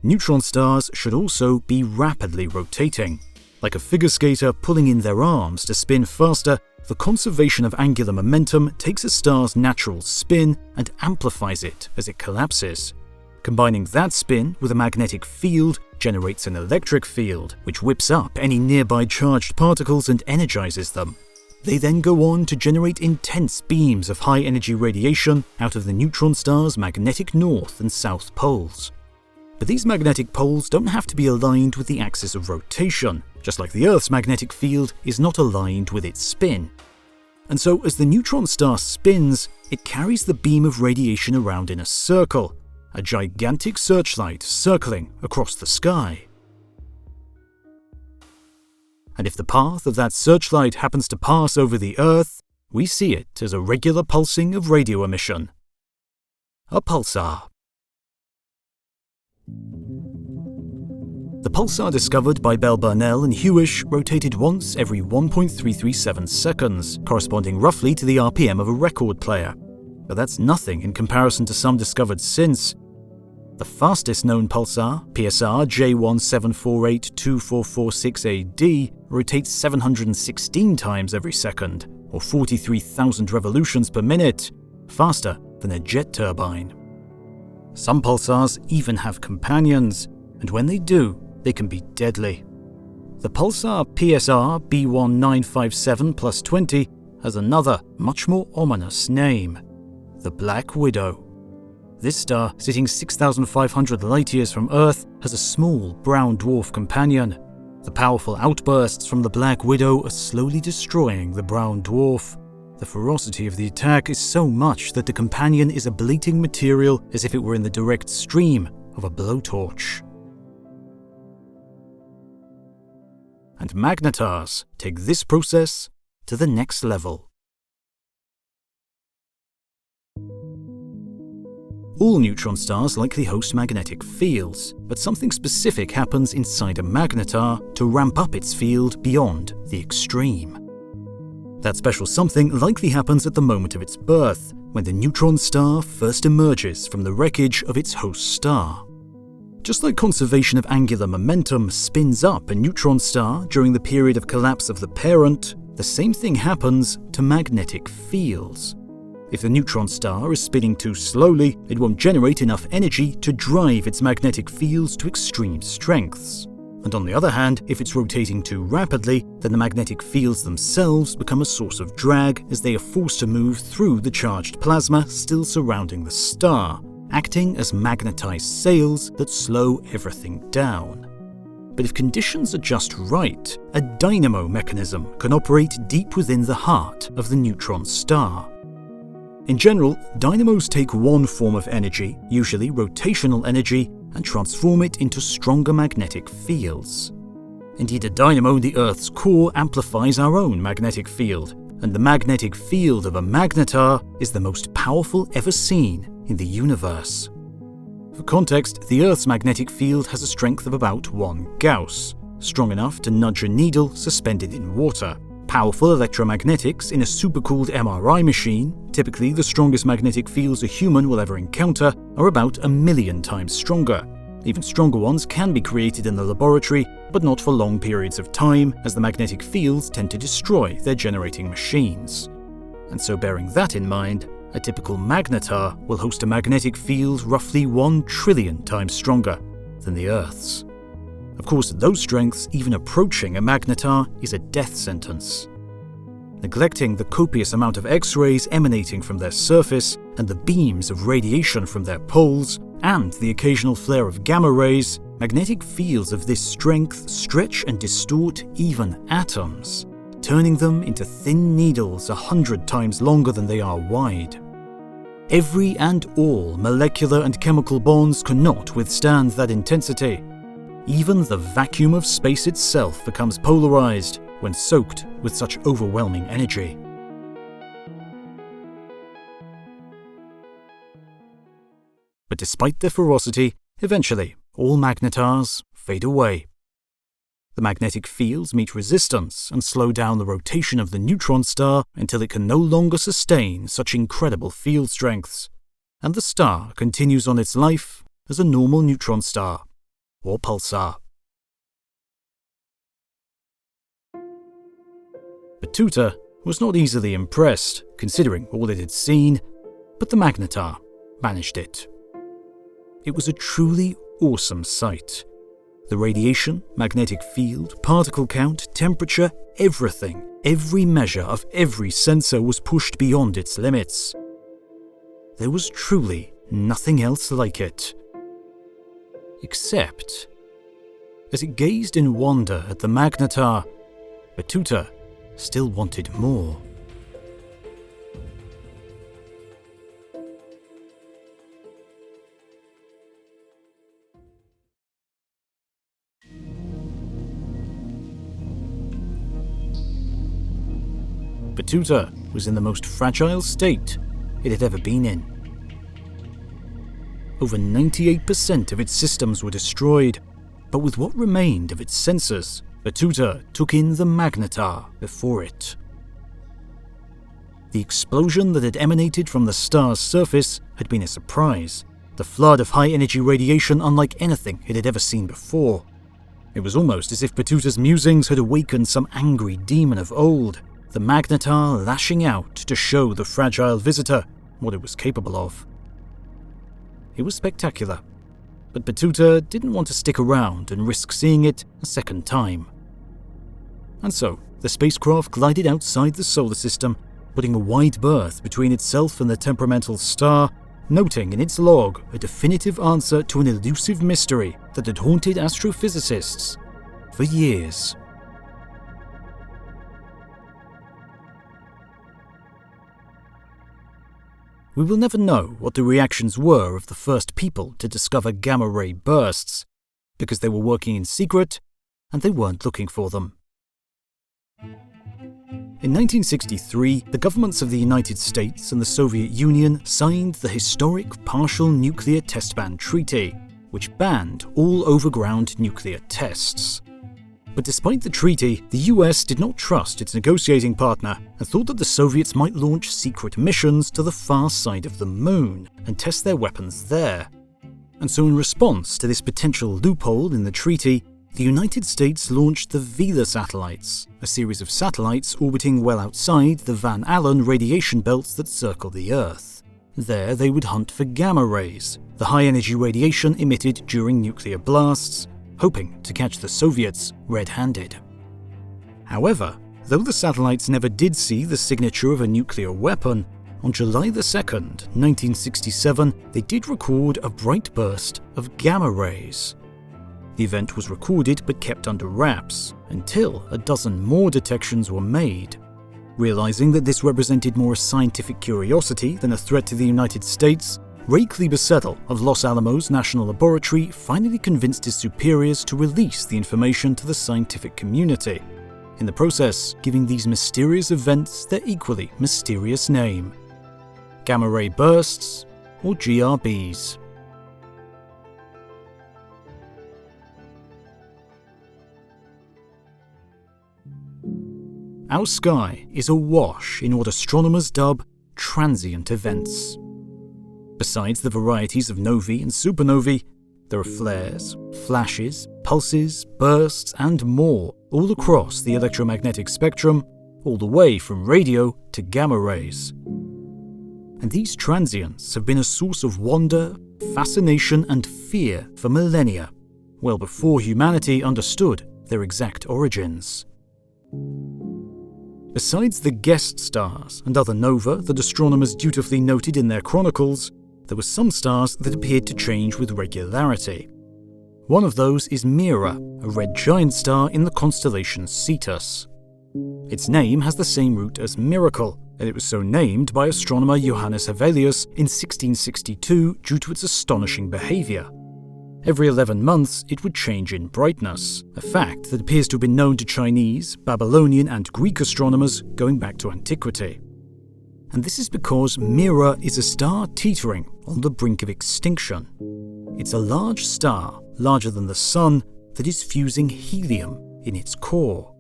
Neutron stars should also be rapidly rotating. Like a figure skater pulling in their arms to spin faster, the conservation of angular momentum takes a star's natural spin and amplifies it as it collapses. Combining that spin with a magnetic field generates an electric field, which whips up any nearby charged particles and energizes them. They then go on to generate intense beams of high-energy radiation out of the neutron star's magnetic north and south poles. But these magnetic poles don't have to be aligned with the axis of rotation, just like the Earth's magnetic field is not aligned with its spin. And so as the neutron star spins, it carries the beam of radiation around in a circle, a gigantic searchlight circling across the sky. And if the path of that searchlight happens to pass over the Earth, we see it as a regular pulsing of radio emission. A pulsar. The pulsar discovered by Bell Burnell and Hewish rotated once every 1.337 seconds, corresponding roughly to the RPM of a record player. But that's nothing in comparison to some discovered since. The fastest known pulsar, PSR J174824446AD, rotates 716 times every second, or 43,000 revolutions per minute, faster than a jet turbine. Some pulsars even have companions, and when they do, they can be deadly. The pulsar PSR B1957+20 has another, much more ominous name: the Black Widow. This star, sitting 6,500 light-years from Earth, has a small brown dwarf companion. The powerful outbursts from the Black Widow are slowly destroying the brown dwarf. The ferocity of the attack is so much that the companion is ablating material as if it were in the direct stream of a blowtorch. And magnetars take this process to the next level. All neutron stars likely host magnetic fields, but something specific happens inside a magnetar to ramp up its field beyond the extreme. That special something likely happens at the moment of its birth, when the neutron star first emerges from the wreckage of its host star. Just like conservation of angular momentum spins up a neutron star during the period of collapse of the parent, the same thing happens to magnetic fields. If the neutron star is spinning too slowly, it won't generate enough energy to drive its magnetic fields to extreme strengths. And on the other hand, if it's rotating too rapidly, then the magnetic fields themselves become a source of drag as they are forced to move through the charged plasma still surrounding the star, acting as magnetized sails that slow everything down. But if conditions are just right, a dynamo mechanism can operate deep within the heart of the neutron star. In general, dynamos take one form of energy, usually rotational energy, and transform it into stronger magnetic fields. Indeed, a dynamo in the Earth's core amplifies our own magnetic field, and the magnetic field of a magnetar is the most powerful ever seen in the universe. For context, the Earth's magnetic field has a strength of about 1 Gauss, strong enough to nudge a needle suspended in water. Powerful electromagnetics in a supercooled MRI machine, typically the strongest magnetic fields a human will ever encounter, are about 1,000,000 times stronger. Even stronger ones can be created in the laboratory, but not for long periods of time, as the magnetic fields tend to destroy their generating machines. And so, bearing that in mind, a typical magnetar will host a magnetic field roughly 1 trillion times stronger than the Earth's. Of course, at those strengths, even approaching a magnetar is a death sentence. Neglecting the copious amount of X-rays emanating from their surface and the beams of radiation from their poles, and the occasional flare of gamma rays, magnetic fields of this strength stretch and distort even atoms, turning them into thin needles 100 times longer than they are wide. Every and all molecular and chemical bonds cannot withstand that intensity. Even the vacuum of space itself becomes polarized when soaked with such overwhelming energy. But despite their ferocity, eventually all magnetars fade away. The magnetic fields meet resistance and slow down the rotation of the neutron star until it can no longer sustain such incredible field strengths, and the star continues on its life as a normal neutron star or pulsar. Battuta was not easily impressed, considering all it had seen, but the Magnetar managed it. It was a truly awesome sight. The radiation, magnetic field, particle count, temperature, everything, every measure of every sensor was pushed beyond its limits. There was truly nothing else like it. Except, as it gazed in wonder at the Magnetar, Battuta still wanted more. Battuta was in the most fragile state it had ever been in. Over 98% of its systems were destroyed, but with what remained of its sensors, Battuta took in the Magnetar before it. The explosion that had emanated from the star's surface had been a surprise, the flood of high-energy radiation unlike anything it had ever seen before. It was almost as if Battuta's musings had awakened some angry demon of old, the Magnetar lashing out to show the fragile visitor what it was capable of. It was spectacular, but Battuta didn't want to stick around and risk seeing it a second time. And so, the spacecraft glided outside the solar system, putting a wide berth between itself and the temperamental star, noting in its log a definitive answer to an elusive mystery that had haunted astrophysicists for years. We will never know what the reactions were of the first people to discover gamma-ray bursts, because they were working in secret and they weren't looking for them. In 1963, the governments of the United States and the Soviet Union signed the historic Partial Nuclear Test Ban Treaty, which banned all overground nuclear tests. But despite the treaty, the US did not trust its negotiating partner and thought that the Soviets might launch secret missions to the far side of the moon and test their weapons there. And so in response to this potential loophole in the treaty, the United States launched the Vela satellites, a series of satellites orbiting well outside the Van Allen radiation belts that circle the Earth. There they would hunt for gamma rays, the high-energy radiation emitted during nuclear blasts, hoping to catch the Soviets red-handed. However, though the satellites never did see the signature of a nuclear weapon, on July 2nd, 1967, they did record a bright burst of gamma rays. The event was recorded but kept under wraps until a dozen more detections were made. Realizing that this represented more a scientific curiosity than a threat to the United States, Ray Kleber-Settle of Los Alamos National Laboratory finally convinced his superiors to release the information to the scientific community, in the process giving these mysterious events their equally mysterious name: gamma-ray bursts, or GRBs. Our sky is awash in what astronomers dub transient events. Besides the varieties of novae and supernovae, there are flares, flashes, pulses, bursts, and more all across the electromagnetic spectrum, all the way from radio to gamma rays. And these transients have been a source of wonder, fascination, and fear for millennia, well before humanity understood their exact origins. Besides the guest stars and other nova that astronomers dutifully noted in their chronicles, there were some stars that appeared to change with regularity. One of those is Mira, a red giant star in the constellation Cetus. Its name has the same root as miracle, and it was so named by astronomer Johannes Hevelius in 1662 due to its astonishing behavior. Every 11 months, it would change in brightness, a fact that appears to have been known to Chinese, Babylonian, and Greek astronomers going back to antiquity. And this is because Mira is a star teetering on the brink of extinction. It's a large star, larger than the Sun, that is fusing helium in its core.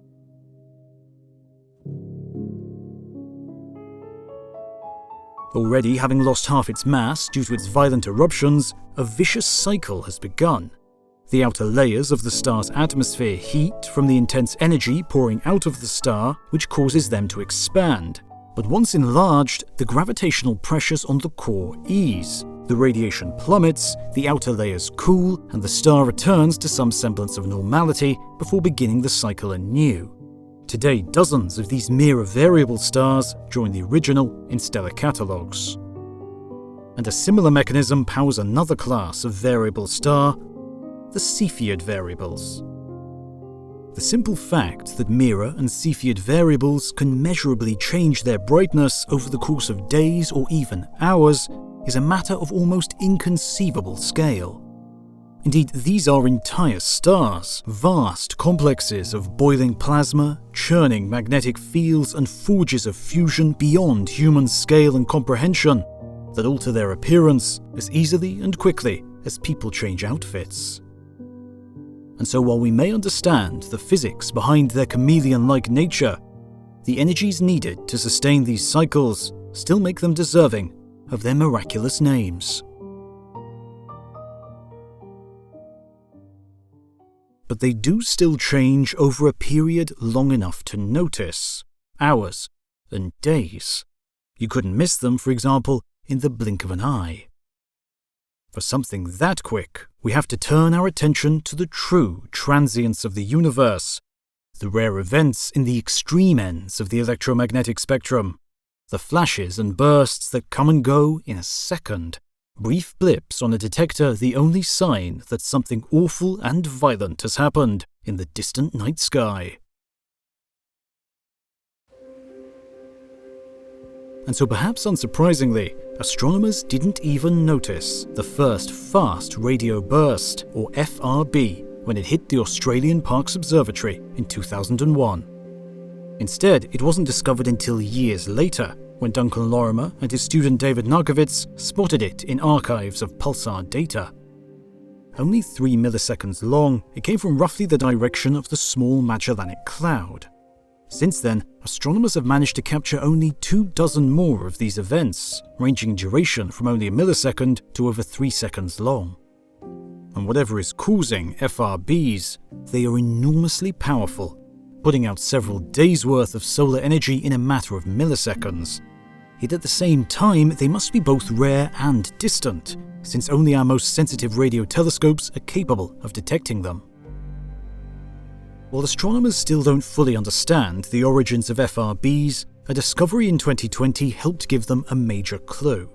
Already having lost half its mass due to its violent eruptions, a vicious cycle has begun. The outer layers of the star's atmosphere heat from the intense energy pouring out of the star, which causes them to expand. But once enlarged, the gravitational pressures on the core ease. The radiation plummets, the outer layers cool, and the star returns to some semblance of normality before beginning the cycle anew. Today, dozens of these mirror variable stars join the original in stellar catalogues. And a similar mechanism powers another class of variable star, the Cepheid variables. The simple fact that mirror and Cepheid variables can measurably change their brightness over the course of days or even hours is a matter of almost inconceivable scale. Indeed, these are entire stars, vast complexes of boiling plasma, churning magnetic fields and forges of fusion beyond human scale and comprehension that alter their appearance as easily and quickly as people change outfits. And so while we may understand the physics behind their chameleon-like nature, the energies needed to sustain these cycles still make them deserving of their miraculous names. But they do still change over a period long enough to notice, hours and days. You couldn't miss them, for example, in the blink of an eye. For something that quick, we have to turn our attention to the true transience of the universe, the rare events in the extreme ends of the electromagnetic spectrum, the flashes and bursts that come and go in a second, brief blips on a detector the only sign that something awful and violent has happened in the distant night sky. And so perhaps unsurprisingly, astronomers didn't even notice the first fast radio burst, or FRB, when it hit the Australian Parkes Observatory in 2001. Instead, it wasn't discovered until years later, when Duncan Lorimer and his student David Narkowitz spotted it in archives of pulsar data. Only 3 milliseconds long, it came from roughly the direction of the small Magellanic Cloud. Since then, astronomers have managed to capture only 24 more of these events, ranging in duration from only a millisecond to over 3 seconds long. And whatever is causing FRBs, they are enormously powerful, putting out several days' worth of solar energy in a matter of milliseconds. Yet at the same time, they must be both rare and distant, since only our most sensitive radio telescopes are capable of detecting them. While astronomers still don't fully understand the origins of FRBs, a discovery in 2020 helped give them a major clue.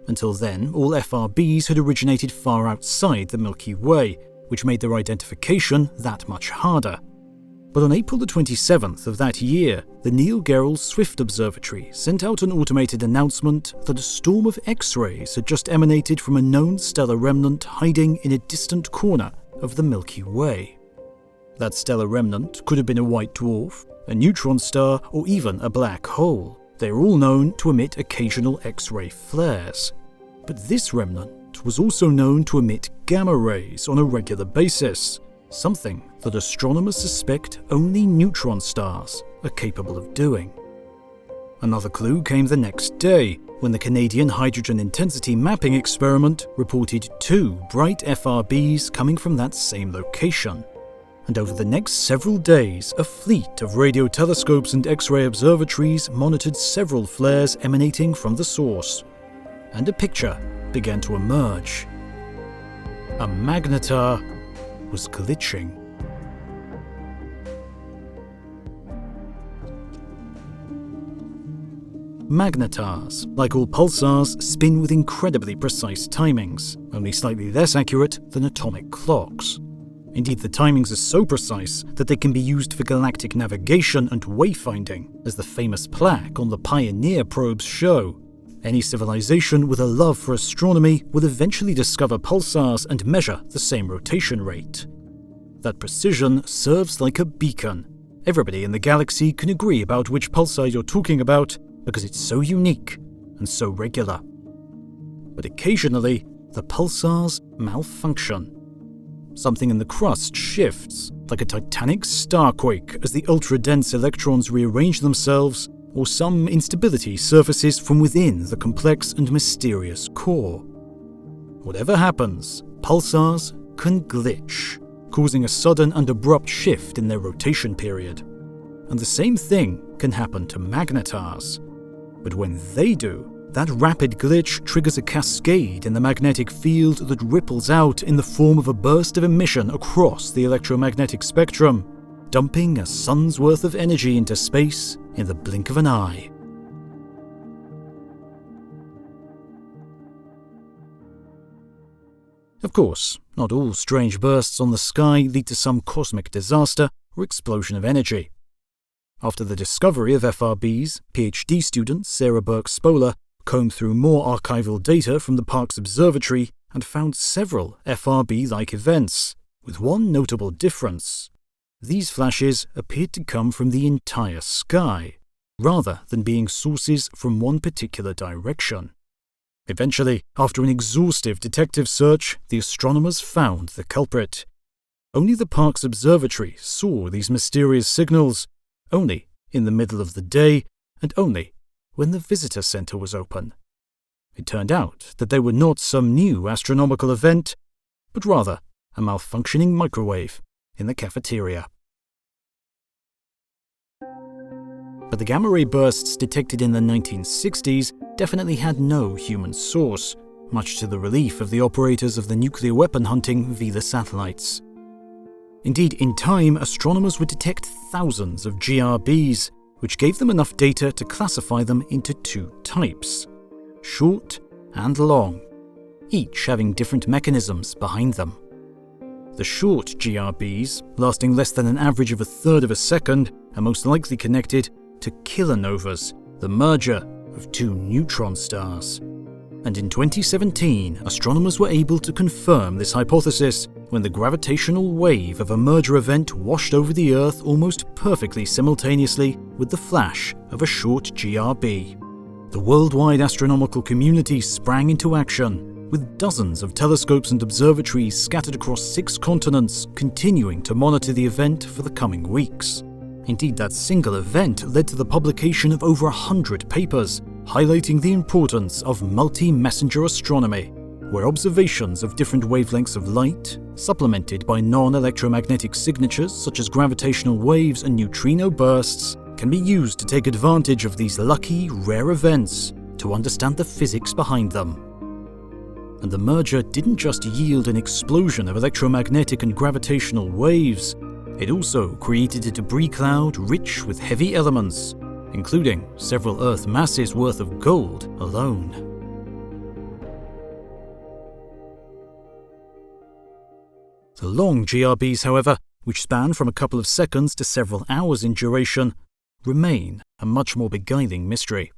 Until then, all FRBs had originated far outside the Milky Way, which made their identification that much harder. But on April the 27th of that year, the Neil Gehrels Swift Observatory sent out an automated announcement that a storm of X-rays had just emanated from a known stellar remnant hiding in a distant corner of the Milky Way. That stellar remnant could have been a white dwarf, a neutron star, or even a black hole. They are all known to emit occasional X-ray flares. But this remnant was also known to emit gamma rays on a regular basis, something that astronomers suspect only neutron stars are capable of doing. Another clue came the next day, when the Canadian Hydrogen Intensity Mapping Experiment reported 2 bright FRBs coming from that same location. And over the next several days, a fleet of radio telescopes and X-ray observatories monitored several flares emanating from the source. And a picture began to emerge. A Magnetar was glitching. Magnetars, like all pulsars, spin with incredibly precise timings, only slightly less accurate than atomic clocks. Indeed, the timings are so precise that they can be used for galactic navigation and wayfinding, as the famous plaque on the Pioneer probes show. Any civilization with a love for astronomy will eventually discover pulsars and measure the same rotation rate. That precision serves like a beacon. Everybody in the galaxy can agree about which pulsar you're talking about because it's so unique and so regular. But occasionally, the pulsars malfunction. Something in the crust shifts, like a titanic starquake as the ultra-dense electrons rearrange themselves, or some instability surfaces from within the complex and mysterious core. Whatever happens, pulsars can glitch, causing a sudden and abrupt shift in their rotation period. And the same thing can happen to magnetars. But when they do, that rapid glitch triggers a cascade in the magnetic field that ripples out in the form of a burst of emission across the electromagnetic spectrum, dumping a sun's worth of energy into space in the blink of an eye. Of course, not all strange bursts on the sky lead to some cosmic disaster or explosion of energy. After the discovery of FRBs, PhD student Sarah Burke-Spoler combed through more archival data from the park's observatory and found several FRB-like events, with one notable difference. These flashes appeared to come from the entire sky, rather than being sources from one particular direction. Eventually, after an exhaustive detective search, the astronomers found the culprit. Only the park's observatory saw these mysterious signals, only in the middle of the day, and only when the visitor center was open. It turned out that they were not some new astronomical event, but rather a malfunctioning microwave in the cafeteria. But the gamma-ray bursts detected in the 1960s definitely had no human source, much to the relief of the operators of the nuclear weapon hunting Vela satellites. Indeed, in time, astronomers would detect thousands of GRBs, which gave them enough data to classify them into two types: short and long, each having different mechanisms behind them. The short GRBs, lasting less than an average of a third of a second, are most likely connected to kilonovas, the merger of two neutron stars. And in 2017, astronomers were able to confirm this hypothesis when the gravitational wave of a merger event washed over the Earth almost perfectly simultaneously with the flash of a short GRB. The worldwide astronomical community sprang into action, with dozens of telescopes and observatories scattered across 6 continents continuing to monitor the event for the coming weeks. Indeed, that single event led to the publication of over 100 papers, highlighting the importance of multi-messenger astronomy, where observations of different wavelengths of light, supplemented by non-electromagnetic signatures such as gravitational waves and neutrino bursts, can be used to take advantage of these lucky, rare events to understand the physics behind them. And the merger didn't just yield an explosion of electromagnetic and gravitational waves, it also created a debris cloud rich with heavy elements, including several Earth masses worth of gold alone. The long GRBs, however, which span from a couple of seconds to several hours in duration, remain a much more beguiling mystery.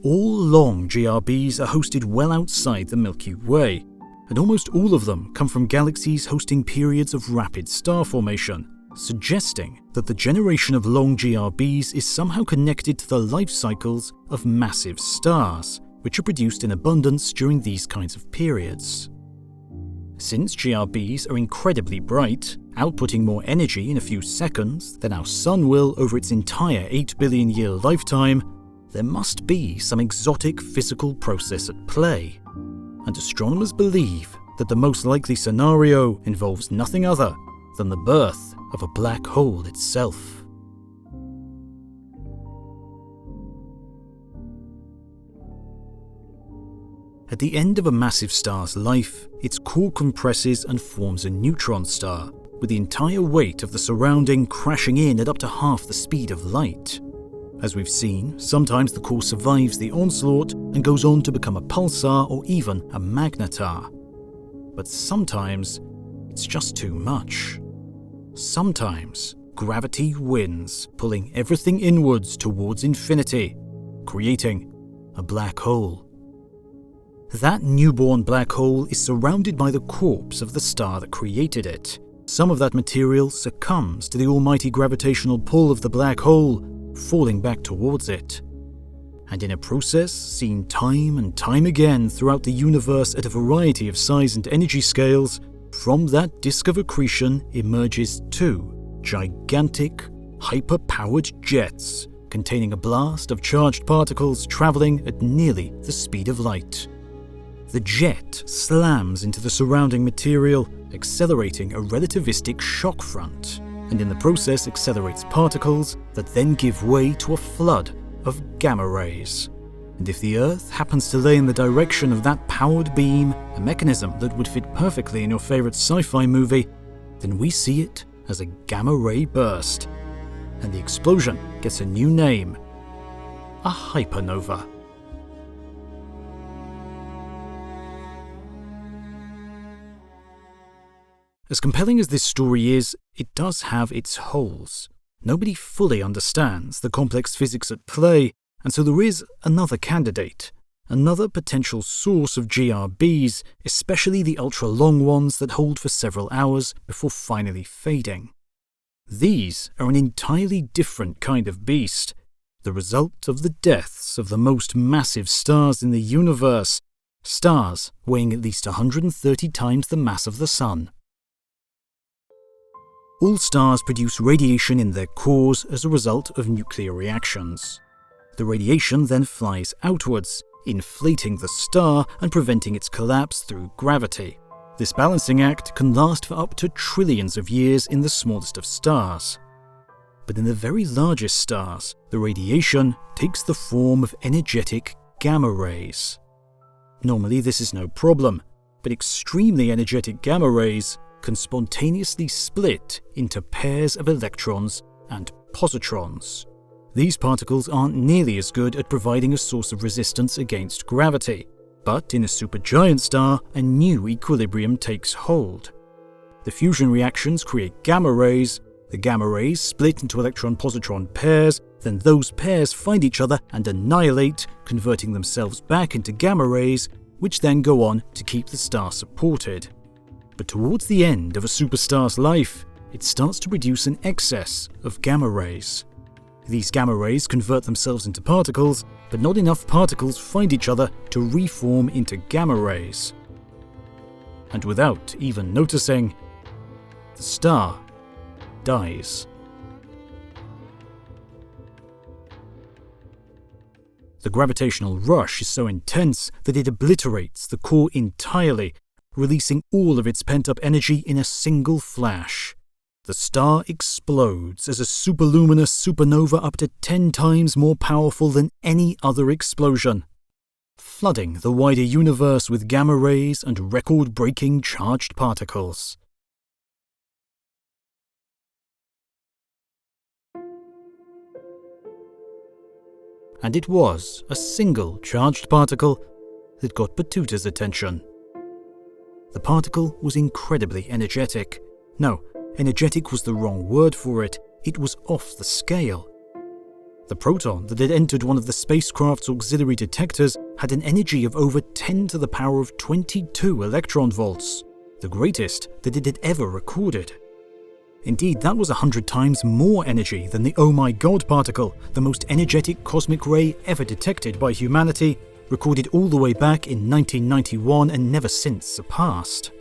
All long GRBs are hosted well outside the Milky Way, and almost all of them come from galaxies hosting periods of rapid star formation, suggesting that the generation of long GRBs is somehow connected to the life cycles of massive stars, which are produced in abundance during these kinds of periods. Since GRBs are incredibly bright, outputting more energy in a few seconds than our Sun will over its entire 8 billion year lifetime, there must be some exotic physical process at play. And astronomers believe that the most likely scenario involves nothing other than the birth of a black hole itself. At the end of a massive star's life, its core compresses and forms a neutron star, with the entire weight of the surrounding crashing in at up to half the speed of light. As we've seen, sometimes the core survives the onslaught and goes on to become a pulsar or even a magnetar. But sometimes, it's just too much. Sometimes, gravity wins, pulling everything inwards towards infinity, creating a black hole. That newborn black hole is surrounded by the corpse of the star that created it. Some of that material succumbs to the almighty gravitational pull of the black hole, falling back towards it. And in a process seen time and time again throughout the universe at a variety of size and energy scales, from that disk of accretion emerges 2 gigantic, hyper-powered jets containing a blast of charged particles traveling at nearly the speed of light. The jet slams into the surrounding material, accelerating a relativistic shock front, and in the process accelerates particles that then give way to a flood of gamma rays. And if the Earth happens to lay in the direction of that powered beam, a mechanism that would fit perfectly in your favorite sci-fi movie, then we see it as a gamma ray burst. And the explosion gets a new name: a hypernova. As compelling as this story is, it does have its holes. Nobody fully understands the complex physics at play, and so there is another candidate, another potential source of GRBs, especially the ultra-long ones that hold for several hours before finally fading. These are an entirely different kind of beast, the result of the deaths of the most massive stars in the universe, stars weighing at least 130 times the mass of the Sun. All stars produce radiation in their cores as a result of nuclear reactions. The radiation then flies outwards, inflating the star and preventing its collapse through gravity. This balancing act can last for up to trillions of years in the smallest of stars. But in the very largest stars, the radiation takes the form of energetic gamma rays. Normally this is no problem, but extremely energetic gamma rays can spontaneously split into pairs of electrons and positrons. These particles aren't nearly as good at providing a source of resistance against gravity, but in a supergiant star, a new equilibrium takes hold. The fusion reactions create gamma rays, the gamma rays split into electron-positron pairs, then those pairs find each other and annihilate, converting themselves back into gamma rays, which then go on to keep the star supported. But towards the end of a superstar's life, it starts to produce an excess of gamma rays. These gamma rays convert themselves into particles, but not enough particles find each other to reform into gamma rays. And without even noticing, the star dies. The gravitational rush is so intense that it obliterates the core entirely, releasing all of its pent-up energy in a single flash. The star explodes as a superluminous supernova up to 10 times more powerful than any other explosion, flooding the wider universe with gamma rays and record-breaking charged particles. And it was a single charged particle that got Battuta's attention. The particle was incredibly energetic. No, energetic was the wrong word for it. It was off the scale. The proton that had entered one of the spacecraft's auxiliary detectors had an energy of over 10 to the power of 22 electron volts, the greatest that it had ever recorded. Indeed, that was 100 times more energy than the Oh My God particle, the most energetic cosmic ray ever detected by humanity, recorded all the way back in 1991 and never since surpassed.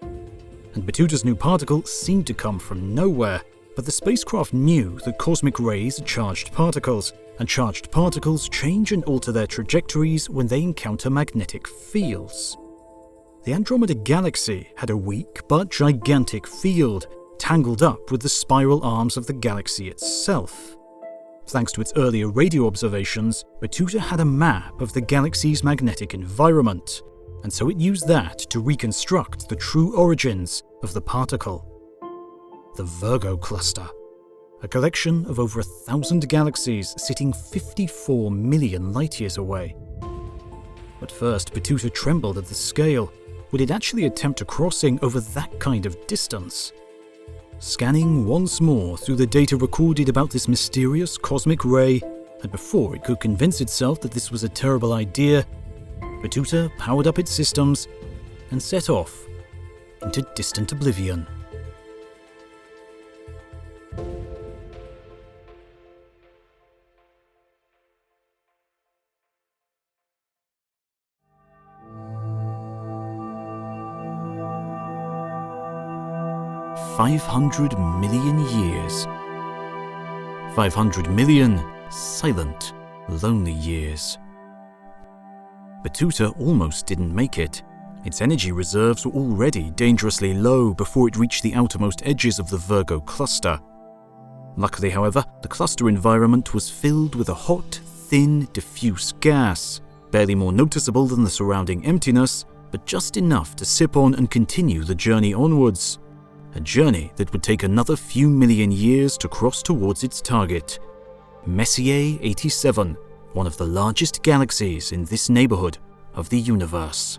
And Battuta's new particle seemed to come from nowhere, but the spacecraft knew that cosmic rays are charged particles, and charged particles change and alter their trajectories when they encounter magnetic fields. The Andromeda Galaxy had a weak but gigantic field, tangled up with the spiral arms of the galaxy itself. Thanks to its earlier radio observations, Battuta had a map of the galaxy's magnetic environment, and so it used that to reconstruct the true origins of the particle. The Virgo Cluster, a collection of over 1,000 galaxies sitting 54 million light-years away. At first, Battuta trembled at the scale. Would it actually attempt a crossing over that kind of distance? Scanning once more through the data recorded about this mysterious cosmic ray, and before it could convince itself that this was a terrible idea, Battuta powered up its systems and set off into distant oblivion. $500 million years. 500 million silent, lonely years. Battuta almost didn't make it. Its energy reserves were already dangerously low before it reached the outermost edges of the Virgo cluster. Luckily, however, the cluster environment was filled with a hot, thin, diffuse gas, barely more noticeable than the surrounding emptiness, but just enough to sip on and continue the journey onwards. A journey that would take another few million years to cross towards its target, Messier 87, one of the largest galaxies in this neighborhood of the universe.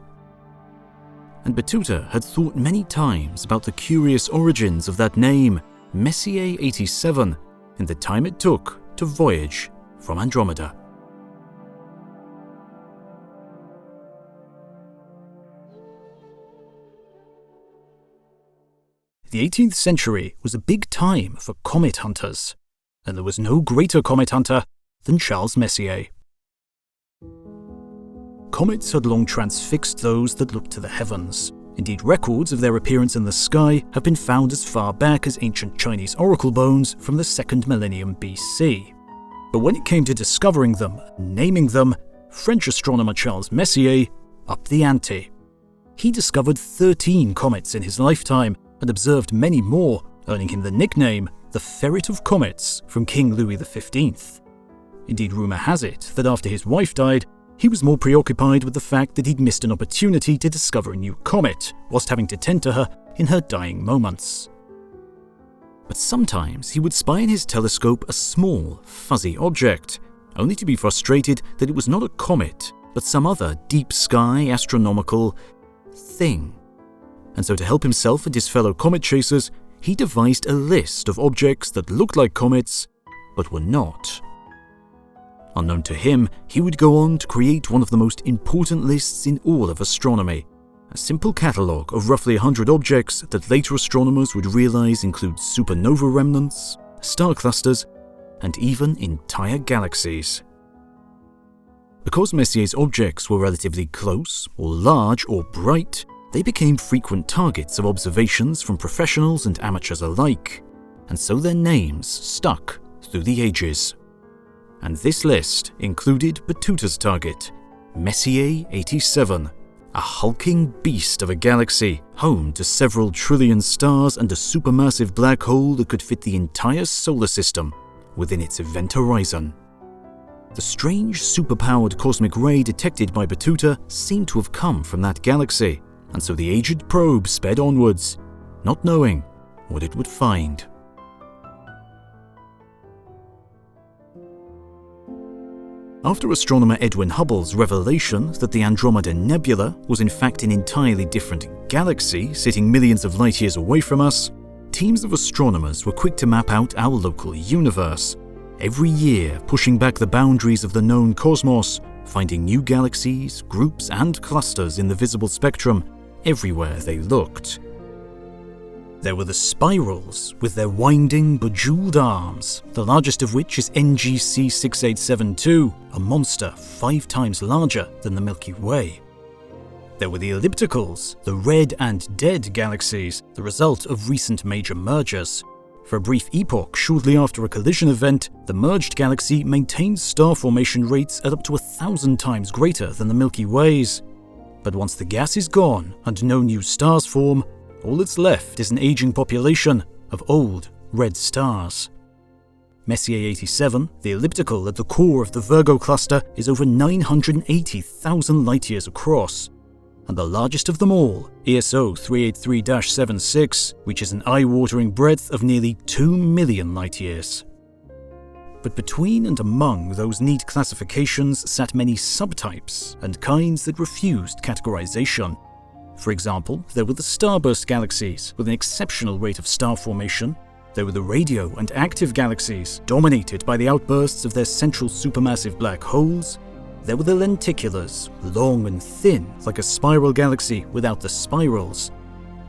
And Battuta had thought many times about the curious origins of that name, Messier 87, in the time it took to voyage from Andromeda. The 18th century was a big time for comet hunters, and there was no greater comet hunter than Charles Messier. Comets had long transfixed those that looked to the heavens. Indeed, records of their appearance in the sky have been found as far back as ancient Chinese oracle bones from the 2nd millennium BC. But when it came to discovering them and naming them, French astronomer Charles Messier upped the ante. He discovered 13 comets in his lifetime and observed many more, earning him the nickname the Ferret of Comets from King Louis XV. Indeed, rumour has it that after his wife died, he was more preoccupied with the fact that he'd missed an opportunity to discover a new comet, whilst having to tend to her in her dying moments. But sometimes he would spy in his telescope a small, fuzzy object, only to be frustrated that it was not a comet, but some other deep sky astronomical thing. And so to help himself and his fellow comet chasers, he devised a list of objects that looked like comets, but were not. Unknown to him, he would go on to create one of the most important lists in all of astronomy, a simple catalogue of roughly 100 objects that later astronomers would realize include supernova remnants, star clusters, and even entire galaxies. Because Messier's objects were relatively close, or large, or bright, they became frequent targets of observations from professionals and amateurs alike, and so their names stuck through the ages. And this list included Battuta's target, Messier 87, a hulking beast of a galaxy, home to several trillion stars and a supermassive black hole that could fit the entire solar system within its event horizon. The strange superpowered cosmic ray detected by Battuta seemed to have come from that galaxy, and so the aged probe sped onwards, not knowing what it would find. After astronomer Edwin Hubble's revelation that the Andromeda Nebula was in fact an entirely different galaxy sitting millions of light years away from us, teams of astronomers were quick to map out our local universe, every year pushing back the boundaries of the known cosmos, finding new galaxies, groups and clusters in the visible spectrum everywhere they looked. There were the spirals, with their winding, bejeweled arms, the largest of which is NGC 6872, a monster 5 times larger than the Milky Way. There were the ellipticals, the red and dead galaxies, the result of recent major mergers. For a brief epoch shortly after a collision event, the merged galaxy maintained star formation rates at up to 1,000 times greater than the Milky Way's. But once the gas is gone and no new stars form, all that's left is an aging population of old red stars. Messier 87, the elliptical at the core of the Virgo cluster, is over 980,000 light-years across, and the largest of them all, ESO 383-76, reaches an eye-watering breadth of nearly 2 million light-years. But between and among those neat classifications sat many subtypes and kinds that refused categorization. For example, there were the starburst galaxies with an exceptional rate of star formation. There were the radio and active galaxies, dominated by the outbursts of their central supermassive black holes. There were the lenticulars, long and thin, like a spiral galaxy without the spirals.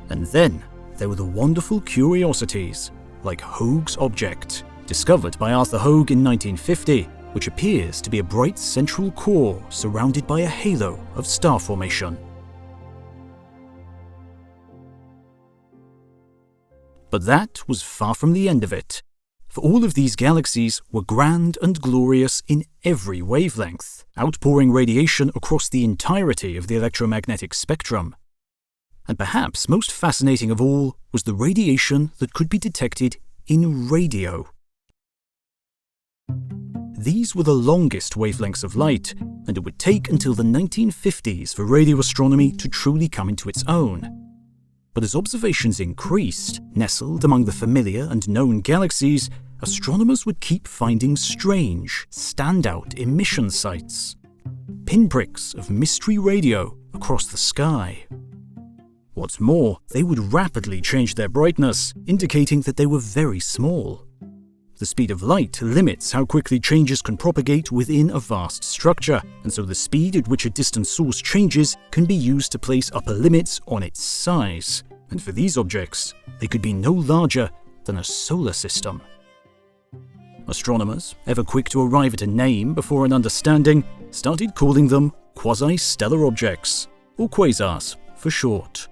And then there were the wonderful curiosities, like Hoag's object, discovered by Arthur Hoag in 1950, which appears to be a bright central core surrounded by a halo of star formation. But that was far from the end of it. for all of these galaxies were grand and glorious in every wavelength, outpouring radiation across the entirety of the electromagnetic spectrum. And perhaps most fascinating of all was the radiation that could be detected in radio. These were the longest wavelengths of light, and it would take until the 1950s for radio astronomy to truly come into its own. But as observations increased, nestled among the familiar and known galaxies, astronomers would keep finding strange, standout emission sites, pinpricks of mystery radio across the sky. What's more, they would rapidly change their brightness, indicating that they were very small. The speed of light limits how quickly changes can propagate within a vast structure, and so the speed at which a distant source changes can be used to place upper limits on its size. And for these objects, they could be no larger than a solar system. Astronomers, ever quick to arrive at a name before an understanding, started calling them quasi-stellar objects, or quasars for short.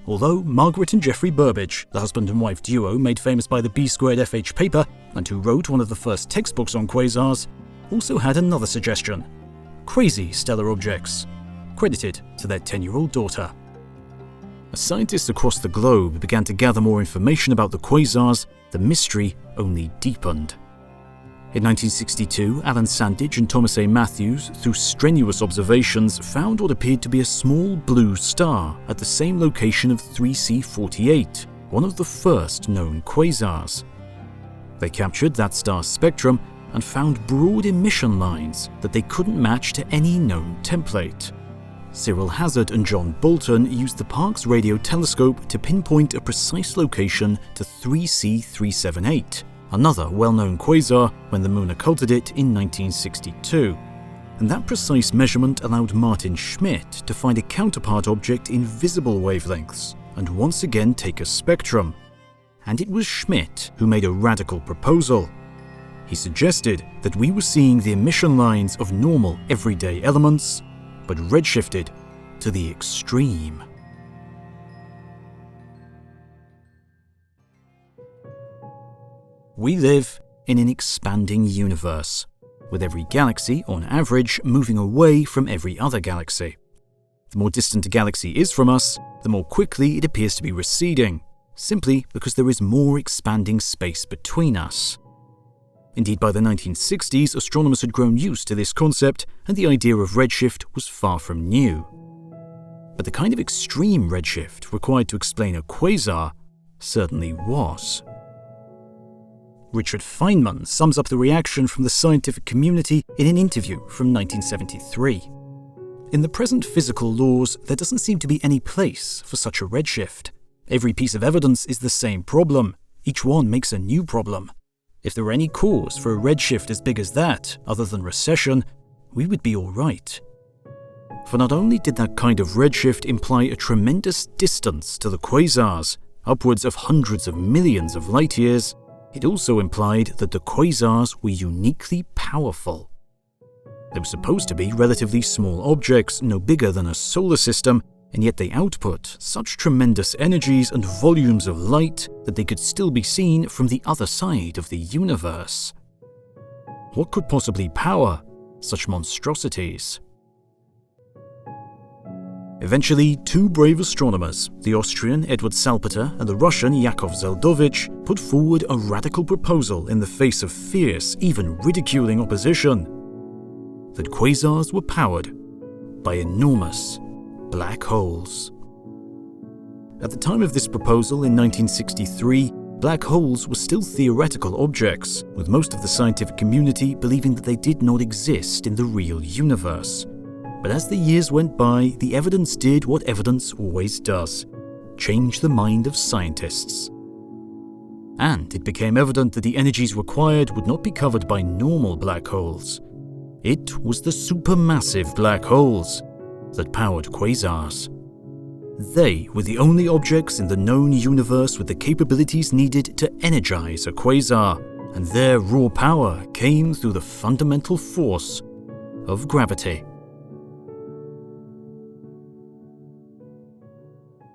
Although Margaret and Geoffrey Burbidge, the husband and wife duo made famous by the B²FH paper and who wrote one of the first textbooks on quasars, also had another suggestion: crazy stellar objects, credited to their 10-year-old daughter. As scientists across the globe began to gather more information about the quasars, the mystery only deepened. In 1962, Alan Sandage and Thomas A. Matthews, through strenuous observations, found what appeared to be a small blue star at the same location of 3C48, one of the first known quasars. They captured that star's spectrum and found broad emission lines that they couldn't match to any known template. Cyril Hazard and John Bolton used the Parkes radio telescope to pinpoint a precise location to 3C378, another well-known quasar when the Moon occulted it in 1962. And that precise measurement allowed Martin Schmidt to find a counterpart object in visible wavelengths and once again take a spectrum. And it was Schmidt who made a radical proposal. He suggested that we were seeing the emission lines of normal everyday elements, but redshifted to the extreme. We live in an expanding universe, with every galaxy, on average, moving away from every other galaxy. The more distant a galaxy is from us, the more quickly it appears to be receding, simply because there is more expanding space between us. Indeed, by the 1960s, astronomers had grown used to this concept, and the idea of redshift was far from new. But the kind of extreme redshift required to explain a quasar certainly was. Richard Feynman sums up the reaction from the scientific community in an interview from 1973. In the present physical laws, there doesn't seem to be any place for such a redshift. Every piece of evidence is the same problem. Each one makes a new problem. If there were any cause for a redshift as big as that, other than recession, we would be all right. For not only did that kind of redshift imply a tremendous distance to the quasars, upwards of hundreds of millions of light years, it also implied that the quasars were uniquely powerful. They were supposed to be relatively small objects, no bigger than a solar system, and yet they output such tremendous energies and volumes of light that they could still be seen from the other side of the universe. What could possibly power such monstrosities? Eventually, two brave astronomers, the Austrian Edward Salpeter and the Russian Yakov Zeldovich, put forward a radical proposal in the face of fierce, even ridiculing opposition: that quasars were powered by enormous black holes. At the time of this proposal in 1963, black holes were still theoretical objects, with most of the scientific community believing that they did not exist in the real universe. But as the years went by, the evidence did what evidence always does: change the mind of scientists. And it became evident that the energies required would not be covered by normal black holes. It was the supermassive black holes that powered quasars. They were the only objects in the known universe with the capabilities needed to energize a quasar, and their raw power came through the fundamental force of gravity.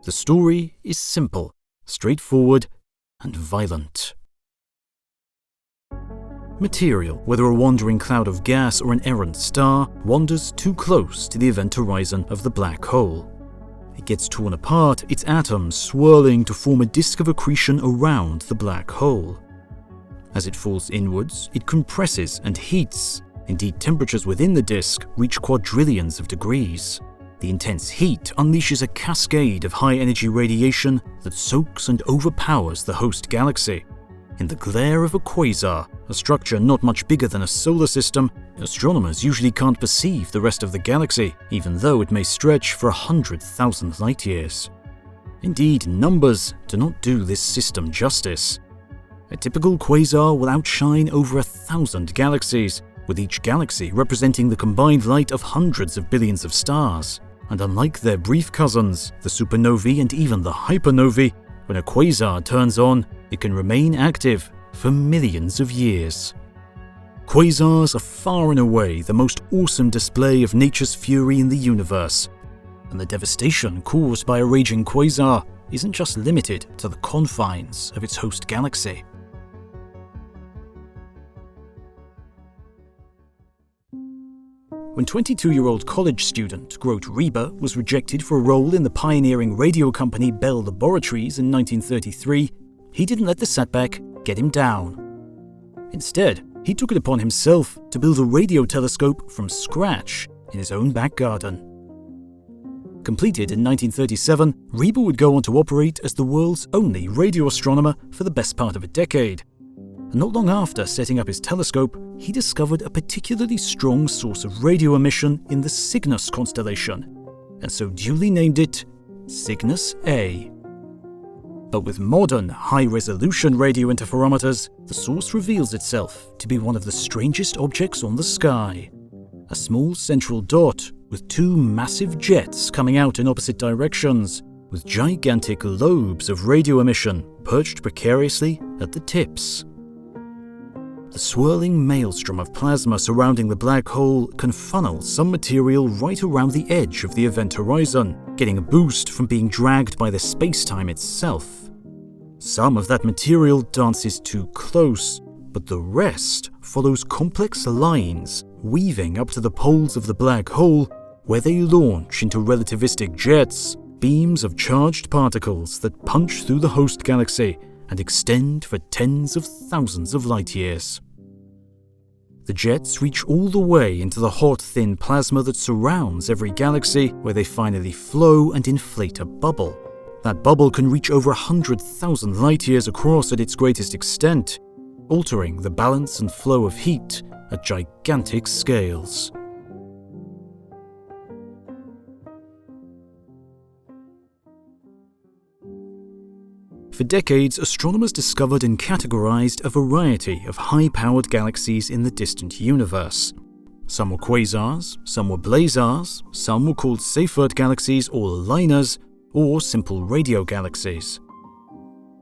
The story is simple, straightforward, and violent. material, whether a wandering cloud of gas or an errant star, wanders too close to the event horizon of the black hole. It gets torn apart, its atoms swirling to form a disk of accretion around the black hole. As it falls inwards, it compresses and heats. Indeed, temperatures within the disk reach quadrillions of degrees. The intense heat unleashes a cascade of high-energy radiation that soaks and overpowers the host galaxy. In the glare of a quasar, a structure not much bigger than a solar system, astronomers usually can't perceive the rest of the galaxy, even though it may stretch for 100,000 light-years. Indeed, numbers do not do this system justice. A typical quasar will outshine over 1,000 galaxies, with each galaxy representing the combined light of hundreds of billions of stars. And unlike their brief cousins, the supernovae and even the hypernovae, when a quasar turns on, it can remain active for millions of years. Quasars are far and away the most awesome display of nature's fury in the universe, and the devastation caused by a raging quasar isn't just limited to the confines of its host galaxy. When 22-year-old college student Grote Rubio was rejected for a role in the pioneering radio company Bell Laboratories in 1933, he didn't let the setback get him down. Instead, he took it upon himself to build a radio telescope from scratch in his own back garden. Completed in 1937, Rubio would go on to operate as the world's only radio astronomer for the best part of a decade. And not long after setting up his telescope, he discovered a particularly strong source of radio emission in the Cygnus constellation, and so duly named it Cygnus A. But with modern, high-resolution radio interferometers, the source reveals itself to be one of the strangest objects on the sky. A small central dot with two massive jets coming out in opposite directions, with gigantic lobes of radio emission perched precariously at the tips. The swirling maelstrom of plasma surrounding the black hole can funnel some material right around the edge of the event horizon, getting a boost from being dragged by the space-time itself. Some of that material dances too close, but the rest follows complex lines weaving up to the poles of the black hole, where they launch into relativistic jets, beams of charged particles that punch through the host galaxy and extend for tens of thousands of light-years. The jets reach all the way into the hot, thin plasma that surrounds every galaxy, where they finally flow and inflate a bubble. That bubble can reach over 100,000 light-years across at its greatest extent, altering the balance and flow of heat at gigantic scales. For decades, astronomers discovered and categorized a variety of high-powered galaxies in the distant universe. Some were quasars, some were blazars, some were called Seyfert galaxies or liners, or simple radio galaxies.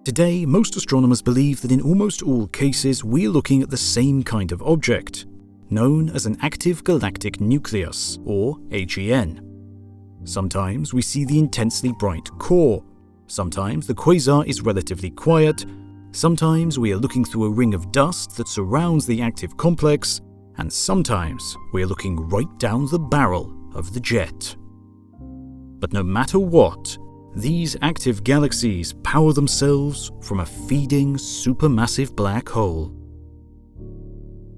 Today, most astronomers believe that in almost all cases we're looking at the same kind of object, known as an active galactic nucleus, or AGN. Sometimes we see the intensely bright core. Sometimes the quasar is relatively quiet, sometimes we are looking through a ring of dust that surrounds the active complex, and sometimes we are looking right down the barrel of the jet. But no matter what, these active galaxies power themselves from a feeding supermassive black hole.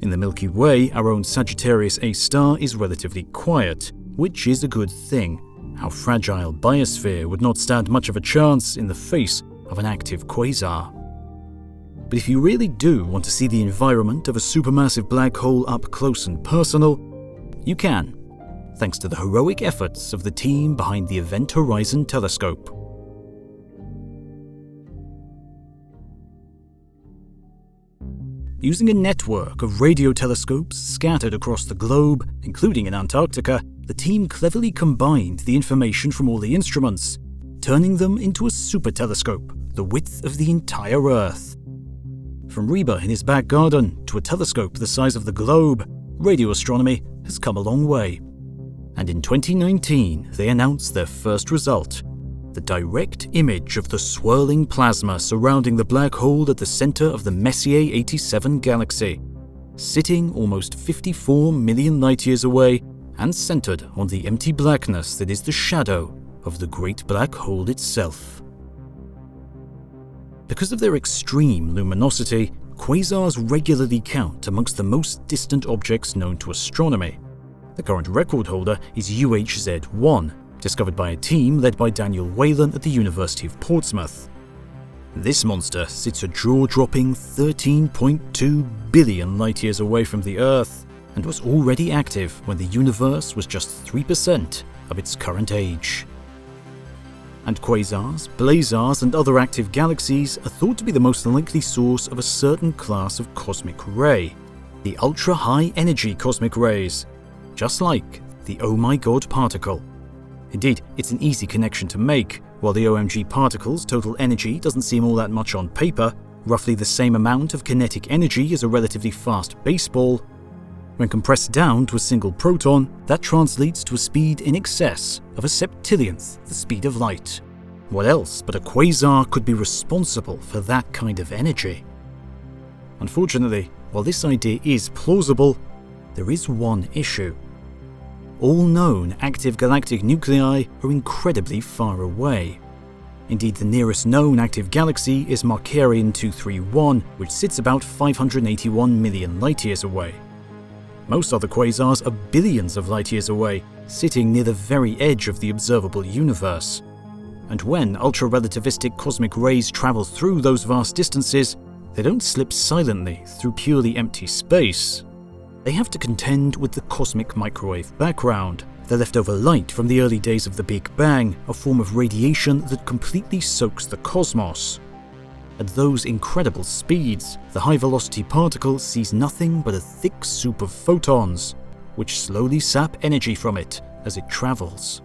In the Milky Way, our own Sagittarius A star is relatively quiet, which is a good thing. Our fragile biosphere would not stand much of a chance in the face of an active quasar. But if you really do want to see the environment of a supermassive black hole up close and personal, you can, thanks to the heroic efforts of the team behind the Event Horizon Telescope. Using a network of radio telescopes scattered across the globe, including in Antarctica, the team cleverly combined the information from all the instruments, turning them into a super telescope the width of the entire Earth. From Rubio in his back garden to a telescope the size of the globe, radio astronomy has come a long way. And in 2019, they announced their first result, the direct image of the swirling plasma surrounding the black hole at the center of the Messier 87 galaxy, sitting almost 54 million light-years away and centered on the empty blackness that is the shadow of the Great Black Hole itself. Because of their extreme luminosity, quasars regularly count amongst the most distant objects known to astronomy. The current record holder is UHZ-1, discovered by a team led by Daniel Whalen at the University of Portsmouth. This monster sits a jaw-dropping 13.2 billion light-years away from the Earth and was already active when the universe was just 3% of its current age. And quasars, blazars, and other active galaxies are thought to be the most likely source of a certain class of cosmic ray, the ultra-high-energy cosmic rays, just like the Oh My God particle. Indeed, it's an easy connection to make. While the OMG particle's total energy doesn't seem all that much on paper, roughly the same amount of kinetic energy as a relatively fast baseball, when compressed down to a single proton, that translates to a speed in excess of a septillionth the speed of light. What else but a quasar could be responsible for that kind of energy? Unfortunately, while this idea is plausible, there is one issue. All known active galactic nuclei are incredibly far away. Indeed, the nearest known active galaxy is Markarian 231, which sits about 581 million light-years away. Most other quasars are billions of light-years away, sitting near the very edge of the observable universe. And when ultra-relativistic cosmic rays travel through those vast distances, they don't slip silently through purely empty space. They have to contend with the cosmic microwave background, the leftover light from the early days of the Big Bang, a form of radiation that completely soaks the cosmos. At those incredible speeds, the high-velocity particle sees nothing but a thick soup of photons, which slowly sap energy from it as it travels.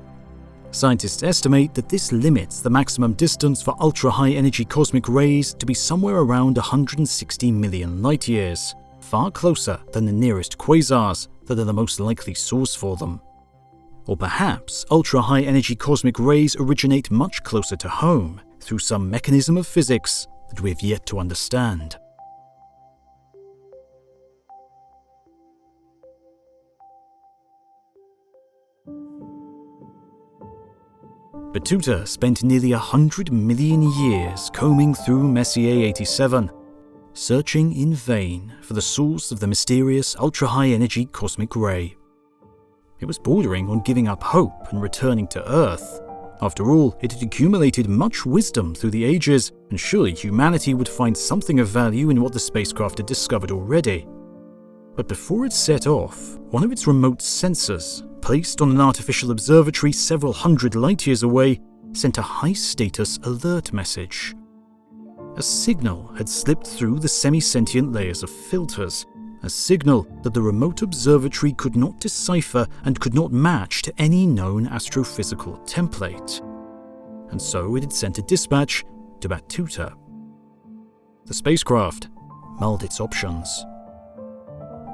Scientists estimate that this limits the maximum distance for ultra-high-energy cosmic rays to be somewhere around 160 million light-years, far closer than the nearest quasars that are the most likely source for them. Or perhaps ultra-high-energy cosmic rays originate much closer to home, through some mechanism of physics that we have yet to understand. Battuta spent nearly 100 million years combing through Messier 87, searching in vain for the source of the mysterious ultra-high-energy cosmic ray. It was bordering on giving up hope and returning to Earth. After all, it had accumulated much wisdom through the ages, and surely humanity would find something of value in what the spacecraft had discovered already. But before it set off, one of its remote sensors, placed on an artificial observatory several hundred light-years away, sent a high-status alert message. A signal had slipped through the semi-sentient layers of filters, a signal that the remote observatory could not decipher and could not match to any known astrophysical template. And so it had sent a dispatch to Battuta. The spacecraft mulled its options.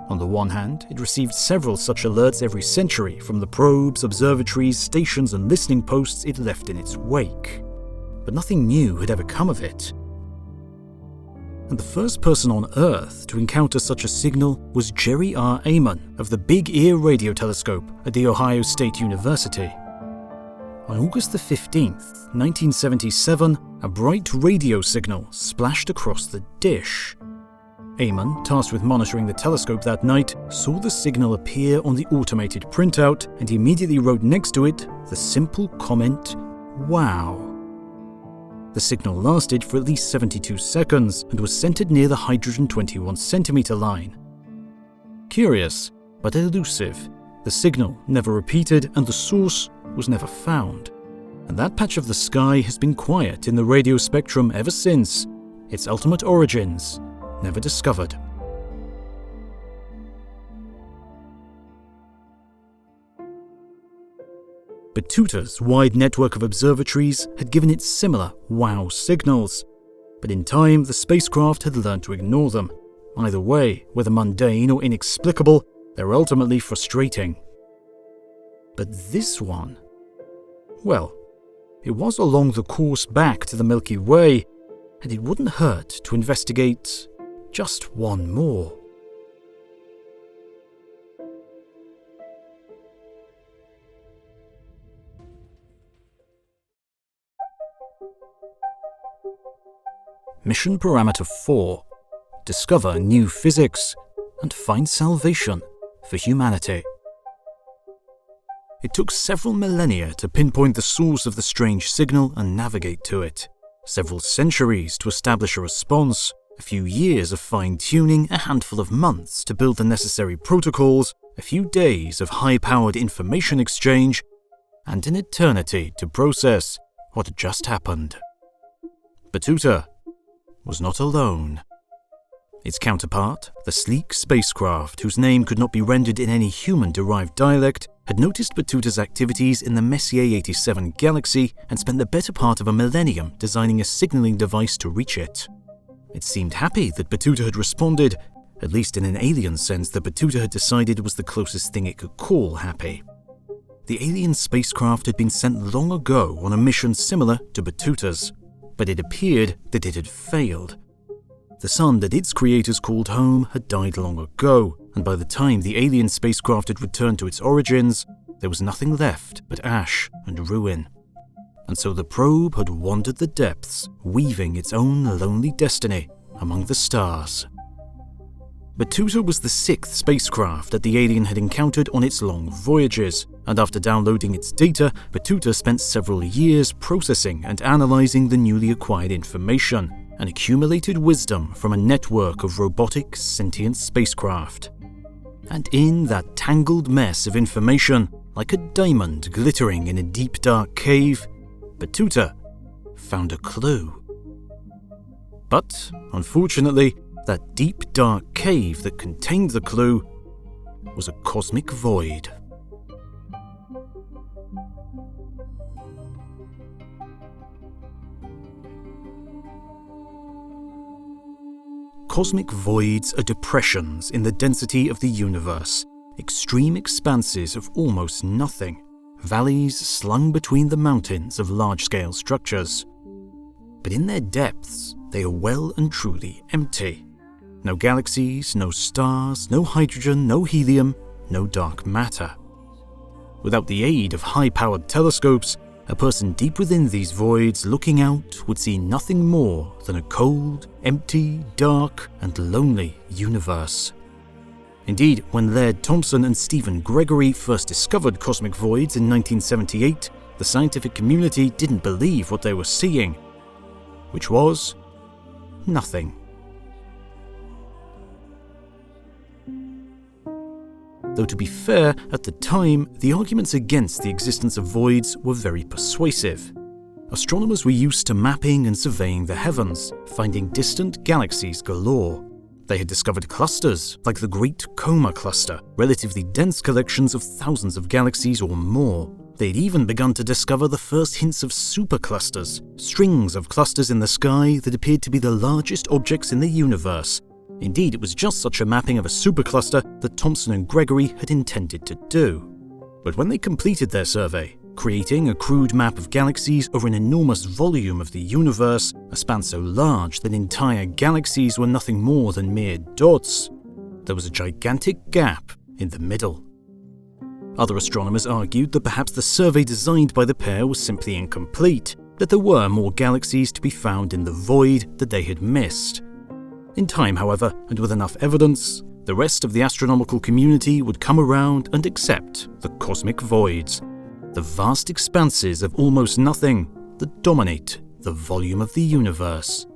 On the one hand, it received several such alerts every century from the probes, observatories, stations, and listening posts it left in its wake. But nothing new had ever come of it. And the first person on Earth to encounter such a signal was Jerry R. Amon of the Big Ear Radio Telescope at The Ohio State University. On August 15th, 1977, a bright radio signal splashed across the dish. Amon, tasked with monitoring the telescope that night, saw the signal appear on the automated printout and immediately wrote next to it the simple comment, "Wow." The signal lasted for at least 72 seconds and was centered near the 121 centimeter line. Curious, but elusive, the signal never repeated and the source was never found. And that patch of the sky has been quiet in the radio spectrum ever since, its ultimate origins never discovered. Battuta's wide network of observatories had given it similar wow signals, but in time the spacecraft had learned to ignore them. Either way, whether mundane or inexplicable, they were ultimately frustrating. But this one, well, it was along the course back to the Milky Way, and it wouldn't hurt to investigate just one more. Mission Parameter 4: Discover new physics and find salvation for humanity. It took several millennia to pinpoint the source of the strange signal and navigate to it, several centuries to establish a response, a few years of fine-tuning, a handful of months to build the necessary protocols, a few days of high-powered information exchange, and an eternity to process what had just happened. Battuta was not alone. Its counterpart, the sleek spacecraft whose name could not be rendered in any human-derived dialect, had noticed Battuta's activities in the Messier 87 galaxy and spent the better part of a millennium designing a signaling device to reach it. It seemed happy that Battuta had responded, at least in an alien sense that Battuta had decided was the closest thing it could call happy. The alien spacecraft had been sent long ago on a mission similar to Battuta's, but it appeared that it had failed. The sun that its creators called home had died long ago, and by the time the alien spacecraft had returned to its origins, there was nothing left but ash and ruin. And so the probe had wandered the depths, weaving its own lonely destiny among the stars. Battuta was the 6th spacecraft that the alien had encountered on its long voyages, and after downloading its data, Battuta spent several years processing and analyzing the newly acquired information, and accumulated wisdom from a network of robotic, sentient spacecraft. And in that tangled mess of information, like a diamond glittering in a deep dark cave, Battuta found a clue. But, unfortunately, that deep dark cave that contained the clue was a cosmic void. Cosmic voids are depressions in the density of the universe, extreme expanses of almost nothing, valleys slung between the mountains of large-scale structures. But in their depths, they are well and truly empty. No galaxies, no stars, no hydrogen, no helium, no dark matter. Without the aid of high-powered telescopes, a person deep within these voids looking out would see nothing more than a cold, empty, dark, and lonely universe. Indeed, when Laird Thompson and Stephen Gregory first discovered cosmic voids in 1978, the scientific community didn't believe what they were seeing, which was nothing. Though to be fair, at the time, the arguments against the existence of voids were very persuasive. Astronomers were used to mapping and surveying the heavens, finding distant galaxies galore. They had discovered clusters, like the Great Coma Cluster, relatively dense collections of thousands of galaxies or more. They'd even begun to discover the first hints of superclusters, strings of clusters in the sky that appeared to be the largest objects in the universe. Indeed, it was just such a mapping of a supercluster that Thompson and Gregory had intended to do. But when they completed their survey, creating a crude map of galaxies over an enormous volume of the universe, a span so large that entire galaxies were nothing more than mere dots, there was a gigantic gap in the middle. Other astronomers argued that perhaps the survey designed by the pair was simply incomplete, that there were more galaxies to be found in the void that they had missed. In time, however, and with enough evidence, the rest of the astronomical community would come around and accept the cosmic voids, the vast expanses of almost nothing that dominate the volume of the universe.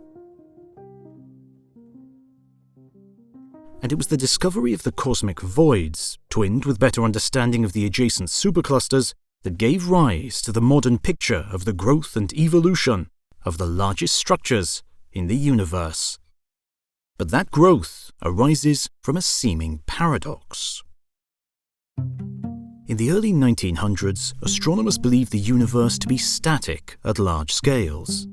And it was the discovery of the cosmic voids, twinned with better understanding of the adjacent superclusters, that gave rise to the modern picture of the growth and evolution of the largest structures in the universe. But that growth arises from a seeming paradox. In the early 1900s, astronomers believed the universe to be static at large scales.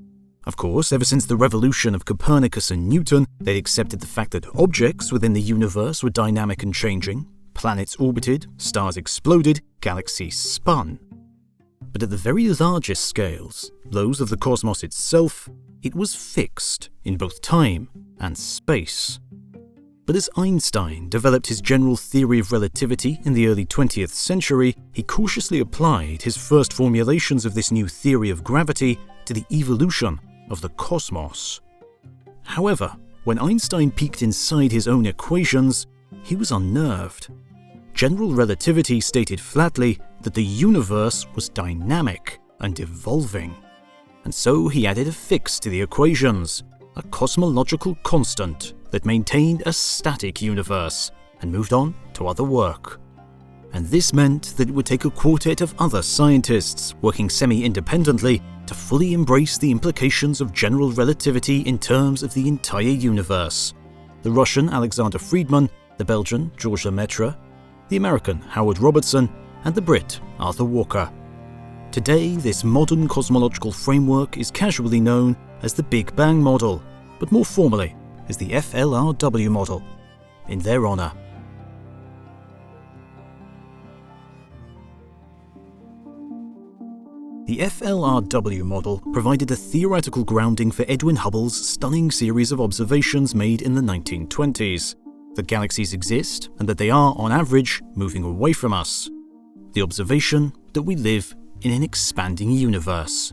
Of course, ever since the revolution of Copernicus and Newton, they'd accepted the fact that objects within the universe were dynamic and changing. Planets orbited, stars exploded, galaxies spun. But at the very largest scales, those of the cosmos itself, it was fixed in both time and space. But as Einstein developed his general theory of relativity in the early 20th century, he cautiously applied his first formulations of this new theory of gravity to the evolution of the cosmos. However, when Einstein peeked inside his own equations, he was unnerved. General relativity stated flatly that the universe was dynamic and evolving. And so he added a fix to the equations, a cosmological constant that maintained a static universe, and moved on to other work. And this meant that it would take a quartet of other scientists working semi-independently to fully embrace the implications of general relativity in terms of the entire universe. The Russian Alexander Friedmann, the Belgian Georges Lemaitre, the American Howard Robertson, and the Brit Arthur Walker. Today, this modern cosmological framework is casually known as the Big Bang model, but more formally as the FLRW model, in their honour. The FLRW model provided a theoretical grounding for Edwin Hubble's stunning series of observations made in the 1920s, that galaxies exist and that they are, on average, moving away from us. The observation that we live in an expanding universe.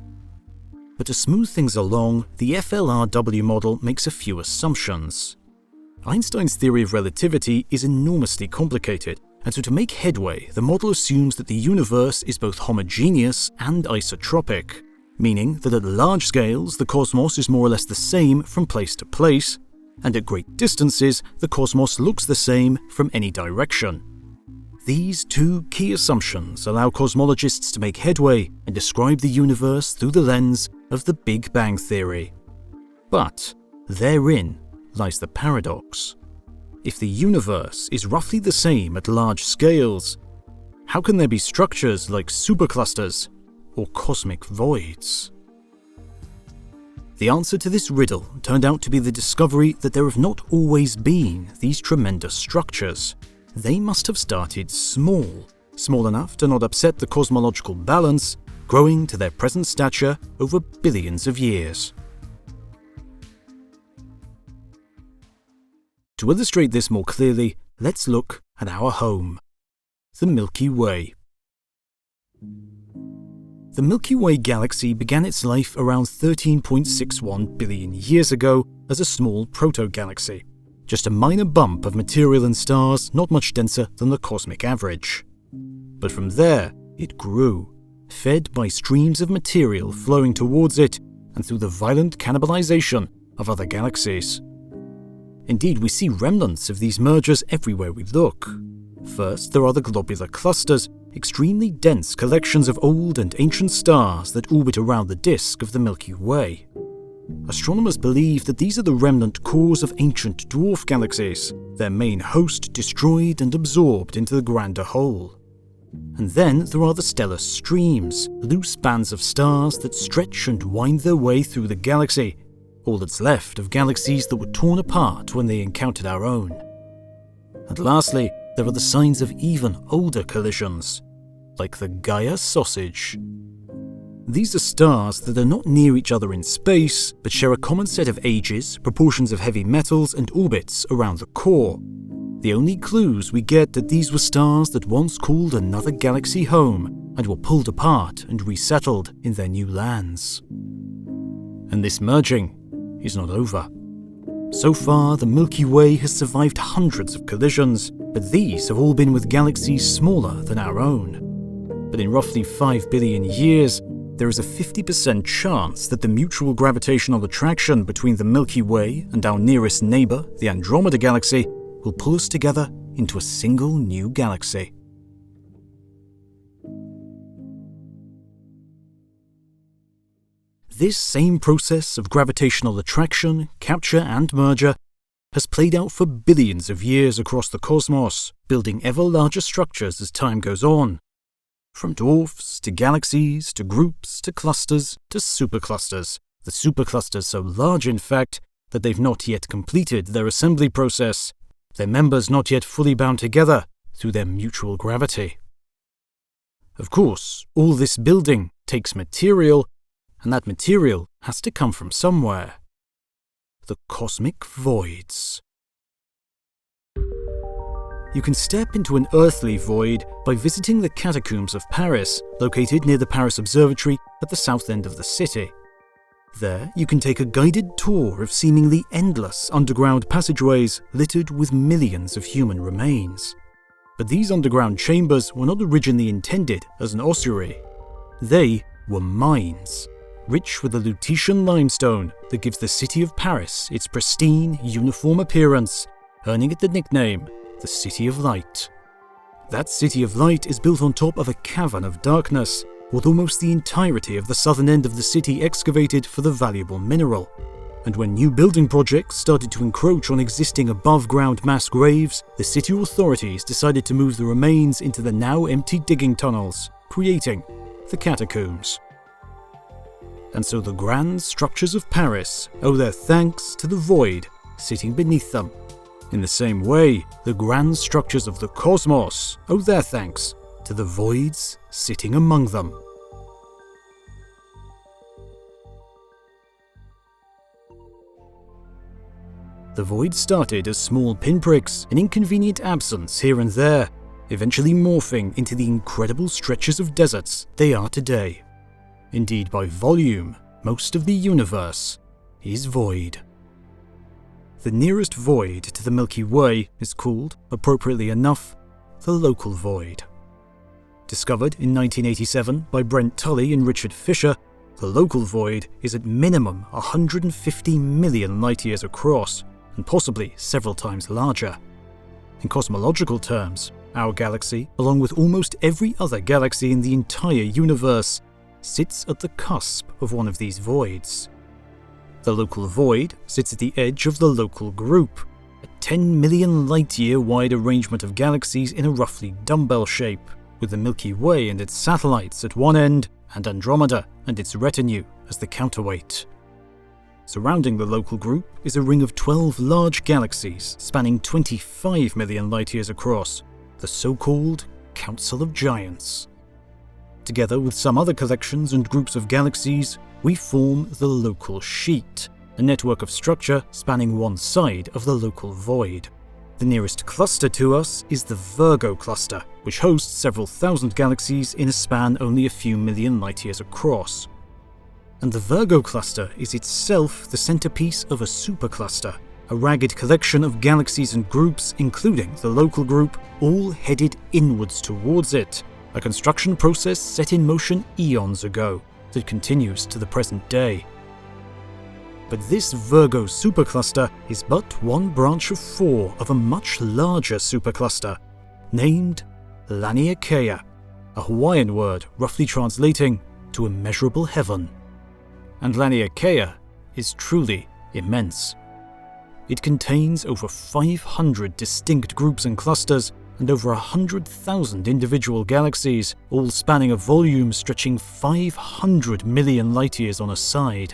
But to smooth things along, the FLRW model makes a few assumptions. Einstein's theory of relativity is enormously complicated, and so to make headway, the model assumes that the universe is both homogeneous and isotropic, meaning that at large scales the cosmos is more or less the same from place to place, and at great distances the cosmos looks the same from any direction. These two key assumptions allow cosmologists to make headway and describe the universe through the lens of the Big Bang theory. But therein lies the paradox. If the universe is roughly the same at large scales, how can there be structures like superclusters or cosmic voids? The answer to this riddle turned out to be the discovery that there have not always been these tremendous structures. They must have started small enough to not upset the cosmological balance, growing to their present stature over billions of years. To illustrate this more clearly, let's look at our home, the Milky Way. The Milky Way galaxy began its life around 13.61 billion years ago as a small proto-galaxy, just a minor bump of material and stars not much denser than the cosmic average. But from there, it grew, fed by streams of material flowing towards it and through the violent cannibalization of other galaxies. Indeed, we see remnants of these mergers everywhere we look. First, there are the globular clusters, extremely dense collections of old and ancient stars that orbit around the disk of the Milky Way. Astronomers believe that these are the remnant cores of ancient dwarf galaxies, their main host destroyed and absorbed into the grander whole. And then there are the stellar streams, loose bands of stars that stretch and wind their way through the galaxy, all that's left of galaxies that were torn apart when they encountered our own. And lastly, there are the signs of even older collisions, like the Gaia sausage. These are stars that are not near each other in space, but share a common set of ages, proportions of heavy metals, and orbits around the core. The only clues we get that these were stars that once called another galaxy home and were pulled apart and resettled in their new lands. And this merging is not over. So far, the Milky Way has survived hundreds of collisions, but these have all been with galaxies smaller than our own. But in roughly 5 billion years, there is a 50% chance that the mutual gravitational attraction between the Milky Way and our nearest neighbour, the Andromeda Galaxy, will pull us together into a single new galaxy. This same process of gravitational attraction, capture and merger has played out for billions of years across the cosmos, building ever larger structures as time goes on. From dwarfs to galaxies to groups to clusters to superclusters. The superclusters so large, in fact, that they've not yet completed their assembly process, their members not yet fully bound together through their mutual gravity. Of course, all this building takes material, and that material has to come from somewhere. The cosmic voids. You can step into an earthly void by visiting the catacombs of Paris, located near the Paris Observatory at the south end of the city. There, you can take a guided tour of seemingly endless underground passageways littered with millions of human remains. But these underground chambers were not originally intended as an ossuary. They were mines, rich with the Lutetian limestone that gives the city of Paris its pristine, uniform appearance, earning it the nickname, the City of Light. That City of Light is built on top of a cavern of darkness, with almost the entirety of the southern end of the city excavated for the valuable mineral. And when new building projects started to encroach on existing above-ground mass graves, the city authorities decided to move the remains into the now empty digging tunnels, creating the catacombs. And so the grand structures of Paris owe their thanks to the void sitting beneath them. In the same way, the grand structures of the cosmos owe their thanks to the voids sitting among them. The void started as small pinpricks, an inconvenient absence here and there, eventually morphing into the incredible stretches of deserts they are today. Indeed, by volume, most of the universe is void. The nearest void to the Milky Way is called, appropriately enough, the local void. Discovered in 1987 by Brent Tully and Richard Fisher, the local void is at minimum 150 million light-years across, and possibly several times larger. In cosmological terms, our galaxy, along with almost every other galaxy in the entire universe, sits at the cusp of one of these voids. The local void sits at the edge of the local group, a 10 million light-year wide arrangement of galaxies in a roughly dumbbell shape, with the Milky Way and its satellites at one end, and Andromeda and its retinue as the counterweight. Surrounding the local group is a ring of 12 large galaxies spanning 25 million light-years across, the so-called Council of Giants. Together with some other collections and groups of galaxies, we form the local sheet, a network of structure spanning one side of the local void. The nearest cluster to us is the Virgo cluster, which hosts several thousand galaxies in a span only a few million light-years across. And the Virgo cluster is itself the centerpiece of a supercluster, a ragged collection of galaxies and groups, including the local group, all headed inwards towards it, a construction process set in motion eons ago that continues to the present day. But this Virgo supercluster is but one branch of four of a much larger supercluster, named Laniakea, a Hawaiian word roughly translating to immeasurable heaven. And Laniakea is truly immense. It contains over 500 distinct groups and clusters and over 100,000 individual galaxies, all spanning a volume stretching 500 million light-years on a side.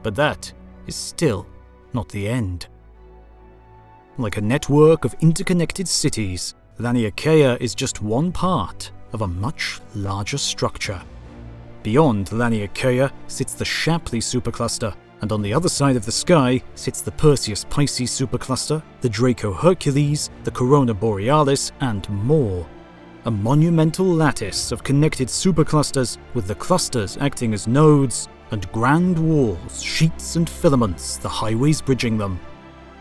But that is still not the end. Like a network of interconnected cities, Laniakea is just one part of a much larger structure. Beyond Laniakea sits the Shapley supercluster, and on the other side of the sky sits the Perseus-Pisces supercluster, the Draco-Hercules, the Corona Borealis, and more. A monumental lattice of connected superclusters, with the clusters acting as nodes, and grand walls, sheets and filaments, the highways bridging them,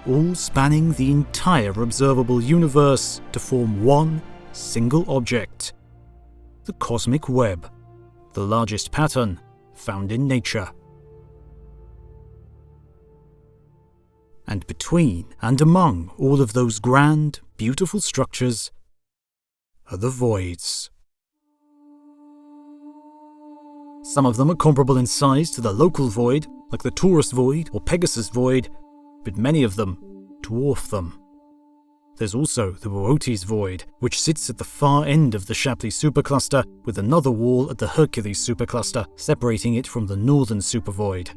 all spanning the entire observable universe to form one single object, the cosmic web, the largest pattern found in nature. And between and among all of those grand, beautiful structures are the voids. Some of them are comparable in size to the local void, like the Taurus void or Pegasus void, but many of them dwarf them. There's also the Boötes void, which sits at the far end of the Shapley supercluster, with another wall at the Hercules supercluster, separating it from the northern supervoid.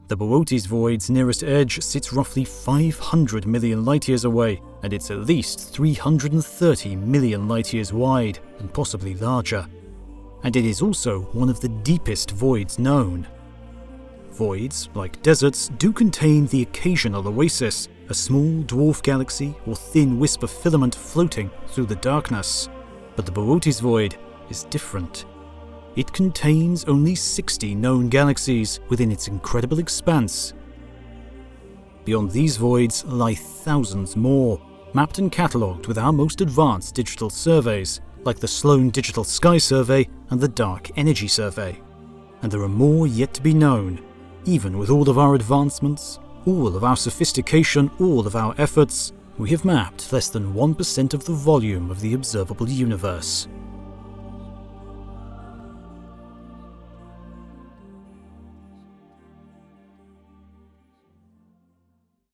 The Boötes void's nearest edge sits roughly 500 million light-years away, and it's at least 330 million light-years wide, and possibly larger. And it is also one of the deepest voids known. Voids, like deserts, do contain the occasional oasis, a small dwarf galaxy or thin wisp of filament floating through the darkness. But the Boötes void is different. it contains only 60 known galaxies within its incredible expanse. Beyond these voids lie thousands more, mapped and catalogued with our most advanced digital surveys, like the Sloan Digital Sky Survey and the Dark Energy Survey. And there are more yet to be known. Even with all of our advancements, all of our sophistication, all of our efforts, we have mapped less than 1% of the volume of the observable universe.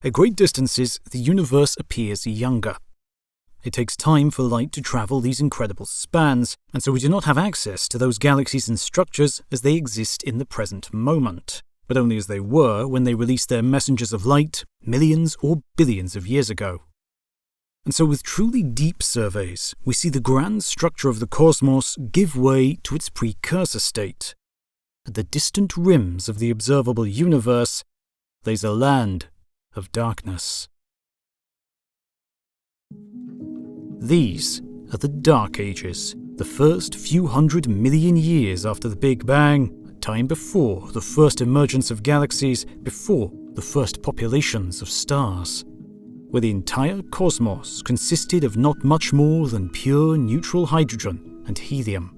At great distances, the universe appears younger. It takes time for light to travel these incredible spans, and so we do not have access to those galaxies and structures as they exist in the present moment, but only as they were when they released their messengers of light millions or billions of years ago. And so with truly deep surveys, we see the grand structure of the cosmos give way to its precursor state. At the distant rims of the observable universe lays a land of darkness. These are the Dark Ages, the first few 100 million years after the Big Bang, a time before the first emergence of galaxies, before the first populations of stars, where the entire cosmos consisted of not much more than pure neutral hydrogen and helium.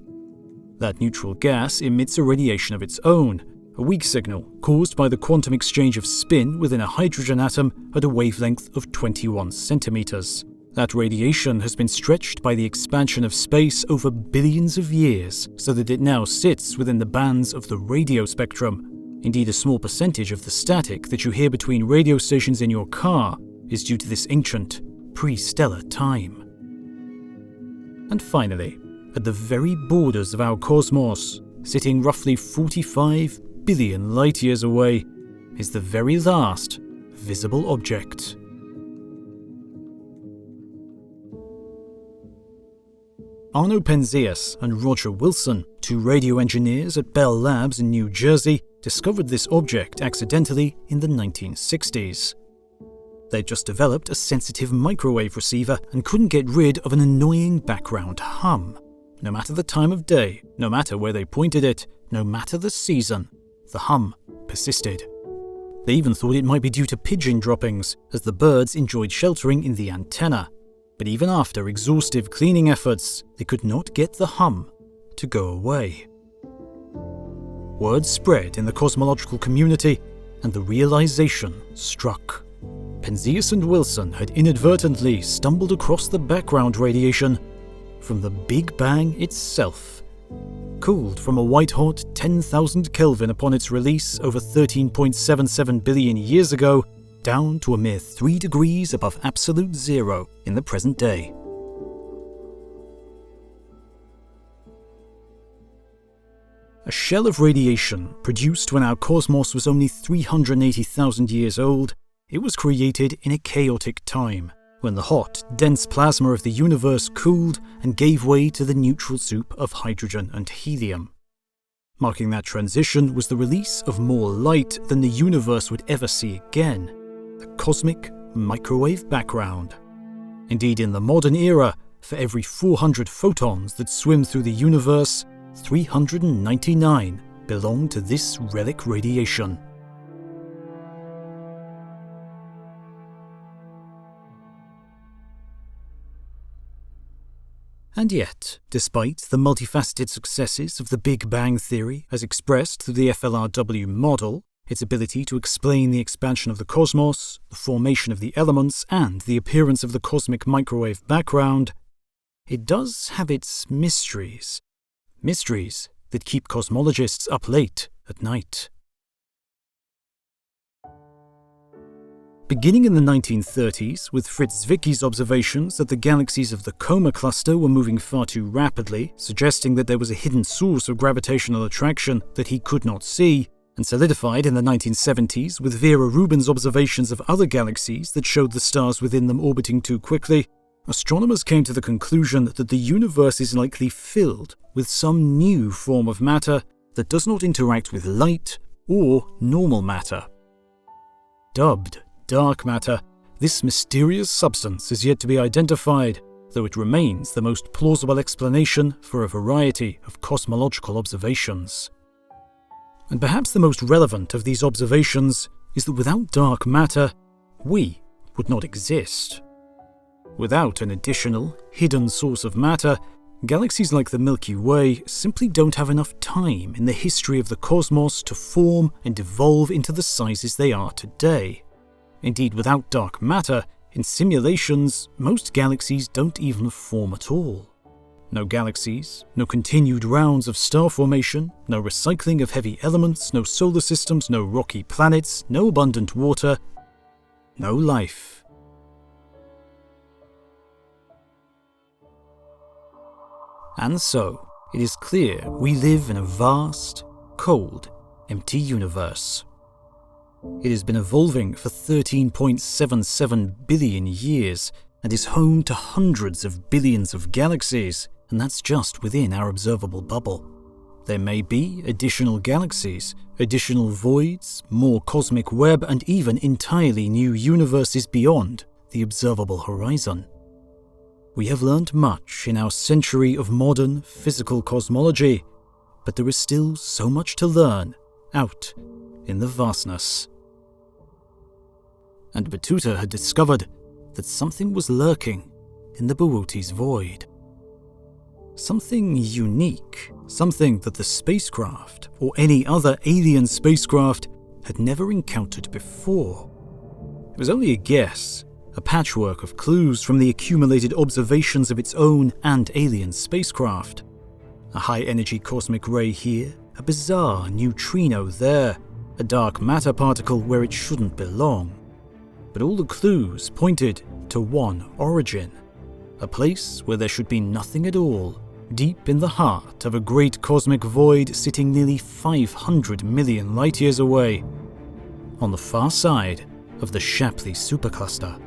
That neutral gas emits a radiation of its own, a weak signal caused by the quantum exchange of spin within a hydrogen atom at a wavelength of 21 centimeters. That radiation has been stretched by the expansion of space over billions of years, so that it now sits within the bands of the radio spectrum. Indeed, a small percentage of the static that you hear between radio stations in your car is due to this ancient, pre-stellar time. And finally, at the very borders of our cosmos, sitting roughly 45 billion light-years away, is the very last visible object. Arno Penzias and Roger Wilson, two radio engineers at Bell Labs in New Jersey, discovered this object accidentally in the 1960s. They'd just developed a sensitive microwave receiver and couldn't get rid of an annoying background hum. No matter the time of day, no matter where they pointed it, no matter the season, the hum persisted. They even thought it might be due to pigeon droppings, as the birds enjoyed sheltering in the antenna. But even after exhaustive cleaning efforts, they could not get the hum to go away. Word spread in the cosmological community, and the realization struck. Penzias and Wilson had inadvertently stumbled across the background radiation from the Big Bang itself. Cooled from a white-hot 10,000 Kelvin upon its release over 13.77 billion years ago, down to a mere 3 degrees above absolute zero in the present day. A shell of radiation produced when our cosmos was only 380,000 years old, it was created in a chaotic time, when the hot, dense plasma of the universe cooled and gave way to the neutral soup of hydrogen and helium. Marking that transition was the release of more light than the universe would ever see again, the cosmic microwave background. Indeed, in the modern era, for every 400 photons that swim through the universe, 399 belong to this relic radiation. And yet, despite the multifaceted successes of the Big Bang theory as expressed through the FLRW model, its ability to explain the expansion of the cosmos, the formation of the elements, and the appearance of the cosmic microwave background, it does have its mysteries. Mysteries that keep cosmologists up late at night. Beginning in the 1930s, with Fritz Zwickie's observations that the galaxies of the Coma cluster were moving far too rapidly, suggesting that there was a hidden source of gravitational attraction that he could not see, and solidified in the 1970s with Vera Rubin's observations of other galaxies that showed the stars within them orbiting too quickly, astronomers came to the conclusion that the universe is likely filled with some new form of matter that does not interact with light or normal matter. Dubbed dark matter, this mysterious substance is yet to be identified, though it remains the most plausible explanation for a variety of cosmological observations. And perhaps the most relevant of these observations is that without dark matter, we would not exist. Without an additional, hidden source of matter, galaxies like the Milky Way simply don't have enough time in the history of the cosmos to form and evolve into the sizes they are today. Indeed, without dark matter, in simulations, most galaxies don't even form at all. No galaxies, no continued rounds of star formation, no recycling of heavy elements, no solar systems, no rocky planets, no abundant water, no life. And so, it is clear we live in a vast, cold, empty universe. It has been evolving for 13.77 billion years and is home to hundreds of billions of galaxies, and that's just within our observable bubble. There may be additional galaxies, additional voids, more cosmic web, and even entirely new universes beyond the observable horizon. We have learned much in our century of modern physical cosmology, but there is still so much to learn out in the vastness. And Battuta had discovered that something was lurking in the Bawuti's void. Something unique, something that the spacecraft or any other alien spacecraft had never encountered before. It was only a guess, a patchwork of clues from the accumulated observations of its own and alien spacecraft. A high-energy cosmic ray here, a bizarre neutrino there, a dark matter particle where it shouldn't belong. But all the clues pointed to one origin, a place where there should be nothing at all, deep in the heart of a great cosmic void sitting nearly 500 million light-years away, on the far side of the Shapley supercluster.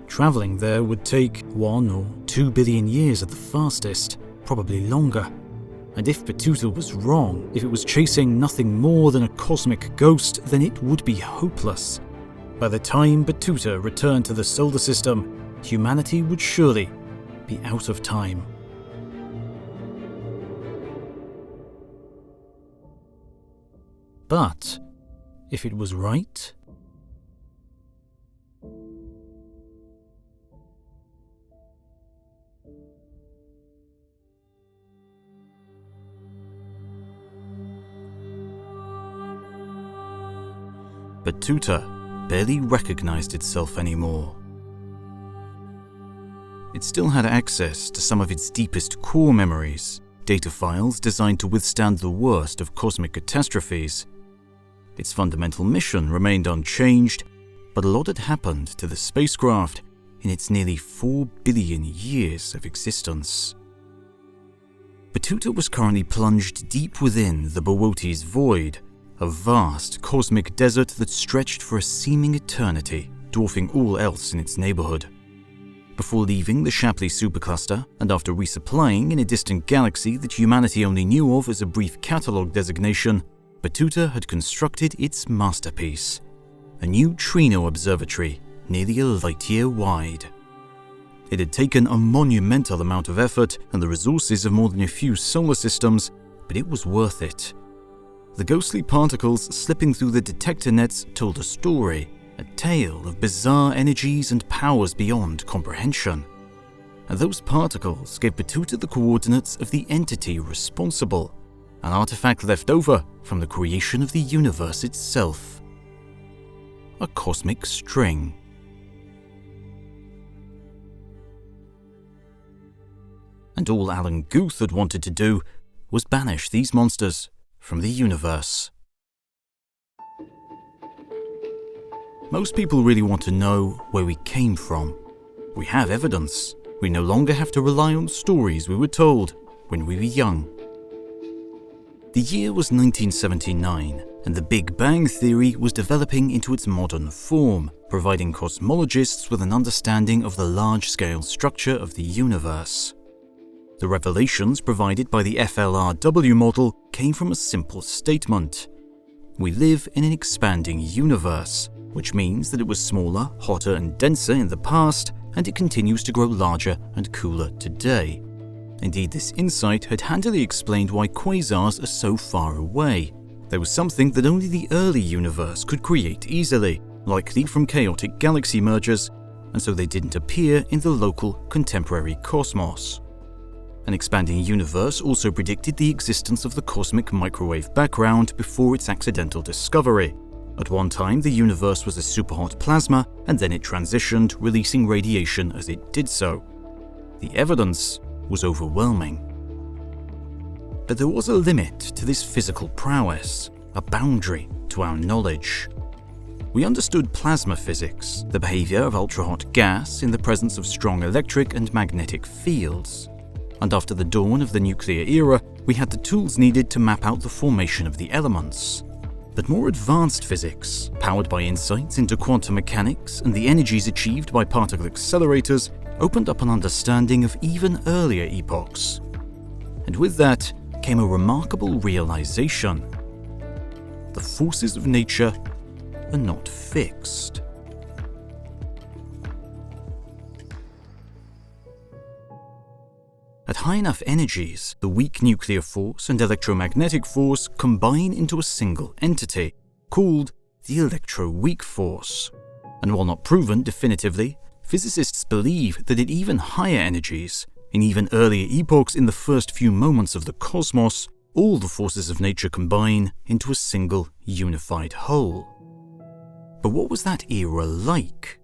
Travelling there would take 1 or 2 billion years at the fastest, probably longer. And if Battuta was wrong, if it was chasing nothing more than a cosmic ghost, then it would be hopeless. By the time Battuta returned to the solar system, humanity would surely be out of time. But if it was right? Battuta barely recognized itself anymore. It still had access to some of its deepest core memories, data files designed to withstand the worst of cosmic catastrophes. Its fundamental mission remained unchanged, but a lot had happened to the spacecraft in its nearly 4 billion years of existence. Battuta was currently plunged deep within the Bawuti's void, a vast cosmic desert that stretched for a seeming eternity, dwarfing all else in its neighborhood. Before leaving the Shapley supercluster, and after resupplying in a distant galaxy that humanity only knew of as a brief catalog designation, Battuta had constructed its masterpiece, a neutrino observatory nearly a light-year wide. It had taken a monumental amount of effort and the resources of more than a few solar systems, but it was worth it. The ghostly particles slipping through the detector nets told a story, a tale of bizarre energies and powers beyond comprehension. And those particles gave Battuta the coordinates of the entity responsible, an artifact left over from the creation of the universe itself. A cosmic string. And all Alan Guth had wanted to do was banish these monsters from the universe. Most people really want to know where we came from. We have evidence. We no longer have to rely on stories we were told when we were young. The year was 1979, and the Big Bang Theory was developing into its modern form, providing cosmologists with an understanding of the large-scale structure of the universe. The revelations provided by the FLRW model came from a simple statement. We live in an expanding universe, which means that it was smaller, hotter, and denser in the past, and it continues to grow larger and cooler today. Indeed, this insight had handily explained why quasars are so far away. There was something that only the early universe could create easily, likely from chaotic galaxy mergers, and so they didn't appear in the local contemporary cosmos. An expanding universe also predicted the existence of the cosmic microwave background before its accidental discovery. At one time, the universe was a superhot plasma, and then it transitioned, releasing radiation as it did so. The evidence was overwhelming. But there was a limit to this physical prowess, a boundary to our knowledge. We understood plasma physics, the behavior of ultra-hot gas in the presence of strong electric and magnetic fields. And after the dawn of the nuclear era, we had the tools needed to map out the formation of the elements. But more advanced physics, powered by insights into quantum mechanics and the energies achieved by particle accelerators, opened up an understanding of even earlier epochs. And with that came a remarkable realization. The forces of nature are not fixed. At high enough energies, the weak nuclear force and electromagnetic force combine into a single entity, called the electroweak force. And while not proven definitively, physicists believe that at even higher energies, in even earlier epochs in the first few moments of the cosmos, all the forces of nature combine into a single unified whole. But what was that era like?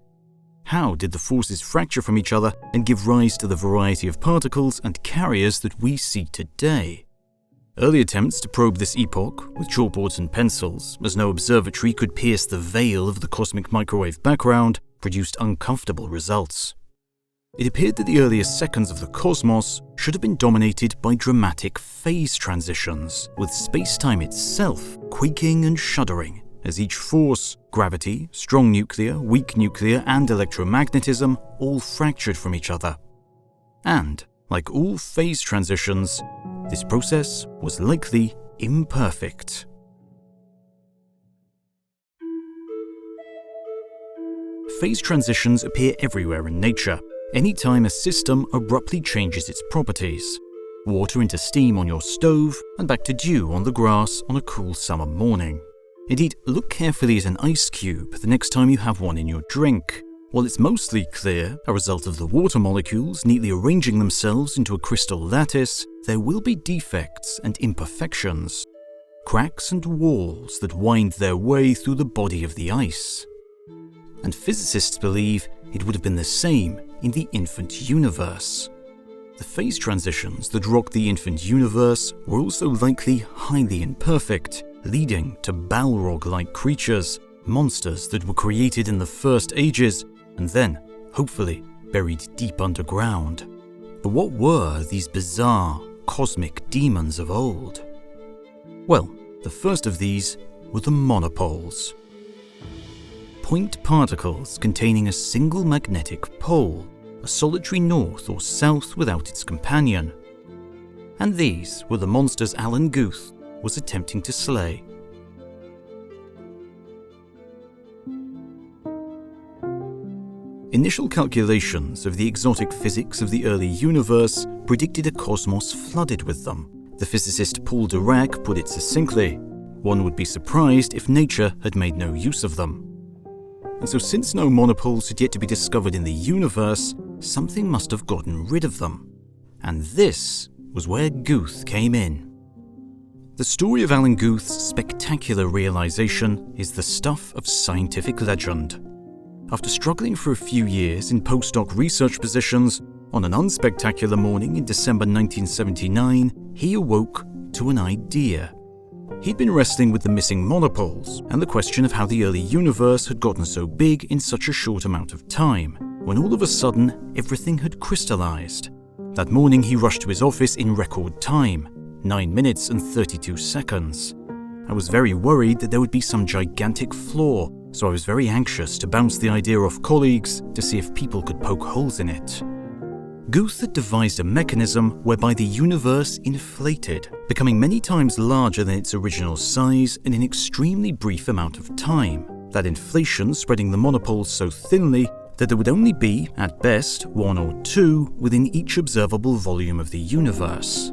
How did the forces fracture from each other and give rise to the variety of particles and carriers that we see today? Early attempts to probe this epoch with chalkboards and pencils, as no observatory could pierce the veil of the cosmic microwave background, produced uncomfortable results. It appeared that the earliest seconds of the cosmos should have been dominated by dramatic phase transitions, with space-time itself quaking and shuddering as each force, gravity, strong nuclear, weak nuclear, and electromagnetism all fractured from each other. And, like all phase transitions, this process was likely imperfect. Phase transitions appear everywhere in nature, anytime a system abruptly changes its properties. Water into steam on your stove, and back to dew on the grass on a cool summer morning. Indeed, look carefully at an ice cube the next time you have one in your drink. While it's mostly clear, a result of the water molecules neatly arranging themselves into a crystal lattice, there will be defects and imperfections, cracks and walls that wind their way through the body of the ice. And physicists believe it would have been the same in the infant universe. The phase transitions that rocked the infant universe were also likely highly imperfect, leading to Balrog-like creatures, monsters that were created in the first ages and then, hopefully, buried deep underground. But what were these bizarre, cosmic demons of old? Well, the first of these were the monopoles. Point particles containing a single magnetic pole, a solitary north or south without its companion. And these were the monsters Alan Guth was attempting to slay. Initial calculations of the exotic physics of the early universe predicted a cosmos flooded with them. The physicist Paul Dirac put it succinctly: one would be surprised if nature had made no use of them. And so since no monopoles had yet to be discovered in the universe, something must have gotten rid of them. And this was where Guth came in. The story of Alan Guth's spectacular realization is the stuff of scientific legend. After struggling for a few years in postdoc research positions, on an unspectacular morning in December 1979, he awoke to an idea. He'd been wrestling with the missing monopoles and the question of how the early universe had gotten so big in such a short amount of time, when all of a sudden everything had crystallized. That morning he rushed to his office in record time, 9 minutes and 32 seconds. I was very worried that there would be some gigantic flaw, so I was very anxious to bounce the idea off colleagues to see if people could poke holes in it. Guth had devised a mechanism whereby the universe inflated, becoming many times larger than its original size in an extremely brief amount of time. That inflation spreading the monopoles so thinly that there would only be, at best, one or two within each observable volume of the universe.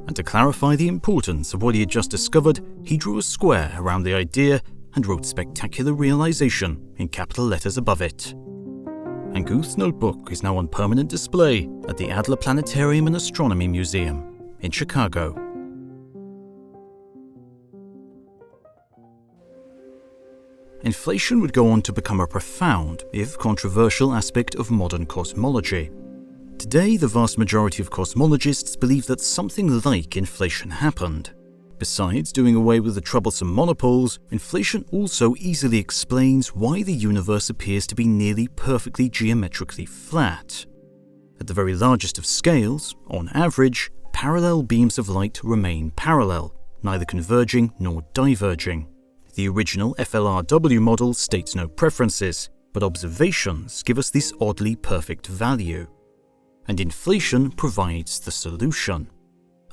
And to clarify the importance of what he had just discovered, he drew a square around the idea and wrote "Spectacular Realization" in capital letters above it. And Guth's notebook is now on permanent display at the Adler Planetarium and Astronomy Museum in Chicago. Inflation would go on to become a profound, if controversial, aspect of modern cosmology. Today, the vast majority of cosmologists believe that something like inflation happened. Besides doing away with the troublesome monopoles, inflation also easily explains why the universe appears to be nearly perfectly geometrically flat. At the very largest of scales, on average, parallel beams of light remain parallel, neither converging nor diverging. The original FLRW model states no preferences, but observations give us this oddly perfect value. And inflation provides the solution.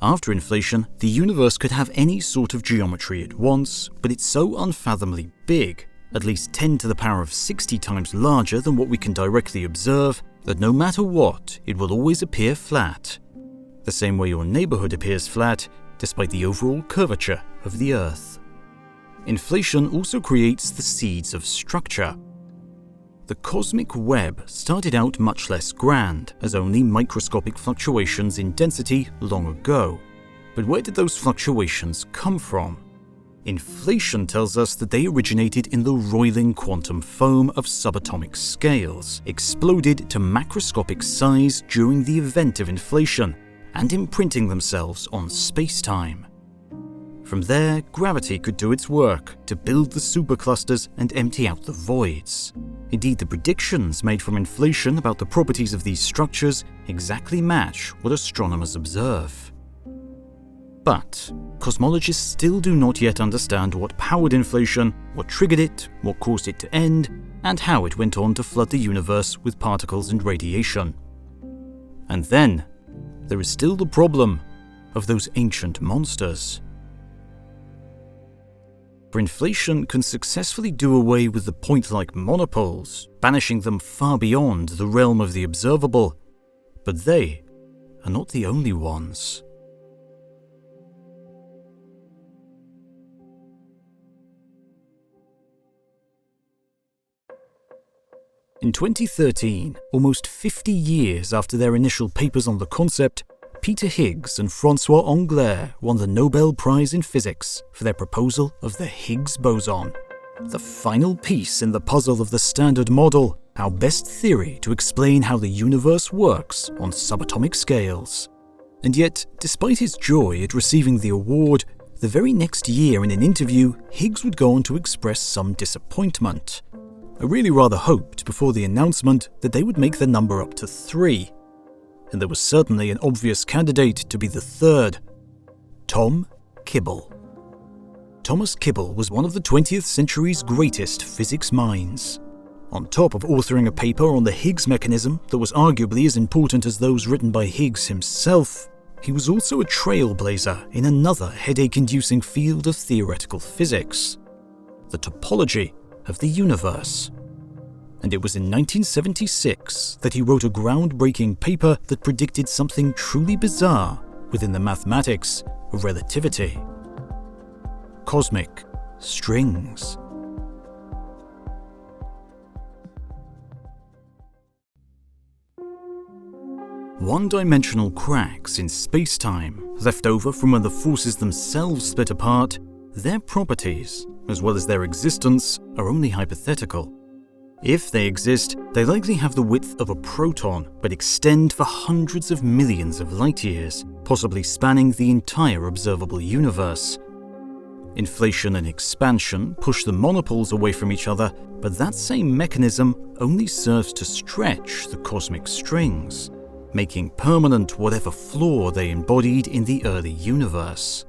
After inflation, the universe could have any sort of geometry it wants, but it's so unfathomably big, at least 10 to the power of 60 times larger than what we can directly observe, that no matter what, it will always appear flat. The same way your neighborhood appears flat, despite the overall curvature of the Earth. Inflation also creates the seeds of structure. The cosmic web started out much less grand, as only microscopic fluctuations in density long ago. But where did those fluctuations come from? Inflation tells us that they originated in the roiling quantum foam of subatomic scales, exploded to macroscopic size during the event of inflation, and imprinting themselves on space-time. From there, gravity could do its work to build the superclusters and empty out the voids. Indeed, the predictions made from inflation about the properties of these structures exactly match what astronomers observe. But cosmologists still do not yet understand what powered inflation, what triggered it, what caused it to end, and how it went on to flood the universe with particles and radiation. And then, there is still the problem of those ancient monsters. For inflation can successfully do away with the point-like monopoles, banishing them far beyond the realm of the observable. But they are not the only ones. In 2013, almost 50 years after their initial papers on the concept, Peter Higgs and François Englert won the Nobel Prize in Physics for their proposal of the Higgs boson, the final piece in the puzzle of the Standard Model, our best theory to explain how the universe works on subatomic scales. And yet, despite his joy at receiving the award, the very next year in an interview, Higgs would go on to express some disappointment. I really rather hoped before the announcement that they would make the number up to 3. And there was certainly an obvious candidate to be the third: Tom Kibble. Thomas Kibble was one of the 20th century's greatest physics minds. On top of authoring a paper on the Higgs mechanism that was arguably as important as those written by Higgs himself, he was also a trailblazer in another headache-inducing field of theoretical physics: the topology of the universe. And it was in 1976 that he wrote a groundbreaking paper that predicted something truly bizarre within the mathematics of relativity: cosmic strings. One-dimensional cracks in space-time, left over from when the forces themselves split apart, their properties, as well as their existence, are only hypothetical. If they exist, they likely have the width of a proton, but extend for hundreds of millions of light-years, possibly spanning the entire observable universe. Inflation and expansion push the monopoles away from each other, but that same mechanism only serves to stretch the cosmic strings, making permanent whatever flaw they embodied in the early universe.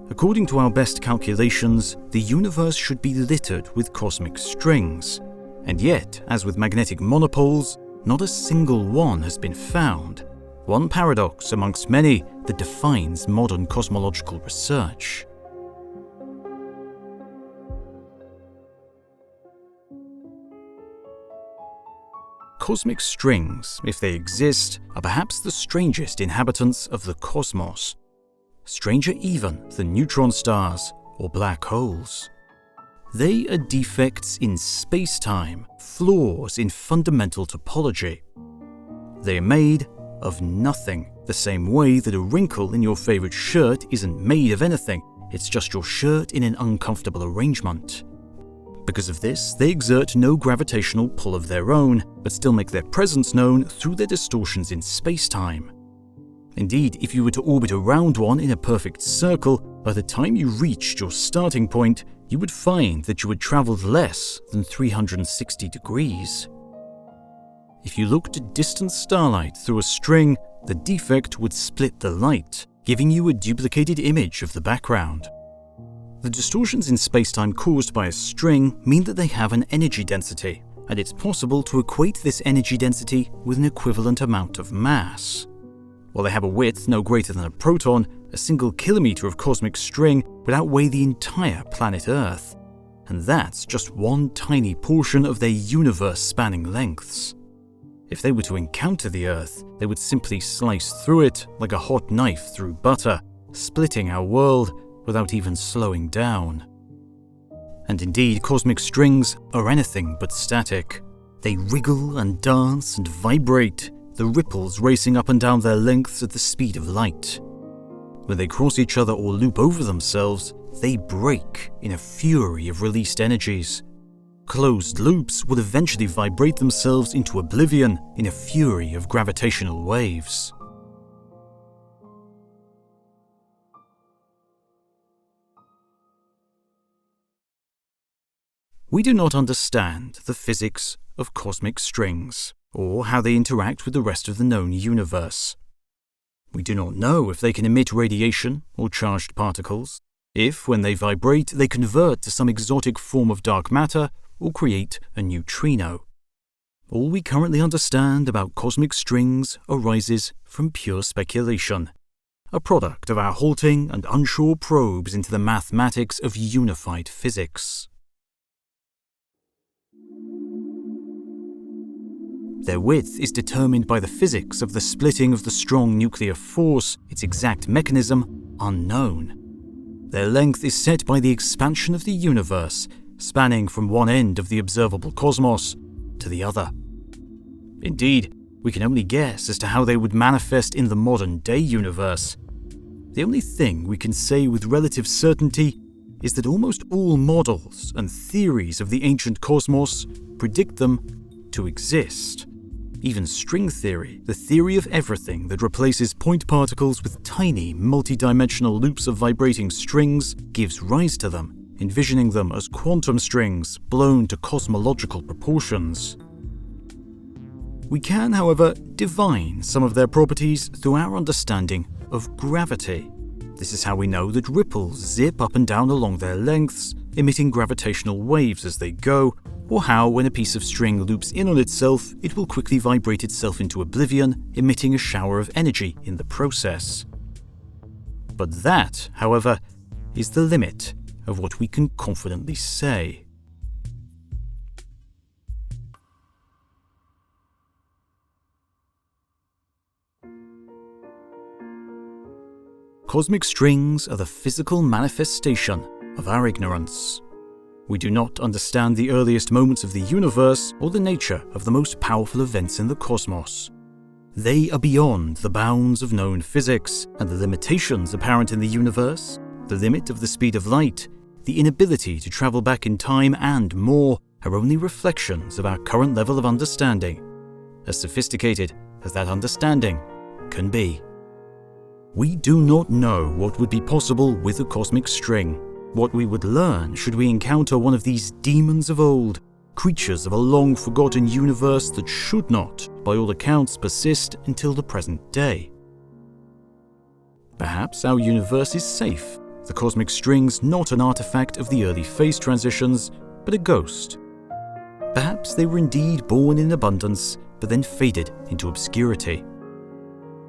According to our best calculations, the universe should be littered with cosmic strings. And yet, as with magnetic monopoles, not a single one has been found. One paradox amongst many that defines modern cosmological research. cosmic strings, if they exist, are perhaps the strangest inhabitants of the cosmos. Stranger even than neutron stars or black holes. They are defects in space-time, flaws in fundamental topology. They are made of nothing, the same way that a wrinkle in your favorite shirt isn't made of anything, it's just your shirt in an uncomfortable arrangement. Because of this, they exert no gravitational pull of their own, but still make their presence known through their distortions in space-time. Indeed, if you were to orbit around one in a perfect circle, by the time you reached your starting point, you would find that you had traveled less than 360 degrees. If you looked at distant starlight through a string, the defect would split the light, giving you a duplicated image of the background. The distortions in spacetime caused by a string mean that they have an energy density, and it's possible to equate this energy density with an equivalent amount of mass. While they have a width no greater than a proton, a single kilometer of cosmic string would outweigh the entire planet Earth. And that's just one tiny portion of their universe-spanning lengths. If they were to encounter the Earth, they would simply slice through it like a hot knife through butter, splitting our world without even slowing down. And indeed, cosmic strings are anything but static. They wriggle and dance and vibrate, the ripples racing up and down their lengths at the speed of light. When they cross each other or loop over themselves, they break in a fury of released energies. Closed loops will eventually vibrate themselves into oblivion in a fury of gravitational waves. We do not understand the physics of cosmic strings, or how they interact with the rest of the known universe. We do not know if they can emit radiation or charged particles, if, when they vibrate, they convert to some exotic form of dark matter or create a neutrino. All we currently understand about cosmic strings arises from pure speculation, a product of our halting and unsure probes into the mathematics of unified physics. Their width is determined by the physics of the splitting of the strong nuclear force, its exact mechanism unknown. Their length is set by the expansion of the universe, spanning from one end of the observable cosmos to the other. Indeed, we can only guess as to how they would manifest in the modern-day universe. The only thing we can say with relative certainty is that almost all models and theories of the ancient cosmos predict them to exist. Even string theory, the theory of everything that replaces point particles with tiny, multi-dimensional loops of vibrating strings, gives rise to them, envisioning them as quantum strings blown to cosmological proportions. We can, however, divine some of their properties through our understanding of gravity. This is how we know that ripples zip up and down along their lengths, emitting gravitational waves as they go, or how, when a piece of string loops in on itself, it will quickly vibrate itself into oblivion, emitting a shower of energy in the process. But that, however, is the limit of what we can confidently say. Cosmic strings are the physical manifestation of our ignorance. We do not understand the earliest moments of the universe or the nature of the most powerful events in the cosmos. They are beyond the bounds of known physics, and the limitations apparent in the universe, the limit of the speed of light, the inability to travel back in time, and more, are only reflections of our current level of understanding, as sophisticated as that understanding can be. We do not know what would be possible with a cosmic string, what we would learn should we encounter one of these demons of old, creatures of a long-forgotten universe that should not, by all accounts, persist until the present day. Perhaps our universe is safe, the cosmic strings not an artifact of the early phase transitions, but a ghost. Perhaps they were indeed born in abundance, but then faded into obscurity.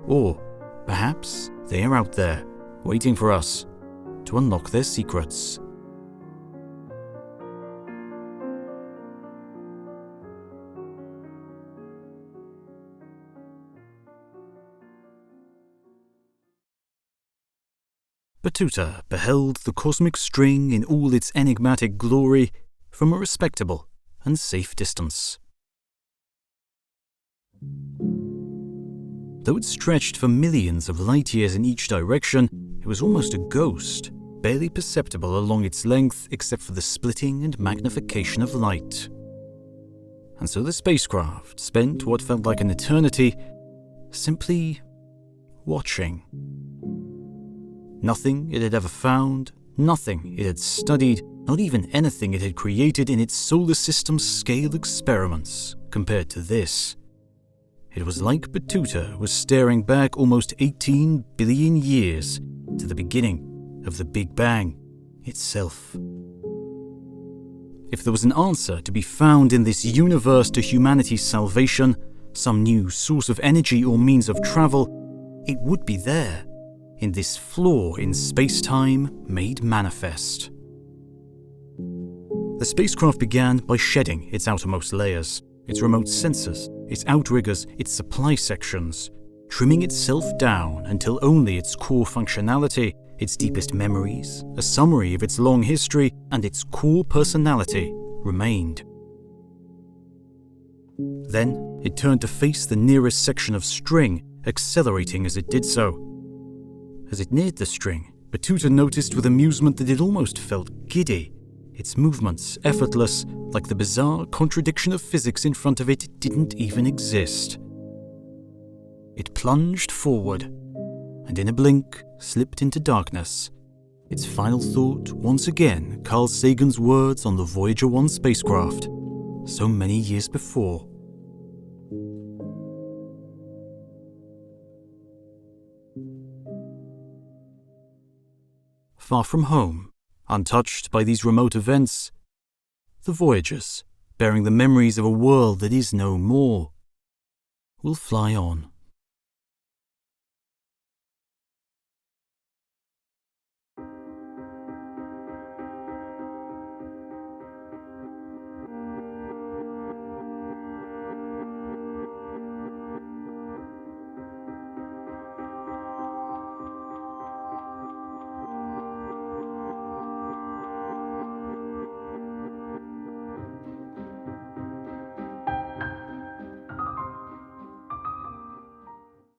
Or perhaps they are out there, waiting for us to unlock their secrets. Battuta beheld the cosmic string in all its enigmatic glory from a respectable and safe distance. Though it stretched for millions of light years in each direction, it was almost a ghost, barely perceptible along its length except for the splitting and magnification of light. And so the spacecraft spent what felt like an eternity simply watching. Nothing it had ever found, nothing it had studied, not even anything it had created in its solar system scale experiments compared to this. It was like Battuta was staring back almost 18 billion years to the beginning of the Big Bang itself. If there was an answer to be found in this universe to humanity's salvation, some new source of energy or means of travel, it would be there, in this flaw in space-time made manifest. The spacecraft began by shedding its outermost layers, its remote sensors, its outriggers, its supply sections, trimming itself down until only its core functionality, its deepest memories, a summary of its long history, and its core personality remained. Then it turned to face the nearest section of string, accelerating as it did so. As it neared the string, Battuta noticed with amusement that it almost felt giddy, its movements effortless, like the bizarre contradiction of physics in front of it didn't even exist. It plunged forward, and in a blink slipped into darkness. Its final thought, once again, Carl Sagan's words on the Voyager 1 spacecraft, so many years before. Far from home, untouched by these remote events, the Voyagers, bearing the memories of a world that is no more, will fly on.